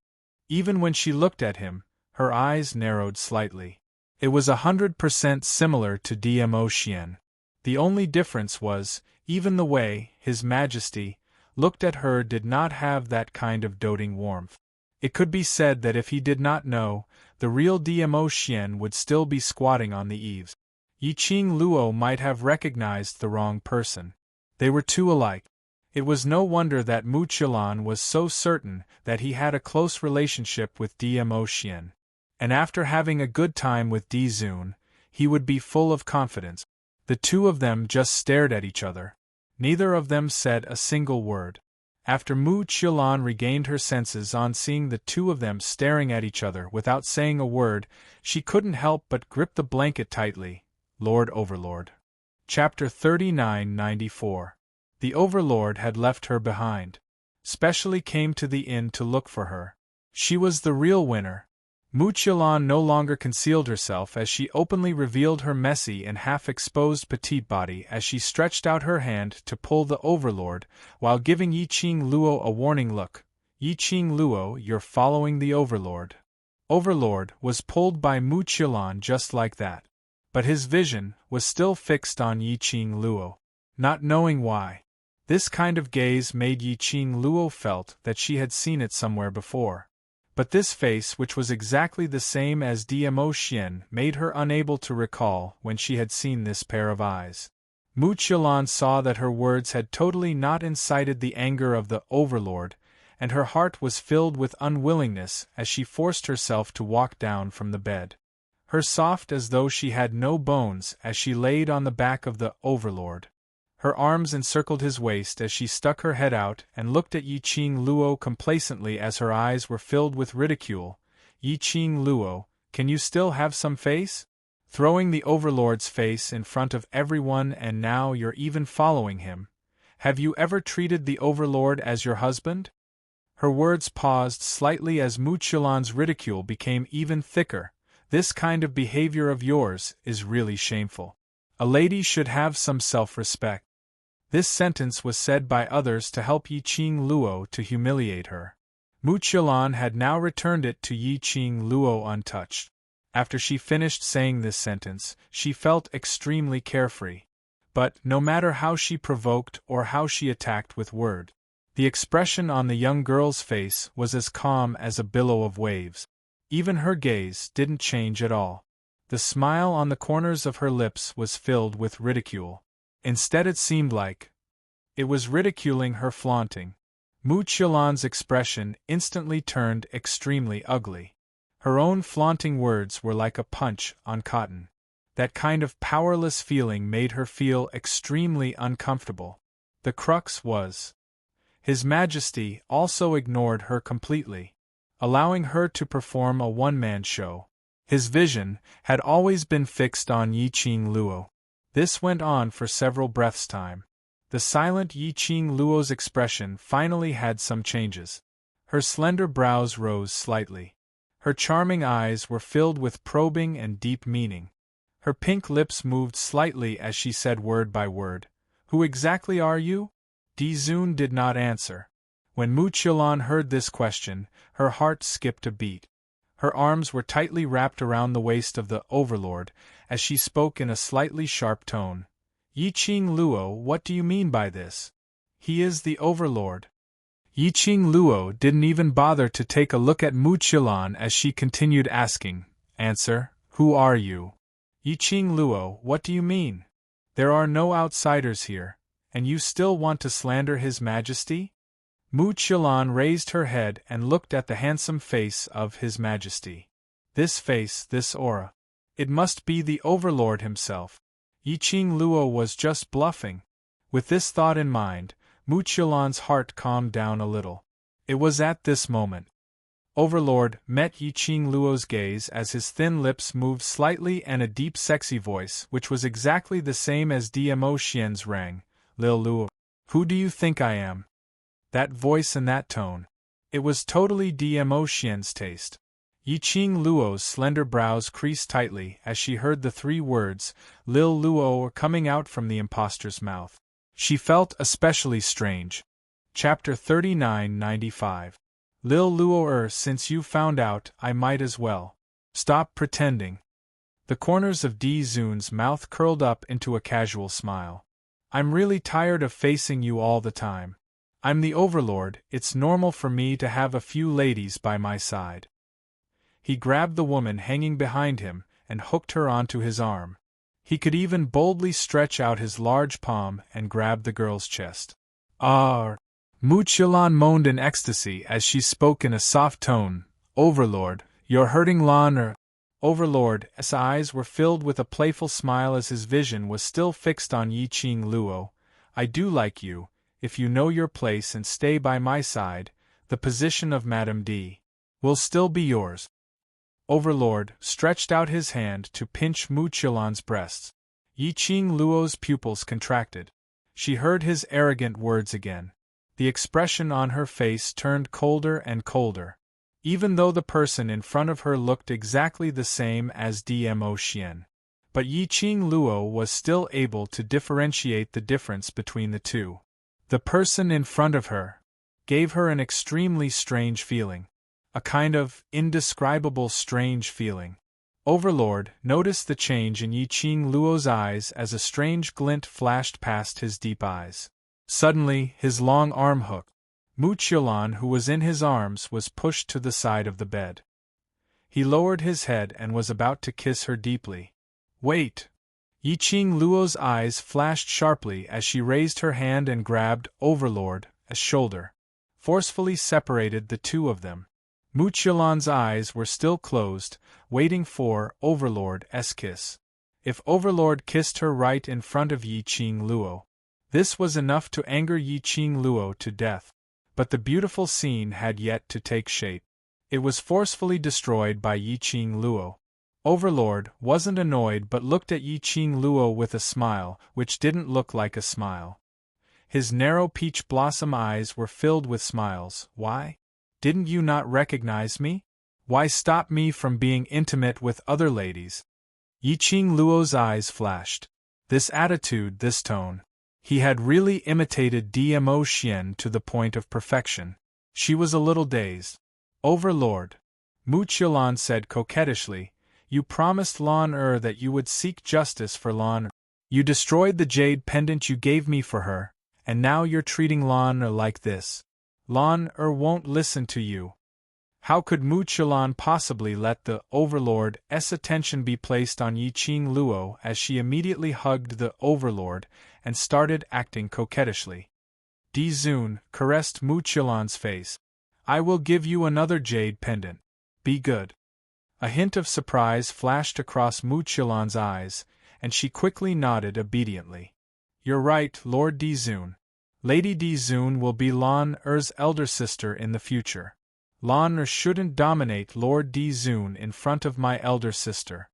Even when she looked at him, her eyes narrowed slightly. It was 100% similar to Diemosien. The only difference was, even the way His Majesty looked at her did not have that kind of doting warmth. It could be said that if he did not know, the real Diemosien would still be squatting on the eaves. Yiqing Luo might have recognized the wrong person. They were too alike. It was no wonder that Mu Qilan was so certain that he had a close relationship with Dmo Xian. And after having a good time with Di Zun, he would be full of confidence. The two of them just stared at each other. Neither of them said a single word. After Mu Qilan regained her senses on seeing the two of them staring at each other without saying a word, she couldn't help but grip the blanket tightly. Lord Overlord. Chapter 3994. The Overlord had left her behind. Specially came to the inn to look for her. She was the real winner. Mu Qilan no longer concealed herself as she openly revealed her messy and half-exposed petite body as she stretched out her hand to pull the Overlord, while giving Yiqing Luo a warning look. Yiqing Luo, you're following the Overlord. Overlord was pulled by Mu Qilan just like that. But his vision was still fixed on Yiqing Luo. Not knowing why. This kind of gaze made Yiqing Luo felt that she had seen it somewhere before. But this face, which was exactly the same as Dmo Xian, made her unable to recall when she had seen this pair of eyes. Mu Qilan saw that her words had totally not incited the anger of the Overlord, and her heart was filled with unwillingness as she forced herself to walk down from the bed. Her soft as though she had no bones as she laid on the back of the Overlord. Her arms encircled his waist as she stuck her head out and looked at Yiqing Luo complacently as her eyes were filled with ridicule. Yiqing Luo, can you still have some face? Throwing the Overlord's face in front of everyone, and now you're even following him. Have you ever treated the Overlord as your husband? Her words paused slightly as Mu Qilan's ridicule became even thicker. This kind of behavior of yours is really shameful. A lady should have some self-respect. This sentence was said by others to help Yiqing Luo to humiliate her. Mu Qilan had now returned it to Yiqing Luo untouched. After she finished saying this sentence, she felt extremely carefree. But, no matter how she provoked or how she attacked with word, the expression on the young girl's face was as calm as a billow of waves. Even her gaze didn't change at all. The smile on the corners of her lips was filled with ridicule. Instead, it seemed like it was ridiculing her flaunting. Mu Qilan's expression instantly turned extremely ugly. Her own flaunting words were like a punch on cotton. That kind of powerless feeling made her feel extremely uncomfortable. The crux was, His Majesty also ignored her completely, allowing her to perform a one-man show. His vision had always been fixed on Yiqing Luo. This went on for several breaths' time. The silent Yiqing Luo's expression finally had some changes. Her slender brows rose slightly. Her charming eyes were filled with probing and deep meaning. Her pink lips moved slightly as she said word by word, "Who exactly are you?" Di Zun did not answer. When Mu Qilan heard this question, her heart skipped a beat. Her arms were tightly wrapped around the waist of the Overlord, as she spoke in a slightly sharp tone. "Yiqing Luo, what do you mean by this? He is the Overlord." Yiqing Luo didn't even bother to take a look at Mu Qilan as she continued asking, "Answer, who are you?" "Yiqing Luo, what do you mean? There are no outsiders here, and you still want to slander His Majesty?" Mu Qilan raised her head and looked at the handsome face of His Majesty. This face, this aura. It must be the Overlord himself. Yiqing Luo was just bluffing. With this thought in mind, Mu Qilan's heart calmed down a little. It was at this moment. Overlord met Yiqing Luo's gaze as his thin lips moved slightly and a deep sexy voice, which was exactly the same as Dmo Xian's, rang. "Lil Luo, who do you think I am?" That voice and that tone. It was totally Dmo Xian's taste. Yiqing Luo's slender brows creased tightly as she heard the three words, "Lil Luo," coming out from the impostor's mouth. She felt especially strange. Chapter 3995. Lil Luo, since you found out, I might as well. Stop pretending. The corners of Di Zun's mouth curled up into a casual smile. I'm really tired of facing you all the time. I'm the Overlord, it's normal for me to have a few ladies by my side. He grabbed the woman hanging behind him and hooked her onto his arm. He could even boldly stretch out his large palm and grab the girl's chest. Ah! Muchilon moaned in ecstasy as she spoke in a soft tone. Overlord, you're hurting Lon. Overlord's eyes were filled with a playful smile as his vision was still fixed on Yiqing Luo. I do like you, if you know your place and stay by my side, the position of Madame D will still be yours. Overlord stretched out his hand to pinch Muchilon's breasts. Yiqing Luo's pupils contracted. She heard his arrogant words again. The expression on her face turned colder and colder. Even though the person in front of her looked exactly the same as Dmo Xian. But Yiqing Luo was still able to differentiate the difference between the two. The person in front of her gave her an extremely strange feeling. A kind of indescribable strange feeling. Overlord noticed the change in Yiqing Luo's eyes as a strange glint flashed past his deep eyes. Suddenly, his long arm hooked. Muchilon, who was in his arms, was pushed to the side of the bed. He lowered his head and was about to kiss her deeply. Wait! Yiqing Luo's eyes flashed sharply as she raised her hand and grabbed Overlord's shoulder. Forcefully separated the two of them. Muchilon's eyes were still closed, waiting for Overlord's kiss. If Overlord kissed her right in front of Yiqing Luo, this was enough to anger Yiqing Luo to death. But the beautiful scene had yet to take shape. It was forcefully destroyed by Yiqing Luo. Overlord wasn't annoyed but looked at Yiqing Luo with a smile, which didn't look like a smile. His narrow peach blossom eyes were filled with smiles. Why? Didn't you not recognize me? Why stop me from being intimate with other ladies? Yiqing Luo's eyes flashed. This attitude, this tone. He had really imitated Dmo Xian to the point of perfection. She was a little dazed. Overlord, Muchilon said coquettishly, you promised Lon that you would seek justice for Lon. You destroyed the jade pendant you gave me for her, and now you're treating Lon like this. Lon won't listen to you. How could Muchilon possibly let the Overlord's attention be placed on Yiqing Luo as she immediately hugged the Overlord and started acting coquettishly? Dizun caressed Muchilon's face. I will give you another jade pendant. Be good. A hint of surprise flashed across Muchilon's eyes, and she quickly nodded obediently. You're right, Lord Dizun. Lady Dizun will be Lon-er's elder sister in the future. Lon shouldn't dominate Lord Dizun in front of my elder sister.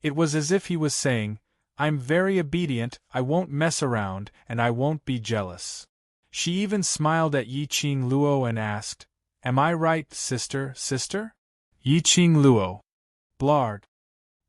It was as if he was saying, I'm very obedient, I won't mess around, and I won't be jealous. She even smiled at Yiqing Luo and asked, Am I right, sister? Yiqing Luo. Blard.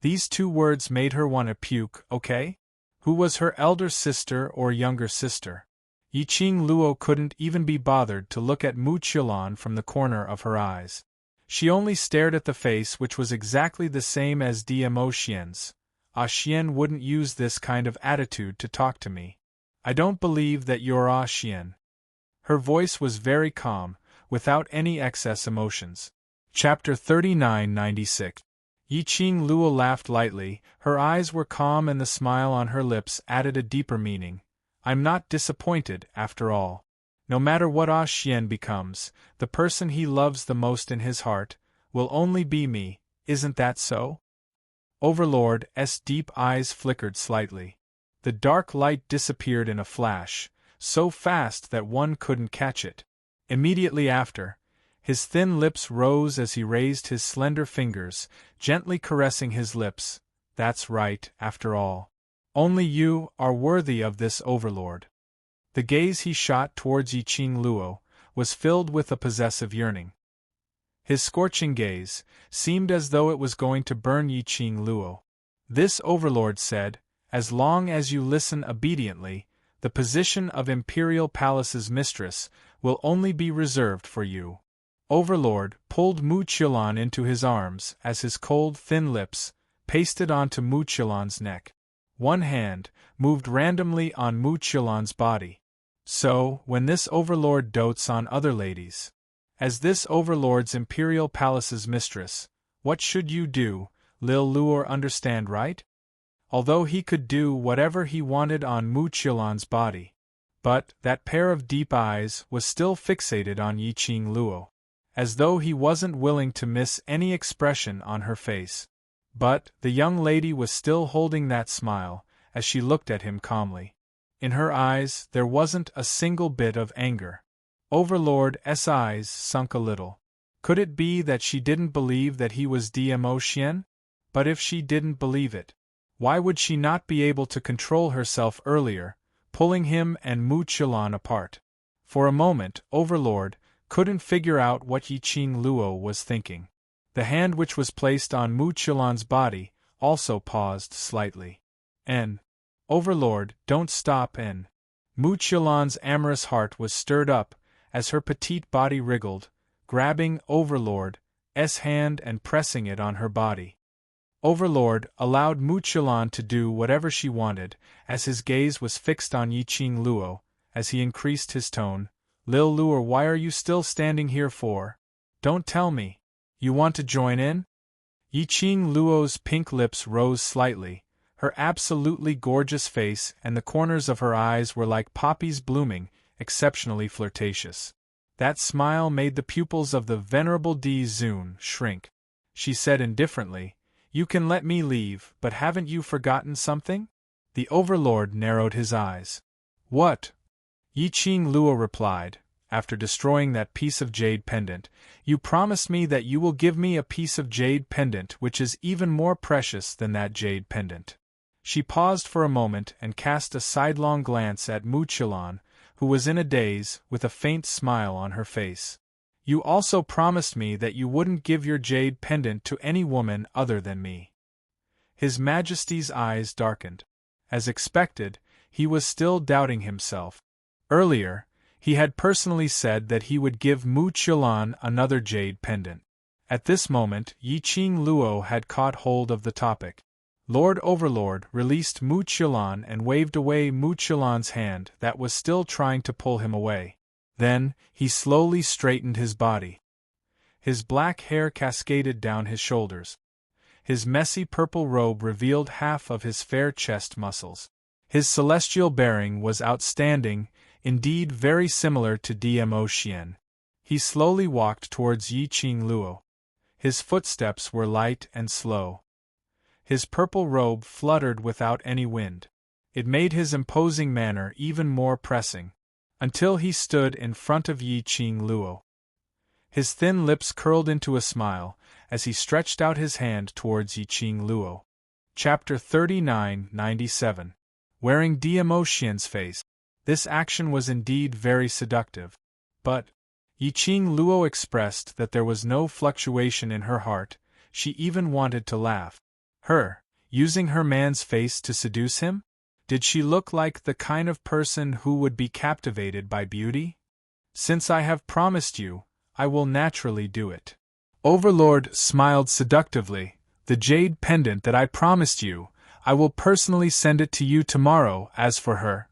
These two words made her want to puke, okay? Who was her elder sister or younger sister? Yiqing Luo couldn't even be bothered to look at Muchilon from the corner of her eyes. She only stared at the face which was exactly the same as Dmo Xian's. Xian wouldn't use this kind of attitude to talk to me. I don't believe that you're Xian. Her voice was very calm, without any excess emotions. Chapter 3996. Yiqing Luo laughed lightly, her eyes were calm and the smile on her lips added a deeper meaning. I'm not disappointed, after all. No matter what Xian becomes, the person he loves the most in his heart will only be me, isn't that so? Overlord's deep eyes flickered slightly. The dark light disappeared in a flash, so fast that one couldn't catch it. Immediately after, his thin lips rose as he raised his slender fingers, gently caressing his lips. That's right, after all. Only you are worthy of this Overlord. The gaze he shot towards Yiqing Luo was filled with a possessive yearning. His scorching gaze seemed as though it was going to burn Yiqing Luo. This Overlord said, As long as you listen obediently, the position of Imperial Palace's mistress will only be reserved for you. Overlord pulled Muchilon into his arms as his cold, thin lips pasted onto Muchilon's neck. One hand moved randomly on Muchilon's body. So, when this Overlord dotes on other ladies, as this Overlord's Imperial Palace's mistress, what should you do? Lil Luor understand, right? Although he could do whatever he wanted on Muchilon's body, But that pair of deep eyes was still fixated on Yiqing Luo, as though he wasn't willing to miss any expression on her face. But the young lady was still holding that smile, as she looked at him calmly. In her eyes there wasn't a single bit of anger. Overlord's eyes sunk a little. Could it be that she didn't believe that he was Dmo Xian? But if she didn't believe it, why would she not be able to control herself earlier, pulling him and Mu Qilan apart? For a moment, Overlord couldn't figure out what Yiqing Luo was thinking. The hand which was placed on Mu Qilan's body also paused slightly. Overlord, don't stop. Mu Qilan's amorous heart was stirred up as her petite body wriggled, grabbing Overlord's hand and pressing it on her body. Overlord allowed Mu Qilan to do whatever she wanted, as his gaze was fixed on Yiqing Luo, as he increased his tone. Lil Luo, why are you still standing here for? Don't tell me. You want to join in? Yiqing Luo's pink lips rose slightly. Her absolutely gorgeous face and the corners of her eyes were like poppies blooming, exceptionally flirtatious. That smile made the pupils of the venerable Di Zun shrink. She said indifferently, "You can let me leave, but haven't you forgotten something?" The Overlord narrowed his eyes. "What?" Yiqing Luo replied, after destroying that piece of jade pendant, "You promised me that you will give me a piece of jade pendant which is even more precious than that jade pendant." She paused for a moment and cast a sidelong glance at Mu Qilan, who was in a daze, with a faint smile on her face. "You also promised me that you wouldn't give your jade pendant to any woman other than me." His Majesty's eyes darkened. As expected, he was still doubting himself. Earlier, he had personally said that he would give Mu Qilan another jade pendant. At this moment, Yiqing Luo had caught hold of the topic. Lord Overlord released Mu Qilan and waved away Mu Qilan's hand that was still trying to pull him away. Then, he slowly straightened his body. His black hair cascaded down his shoulders. His messy purple robe revealed half of his fair chest muscles. His celestial bearing was outstanding, indeed very similar to Dmo Xian. He slowly walked towards Yiqing Luo. His footsteps were light and slow. His purple robe fluttered without any wind. It made his imposing manner even more pressing, until he stood in front of Yiqing Luo. His thin lips curled into a smile as he stretched out his hand towards Yiqing Luo. Chapter 39-97. Wearing Dmo Xian's face. This action was indeed very seductive. But Yiqing Luo expressed that there was no fluctuation in her heart. She even wanted to laugh. Her, using her man's face to seduce him? Did she look like the kind of person who would be captivated by beauty? Since I have promised you, I will naturally do it. Overlord smiled seductively. The jade pendant that I promised you, I will personally send it to you tomorrow. As for her.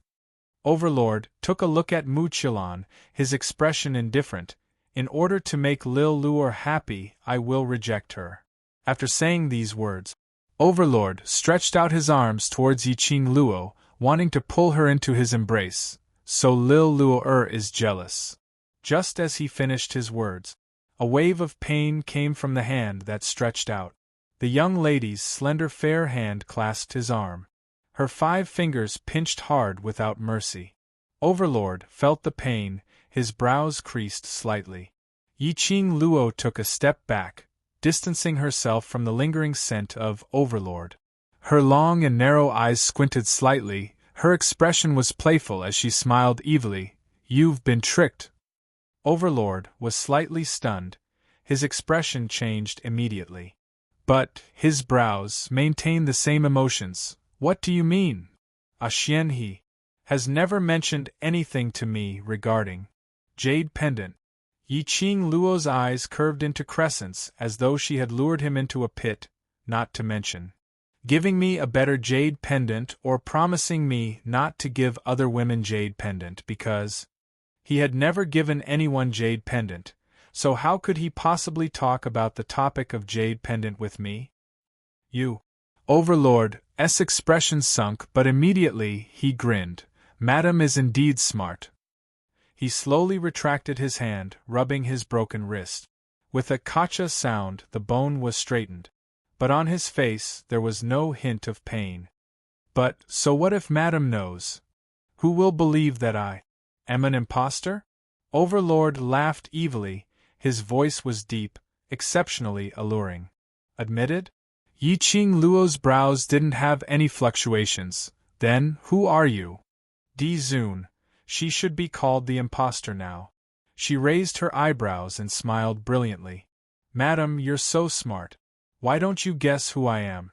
Overlord took a look at Mu Qilan, his expression indifferent. In order to make Lil Luo happy, I will reject her. After saying these words, Overlord stretched out his arms towards Yiqing Luo, wanting to pull her into his embrace. So Lil Luo is jealous. Just as he finished his words, a wave of pain came from the hand that stretched out. The young lady's slender fair hand clasped his arm. Her 5 fingers pinched hard without mercy. Overlord felt the pain, his brows creased slightly. Yiqing Luo took a step back, distancing herself from the lingering scent of Overlord. Her long and narrow eyes squinted slightly, her expression was playful as she smiled evilly. "You've been tricked." Overlord was slightly stunned, his expression changed immediately. But his brows maintained the same emotions. "What do you mean? Xian he has never mentioned anything to me regarding jade pendant." Yiqing Luo's eyes curved into crescents as though she had lured him into a pit, not to mention giving me a better jade pendant or promising me not to give other women jade pendant because he had never given anyone jade pendant, so how could he possibly talk about the topic of jade pendant with me? You. Overlord's expression sunk, but immediately he grinned. Madam is indeed smart. He slowly retracted his hand, rubbing his broken wrist. With a kacha sound, the bone was straightened. But on his face there was no hint of pain. But, so what if Madam knows? Who will believe that I am an impostor? Overlord laughed evilly, his voice was deep, exceptionally alluring. Admitted? Yi Qing Luo's brows didn't have any fluctuations. Then, who are you? Di Zun. She should be called the impostor now. She raised her eyebrows and smiled brilliantly. Madam, you're so smart. Why don't you guess who I am?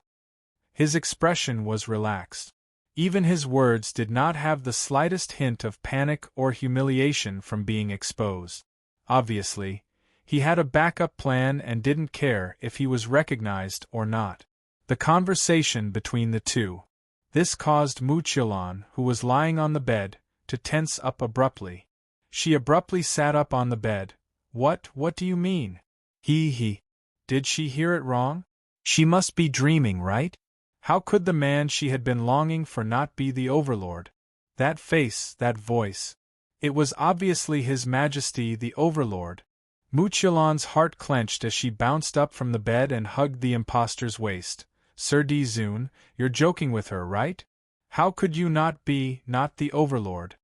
His expression was relaxed. Even his words did not have the slightest hint of panic or humiliation from being exposed. Obviously, he had a backup plan and didn't care if he was recognized or not. The conversation between the two. This caused Mu Qilan, who was lying on the bed, to tense up abruptly. She abruptly sat up on the bed. What do you mean? He. Did she hear it wrong? She must be dreaming, right? How could the man she had been longing for not be the Overlord? That face, that voice. It was obviously His Majesty the Overlord. Mu Qilan's heart clenched as she bounced up from the bed and hugged the impostor's waist. Sir Di Zun, you're joking with her, right? How could you not be, not the Overlord?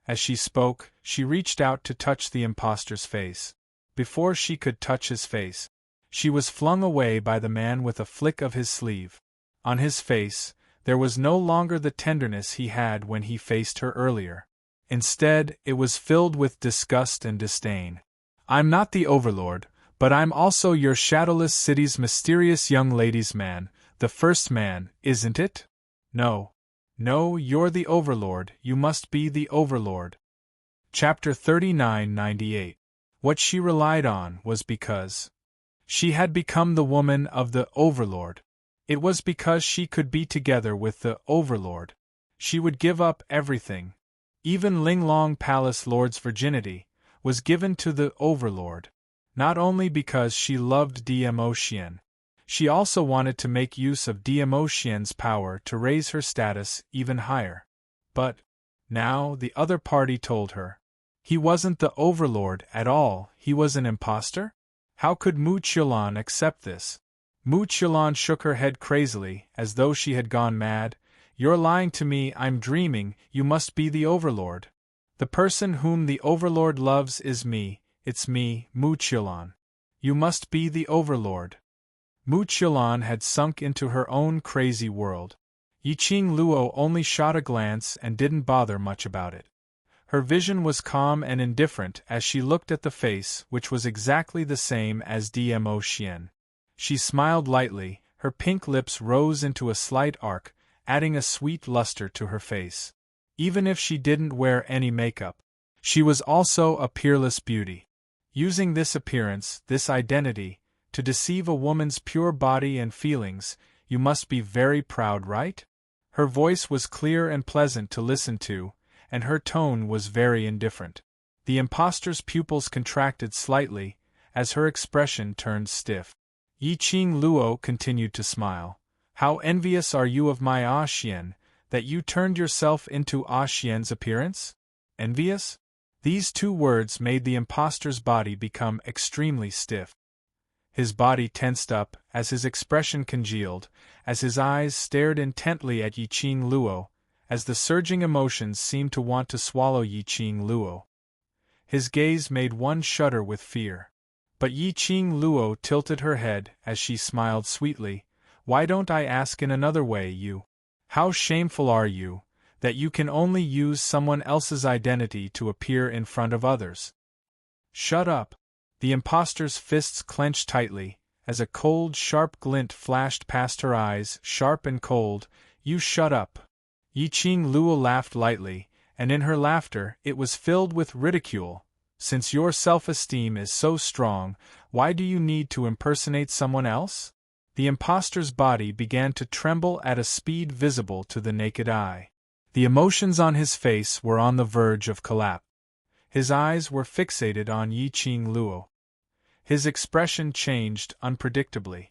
As she spoke, she reached out to touch the impostor's face. Before she could touch his face, she was flung away by the man with a flick of his sleeve. On his face, there was no longer the tenderness he had when he faced her earlier. Instead, it was filled with disgust and disdain. I'm not the Overlord, but I'm also your Shadowless City's mysterious young ladies' man, the first man, isn't it? No, you're the Overlord, you must be the Overlord. Chapter 3998. What she relied on was because she had become the woman of the Overlord. It was because she could be together with the Overlord. She would give up everything. Even Linglong Palace Lord's virginity was given to the Overlord. Not only because she loved Dmo Xian. She also wanted to make use of Dmo Xian's power to raise her status even higher. But now the other party told her he wasn't the Overlord at all, he was an impostor? How could Mu Qilan accept this? Mu Qilan shook her head crazily, as though she had gone mad. You're lying to me, I'm dreaming, you must be the Overlord. The person whom the Overlord loves is me, it's me, Mu Qilan. You must be the Overlord. Mu Qilan had sunk into her own crazy world. Yi Qing Luo only shot a glance and didn't bother much about it. Her vision was calm and indifferent as she looked at the face which was exactly the same as Dmo Xian. She smiled lightly, her pink lips rose into a slight arc, adding a sweet luster to her face. Even if she didn't wear any makeup, she was also a peerless beauty. Using this appearance, this identity, to deceive a woman's pure body and feelings, you must be very proud, right? Her voice was clear and pleasant to listen to, and her tone was very indifferent. The impostor's pupils contracted slightly, as her expression turned stiff. Yi Qing Luo continued to smile. How envious are you of my Ah Xian, that you turned yourself into Ah Xian's appearance? Envious? These two words made the impostor's body become extremely stiff. His body tensed up, as his expression congealed, as his eyes stared intently at Yi Qing Luo, as the surging emotions seemed to want to swallow Yi Qing Luo. His gaze made one shudder with fear. But Yi Qing Luo tilted her head as she smiled sweetly. Why don't I ask in another way, you? How shameful are you, that you can only use someone else's identity to appear in front of others? Shut up. The impostor's fists clenched tightly, as a cold, sharp glint flashed past her eyes, sharp and cold. You shut up. Yi Qing Luo laughed lightly, and in her laughter it was filled with ridicule. Since your self-esteem is so strong, why do you need to impersonate someone else? The impostor's body began to tremble at a speed visible to the naked eye. The emotions on his face were on the verge of collapse. His eyes were fixated on Yi Qing Luo. His expression changed unpredictably.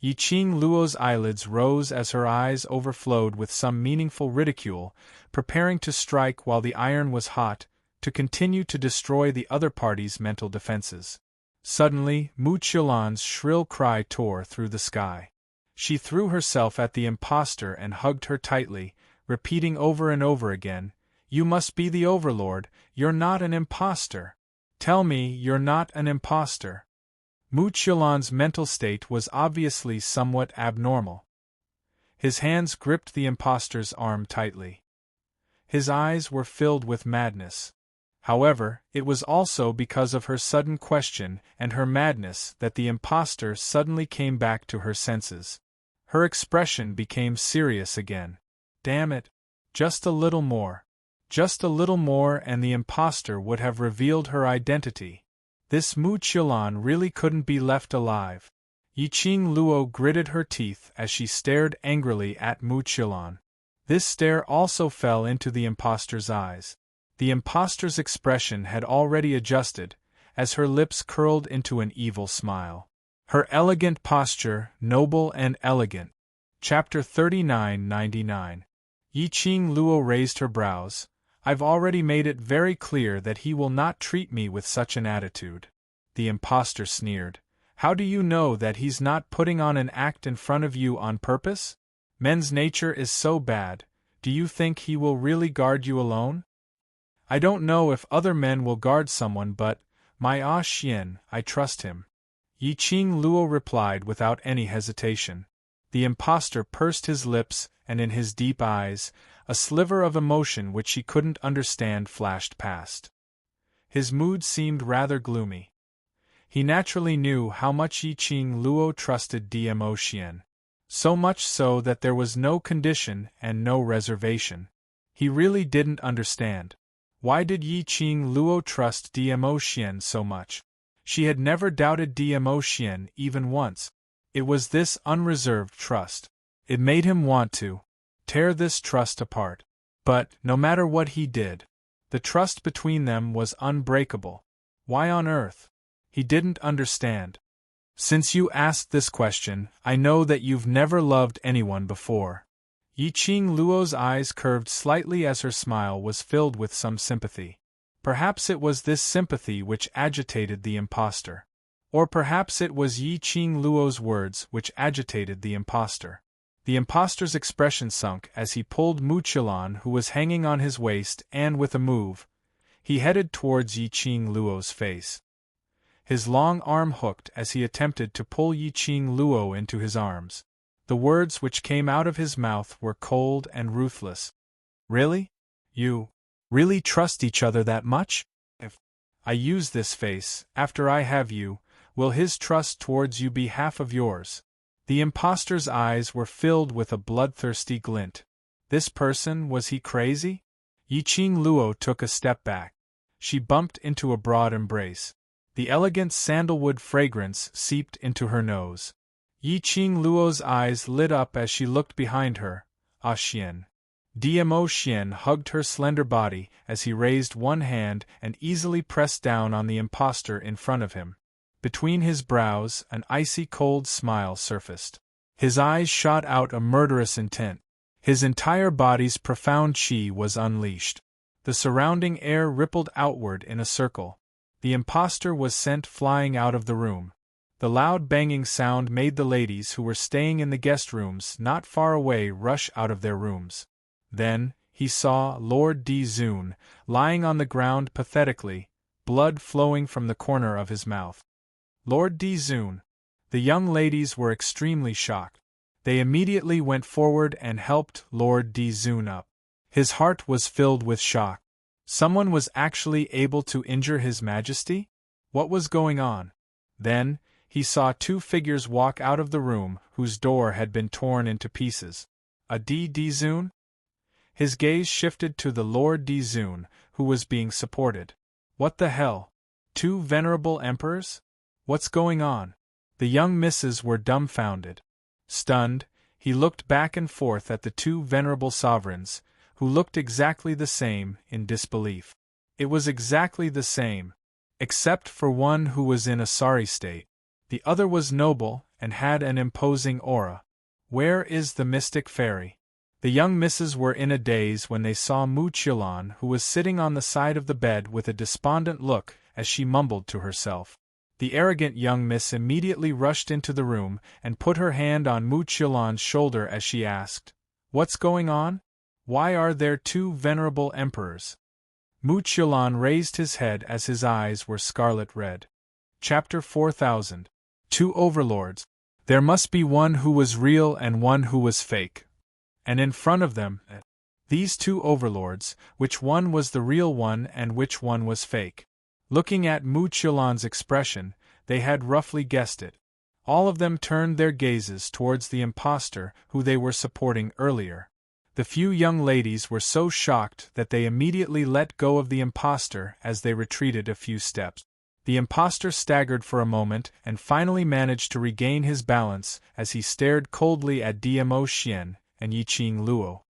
Yi Qing Luo's eyelids rose as her eyes overflowed with some meaningful ridicule, preparing to strike while the iron was hot, to continue to destroy the other party's mental defenses. Suddenly, Mu Qiulan's shrill cry tore through the sky. She threw herself at the impostor and hugged her tightly, repeating over and over again, "You must be the Overlord, you're not an impostor. Tell me you're not an impostor." Mu Qiulan's mental state was obviously somewhat abnormal. His hands gripped the impostor's arm tightly. His eyes were filled with madness. However, it was also because of her sudden question and her madness that the impostor suddenly came back to her senses. Her expression became serious again. Damn it! Just a little more. Just a little more and the impostor would have revealed her identity. This Mu Qiulan really couldn't be left alive. Yi Qing Luo gritted her teeth as she stared angrily at Mu Qiulan. This stare also fell into the impostor's eyes. The impostor's expression had already adjusted, as her lips curled into an evil smile. Her elegant posture, noble and elegant. Chapter 3999. Yi Qing Luo raised her brows. I've already made it very clear that he will not treat me with such an attitude. The impostor sneered. How do you know that he's not putting on an act in front of you on purpose? Men's nature is so bad, do you think he will really guard you alone? I don't know if other men will guard someone but, my Xian, I trust him. Yi Qing Luo replied without any hesitation. The impostor pursed his lips and in his deep eyes, a sliver of emotion which she couldn't understand flashed past. His mood seemed rather gloomy. He naturally knew how much Yi Qing Luo trusted Dmo Xian. So much so that there was no condition and no reservation. He really didn't understand. Why did Yi Qing Luo trust Dmo Xian so much? She had never doubted Dmo Xian even once. It was this unreserved trust. It made him want to tear this trust apart. But, no matter what he did, the trust between them was unbreakable. Why on earth? He didn't understand. Since you asked this question, I know that you've never loved anyone before. Yi Qing Luo's eyes curved slightly as her smile was filled with some sympathy. Perhaps it was this sympathy which agitated the impostor. Or perhaps it was Yi Qing Luo's words which agitated the impostor. The impostor's expression sunk as he pulled Mu Qiulan, who was hanging on his waist, and with a move, he headed towards Yi Qing Luo's face. His long arm hooked as he attempted to pull Yi Qing Luo into his arms. The words which came out of his mouth were cold and ruthless. Really? You really trust each other that much? If I use this face, after I have you, will his trust towards you be half of yours? The impostor's eyes were filled with a bloodthirsty glint. This person, was he crazy? Yi Qing Luo took a step back. She bumped into a broad embrace. The elegant sandalwood fragrance seeped into her nose. Yi Qing Luo's eyes lit up as she looked behind her. Ah Xian. Dmo Xian hugged her slender body as he raised one hand and easily pressed down on the impostor in front of him. Between his brows, an icy cold smile surfaced. His eyes shot out a murderous intent. His entire body's profound qi was unleashed. The surrounding air rippled outward in a circle. The impostor was sent flying out of the room. The loud banging sound made the ladies who were staying in the guest rooms not far away rush out of their rooms. Then, he saw Lord Di Zun, lying on the ground pathetically, blood flowing from the corner of his mouth. Lord Di Zun. The young ladies were extremely shocked. They immediately went forward and helped Lord Di Zun up. His heart was filled with shock. Someone was actually able to injure His Majesty? What was going on? Then, he saw two figures walk out of the room whose door had been torn into pieces. A Di Zun? His gaze shifted to the Lord Di Zun, who was being supported. What the hell? Two venerable emperors? What's going on? The young misses were dumbfounded. Stunned, he looked back and forth at the two venerable sovereigns, who looked exactly the same, in disbelief. It was exactly the same, except for one who was in a sorry state. The other was noble, and had an imposing aura. Where is the mystic fairy? The young misses were in a daze when they saw Mu Qilan, who was sitting on the side of the bed with a despondent look as she mumbled to herself. The arrogant young miss immediately rushed into the room and put her hand on Mu Qilan's shoulder as she asked, "What's going on? Why are there two venerable emperors?" Mu Qilan raised his head as his eyes were scarlet red. Chapter 4000. Two overlords. There must be one who was real and one who was fake. And in front of them, these two overlords, which one was the real one and which one was fake? Looking at Mu Qilan's expression, they had roughly guessed it. All of them turned their gazes towards the impostor who they were supporting earlier. The few young ladies were so shocked that they immediately let go of the impostor as they retreated a few steps. The impostor staggered for a moment and finally managed to regain his balance as he stared coldly at Dmo Xian and Yiqing Luo.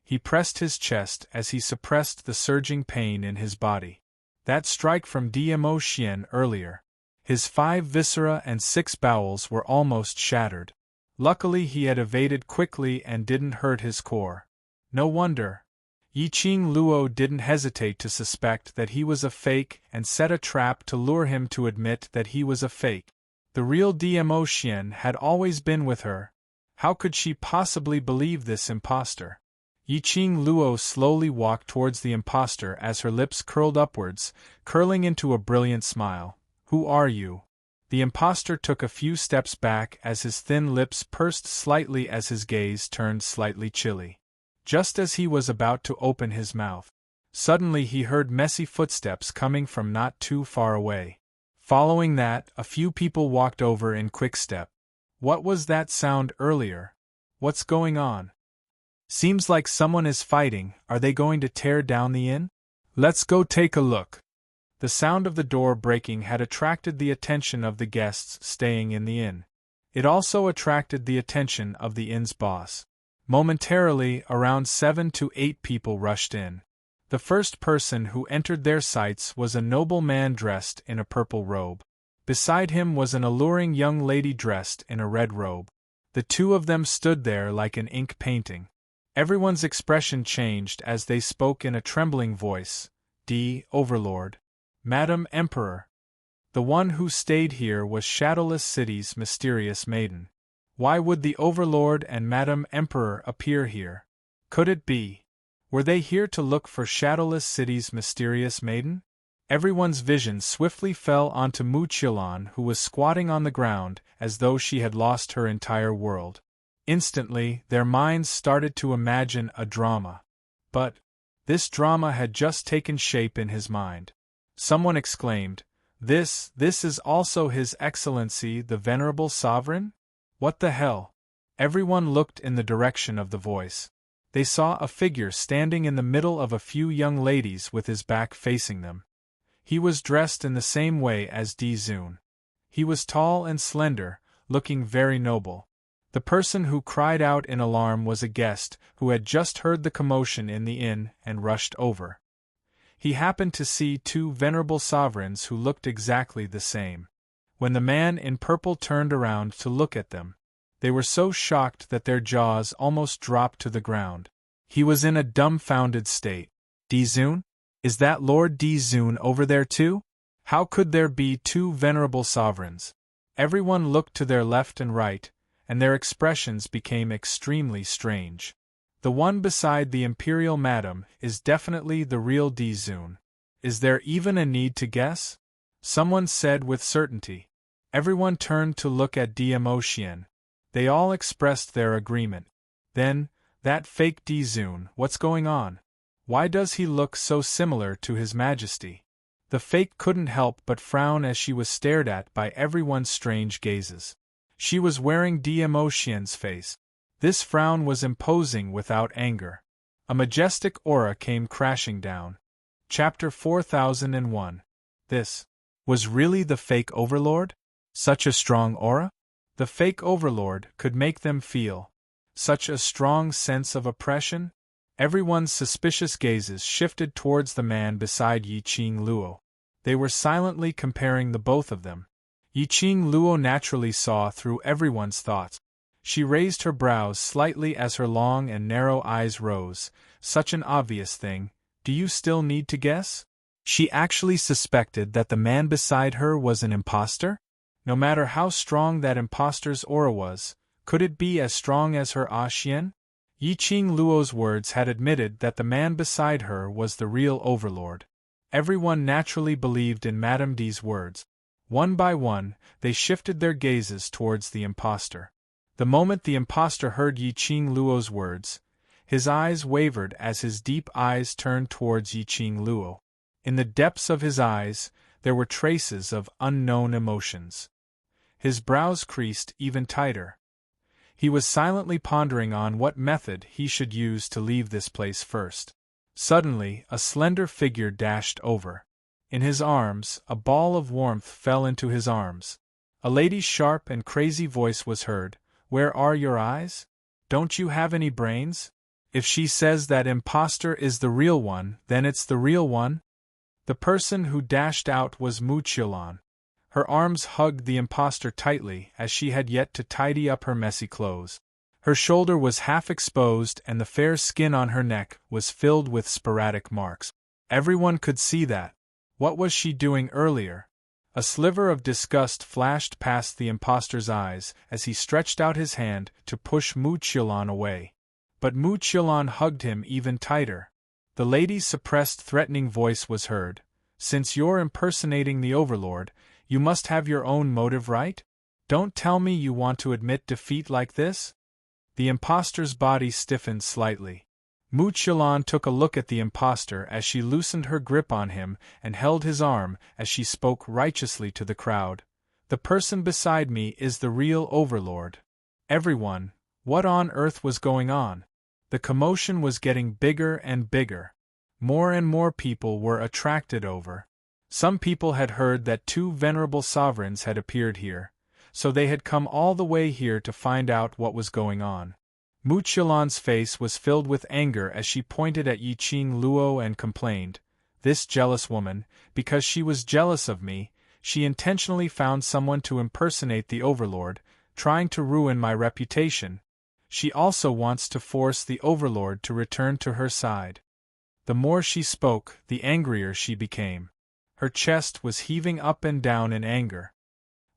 He pressed his chest as he suppressed the surging pain in his body. That strike from Dmo Xian earlier. His 5 viscera and 6 bowels were almost shattered. Luckily he had evaded quickly and didn't hurt his core. No wonder. Yiqing Luo didn't hesitate to suspect that he was a fake and set a trap to lure him to admit that he was a fake. The real Dmo Xian had always been with her. How could she possibly believe this impostor? Yiqing Luo slowly walked towards the impostor as her lips curled upwards, curling into a brilliant smile. "Who are you?" The impostor took a few steps back as his thin lips pursed slightly as his gaze turned slightly chilly. Just as he was about to open his mouth, suddenly he heard messy footsteps coming from not too far away. Following that, a few people walked over in quick step. What was that sound earlier? What's going on? Seems like someone is fighting. Are they going to tear down the inn? Let's go take a look. The sound of the door breaking had attracted the attention of the guests staying in the inn. It also attracted the attention of the inn's boss. Momentarily, around 7 to 8 people rushed in. The first person who entered their sights was a noble man dressed in a purple robe. Beside him was an alluring young lady dressed in a red robe. The two of them stood there like an ink painting. Everyone's expression changed as they spoke in a trembling voice. Overlord. Madam Emperor. The one who stayed here was Shadowless City's mysterious maiden. Why would the Overlord and Madam Emperor appear here? Could it be? Were they here to look for Shadowless City's mysterious maiden? Everyone's vision swiftly fell onto Mu Qilan, who was squatting on the ground as though she had lost her entire world. Instantly, their minds started to imagine a drama. But this drama had just taken shape in his mind. Someone exclaimed, This is also His Excellency the Venerable Sovereign? What the hell? Everyone looked in the direction of the voice. They saw a figure standing in the middle of a few young ladies with his back facing them. He was dressed in the same way as Zun. He was tall and slender, looking very noble. The person who cried out in alarm was a guest who had just heard the commotion in the inn and rushed over. He happened to see 2 venerable sovereigns who looked exactly the same. When the man in purple turned around to look at them, they were so shocked that their jaws almost dropped to the ground. He was in a dumbfounded state. Zun? Is that Lord Zun over there too? How could there be 2 venerable sovereigns? Everyone looked to their left and right, and their expressions became extremely strange. The one beside the Imperial Madam is definitely the real Zun. Is there even a need to guess? Someone said with certainty. Everyone turned to look at Dmo Xian. They all expressed their agreement. Then, that fake Zun, what's going on? Why does he look so similar to His Majesty? The fake couldn't help but frown as she was stared at by everyone's strange gazes. She was wearing Dmo Xian's face. This frown was imposing without anger. A majestic aura came crashing down. Chapter 4001. This was really the fake Overlord? Such a strong aura? The fake Overlord could make them feel such a strong sense of oppression? Everyone's suspicious gazes shifted towards the man beside Yiqing Luo. They were silently comparing the both of them. Yiqing Luo naturally saw through everyone's thoughts. She raised her brows slightly as her long and narrow eyes rose. Such an obvious thing, do you still need to guess? She actually suspected that the man beside her was an impostor? No matter how strong that impostor's aura was, could it be as strong as her Xian? Yiqing Luo's words had admitted that the man beside her was the real Overlord. Everyone naturally believed in Madame D's words. One by one, they shifted their gazes towards the impostor. The moment the impostor heard Yiqing Luo's words, his eyes wavered as his deep eyes turned towards Yiqing Luo. In the depths of his eyes, there were traces of unknown emotions. His brows creased even tighter. He was silently pondering on what method he should use to leave this place first. Suddenly, a slender figure dashed over. In his arms, a ball of warmth fell into his arms. A lady's sharp and crazy voice was heard. Where are your eyes? Don't you have any brains? If she says that impostor is the real one, then it's the real one. The person who dashed out was Mu Qilan. Her arms hugged the impostor tightly as she had yet to tidy up her messy clothes. Her shoulder was half exposed and the fair skin on her neck was filled with sporadic marks. Everyone could see that. What was she doing earlier? A sliver of disgust flashed past the impostor's eyes as he stretched out his hand to push Mu Qilan away. But Mu Qilan hugged him even tighter. The lady's suppressed threatening voice was heard. Since you're impersonating the Overlord, you must have your own motive, right? Don't tell me you want to admit defeat like this? The impostor's body stiffened slightly. Mu Qilan took a look at the impostor as she loosened her grip on him and held his arm as she spoke righteously to the crowd. The person beside me is the real Overlord. Everyone, what on earth was going on? The commotion was getting bigger and bigger. More and more people were attracted over. Some people had heard that two venerable sovereigns had appeared here, so they had come all the way here to find out what was going on. Mu Qilan's face was filled with anger as she pointed at Yiqing Luo and complained, "This jealous woman, because she was jealous of me, she intentionally found someone to impersonate the Overlord, trying to ruin my reputation. She also wants to force the Overlord to return to her side." The more she spoke, the angrier she became. Her chest was heaving up and down in anger.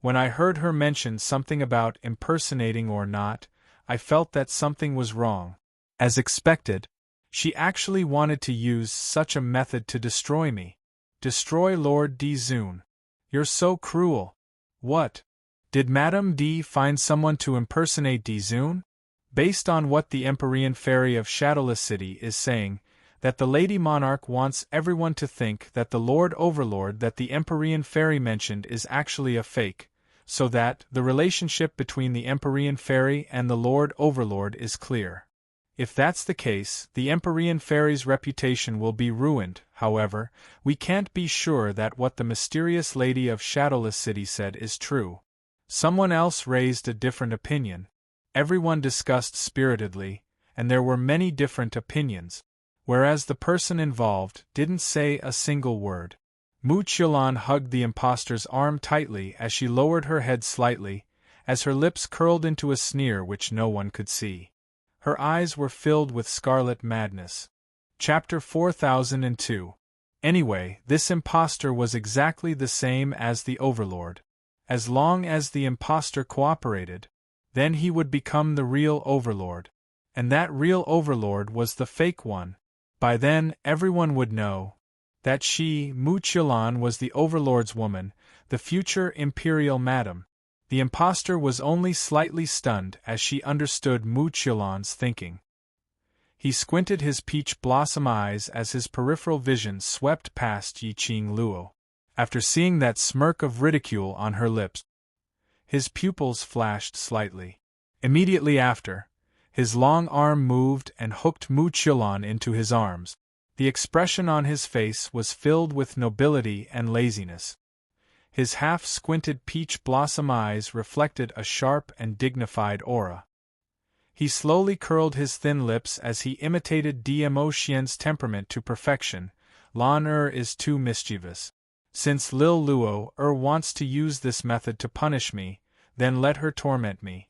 When I heard her mention something about impersonating or not, I felt that something was wrong. As expected, she actually wanted to use such a method to destroy me. Destroy Lord D. Zun. You're so cruel. What? Did Madame D find someone to impersonate D. Zun? Based on what the Empyrean Fairy of Shadowless City is saying, that the Lady Monarch wants everyone to think that the Lord Overlord that the Empyrean Fairy mentioned is actually a fake, so that the relationship between the Empyrean Fairy and the Lord Overlord is clear. If that's the case, the Empyrean Fairy's reputation will be ruined. However, we can't be sure that what the mysterious Lady of Shadowless City said is true. Someone else raised a different opinion. Everyone discussed spiritedly, and there were many different opinions, whereas the person involved didn't say a single word. Mu Qilan hugged the impostor's arm tightly as she lowered her head slightly, as her lips curled into a sneer which no one could see. Her eyes were filled with scarlet madness. Chapter 4002. Anyway, this impostor was exactly the same as the Overlord. As long as the impostor cooperated, then he would become the real Overlord. And that real Overlord was the fake one. By then, everyone would know that she, Mu Qilan, was the Overlord's woman, the future Imperial Madam. The impostor was only slightly stunned as she understood Mu Qilan's thinking. He squinted his peach blossom eyes as his peripheral vision swept past Yiqing Luo. After seeing that smirk of ridicule on her lips, his pupils flashed slightly. Immediately after, his long arm moved and hooked Mu Qilan into his arms. The expression on his face was filled with nobility and laziness. His half-squinted peach blossom eyes reflected a sharp and dignified aura. He slowly curled his thin lips as he imitated Dmo Xian's temperament to perfection. Lan Er is too mischievous. Since Lil Luo wants to use this method to punish me, then let her torment me.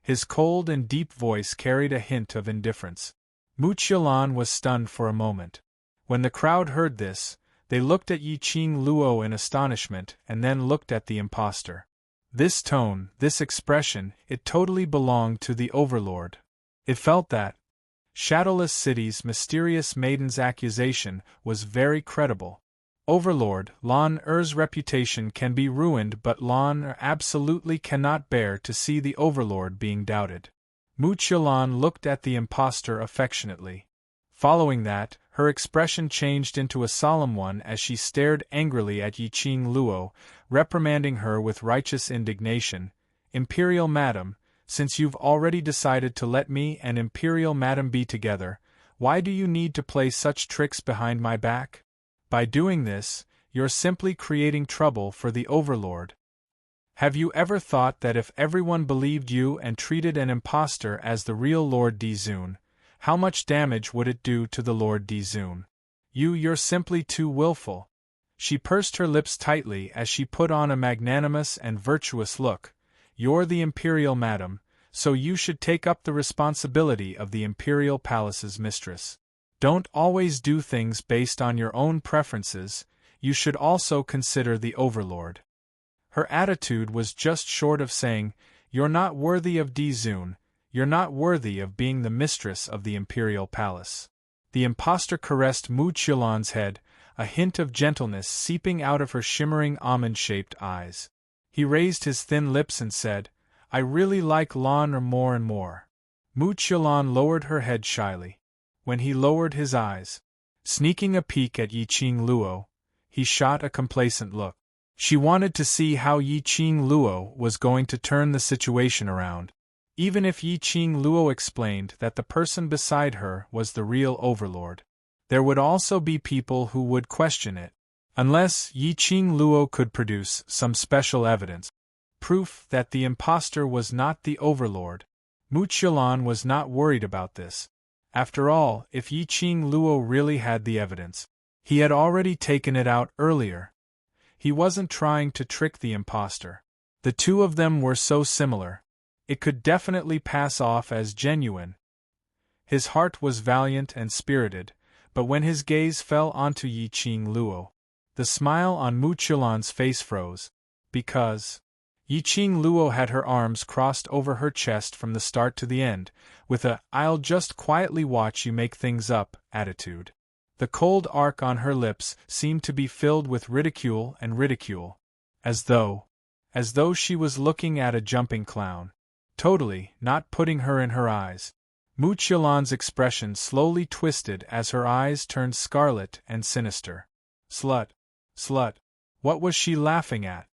His cold and deep voice carried a hint of indifference. Mu Qiulan was stunned for a moment. When the crowd heard this, they looked at Yi Qing Luo in astonishment and then looked at the impostor. This tone, this expression, it totally belonged to the Overlord. It felt that Shadowless City's mysterious maiden's accusation was very credible. Overlord Lan Er's reputation can be ruined, but Lan Er absolutely cannot bear to see the Overlord being doubted. Mu Qiulan looked at the impostor affectionately. Following that, her expression changed into a solemn one as she stared angrily at Yi Qing Luo, reprimanding her with righteous indignation. Imperial Madam, since you've already decided to let me and Imperial Madam be together, why do you need to play such tricks behind my back? By doing this, you're simply creating trouble for the Overlord. Have you ever thought that if everyone believed you and treated an impostor as the real Lord Dizun, how much damage would it do to the Lord Dizun? You're simply too willful. She pursed her lips tightly as she put on a magnanimous and virtuous look. You're the Imperial Madam, so you should take up the responsibility of the Imperial Palace's mistress. Don't always do things based on your own preferences, you should also consider the Overlord. Her attitude was just short of saying, you're not worthy of Dizun, you're not worthy of being the mistress of the Imperial Palace. The impostor caressed Mu Qiulan's head, a hint of gentleness seeping out of her shimmering almond-shaped eyes. He raised his thin lips and said, I really like Lan Er more and more. Mu Qiulan lowered her head shyly. When he lowered his eyes, sneaking a peek at Yi Qing Luo, he shot a complacent look. She wanted to see how Yi Qing Luo was going to turn the situation around. Even if Yi Qing Luo explained that the person beside her was the real Overlord, there would also be people who would question it. Unless Yi Qing Luo could produce some special evidence, proof that the impostor was not the Overlord, Mu Qiulan was not worried about this. After all, if Yi Qing Luo really had the evidence, he had already taken it out earlier. He wasn't trying to trick the impostor. The two of them were so similar. It could definitely pass off as genuine. His heart was valiant and spirited, but when his gaze fell onto Yi Qing Luo, the smile on Mu Qiulan's face froze, because Yi Qing Luo had her arms crossed over her chest from the start to the end, with a "I'll just quietly watch you make things up" attitude. The cold arc on her lips seemed to be filled with ridicule and ridicule, as though she was looking at a jumping clown, totally not putting her in her eyes. Mu Qiulan's expression slowly twisted as her eyes turned scarlet and sinister. Slut. What was she laughing at?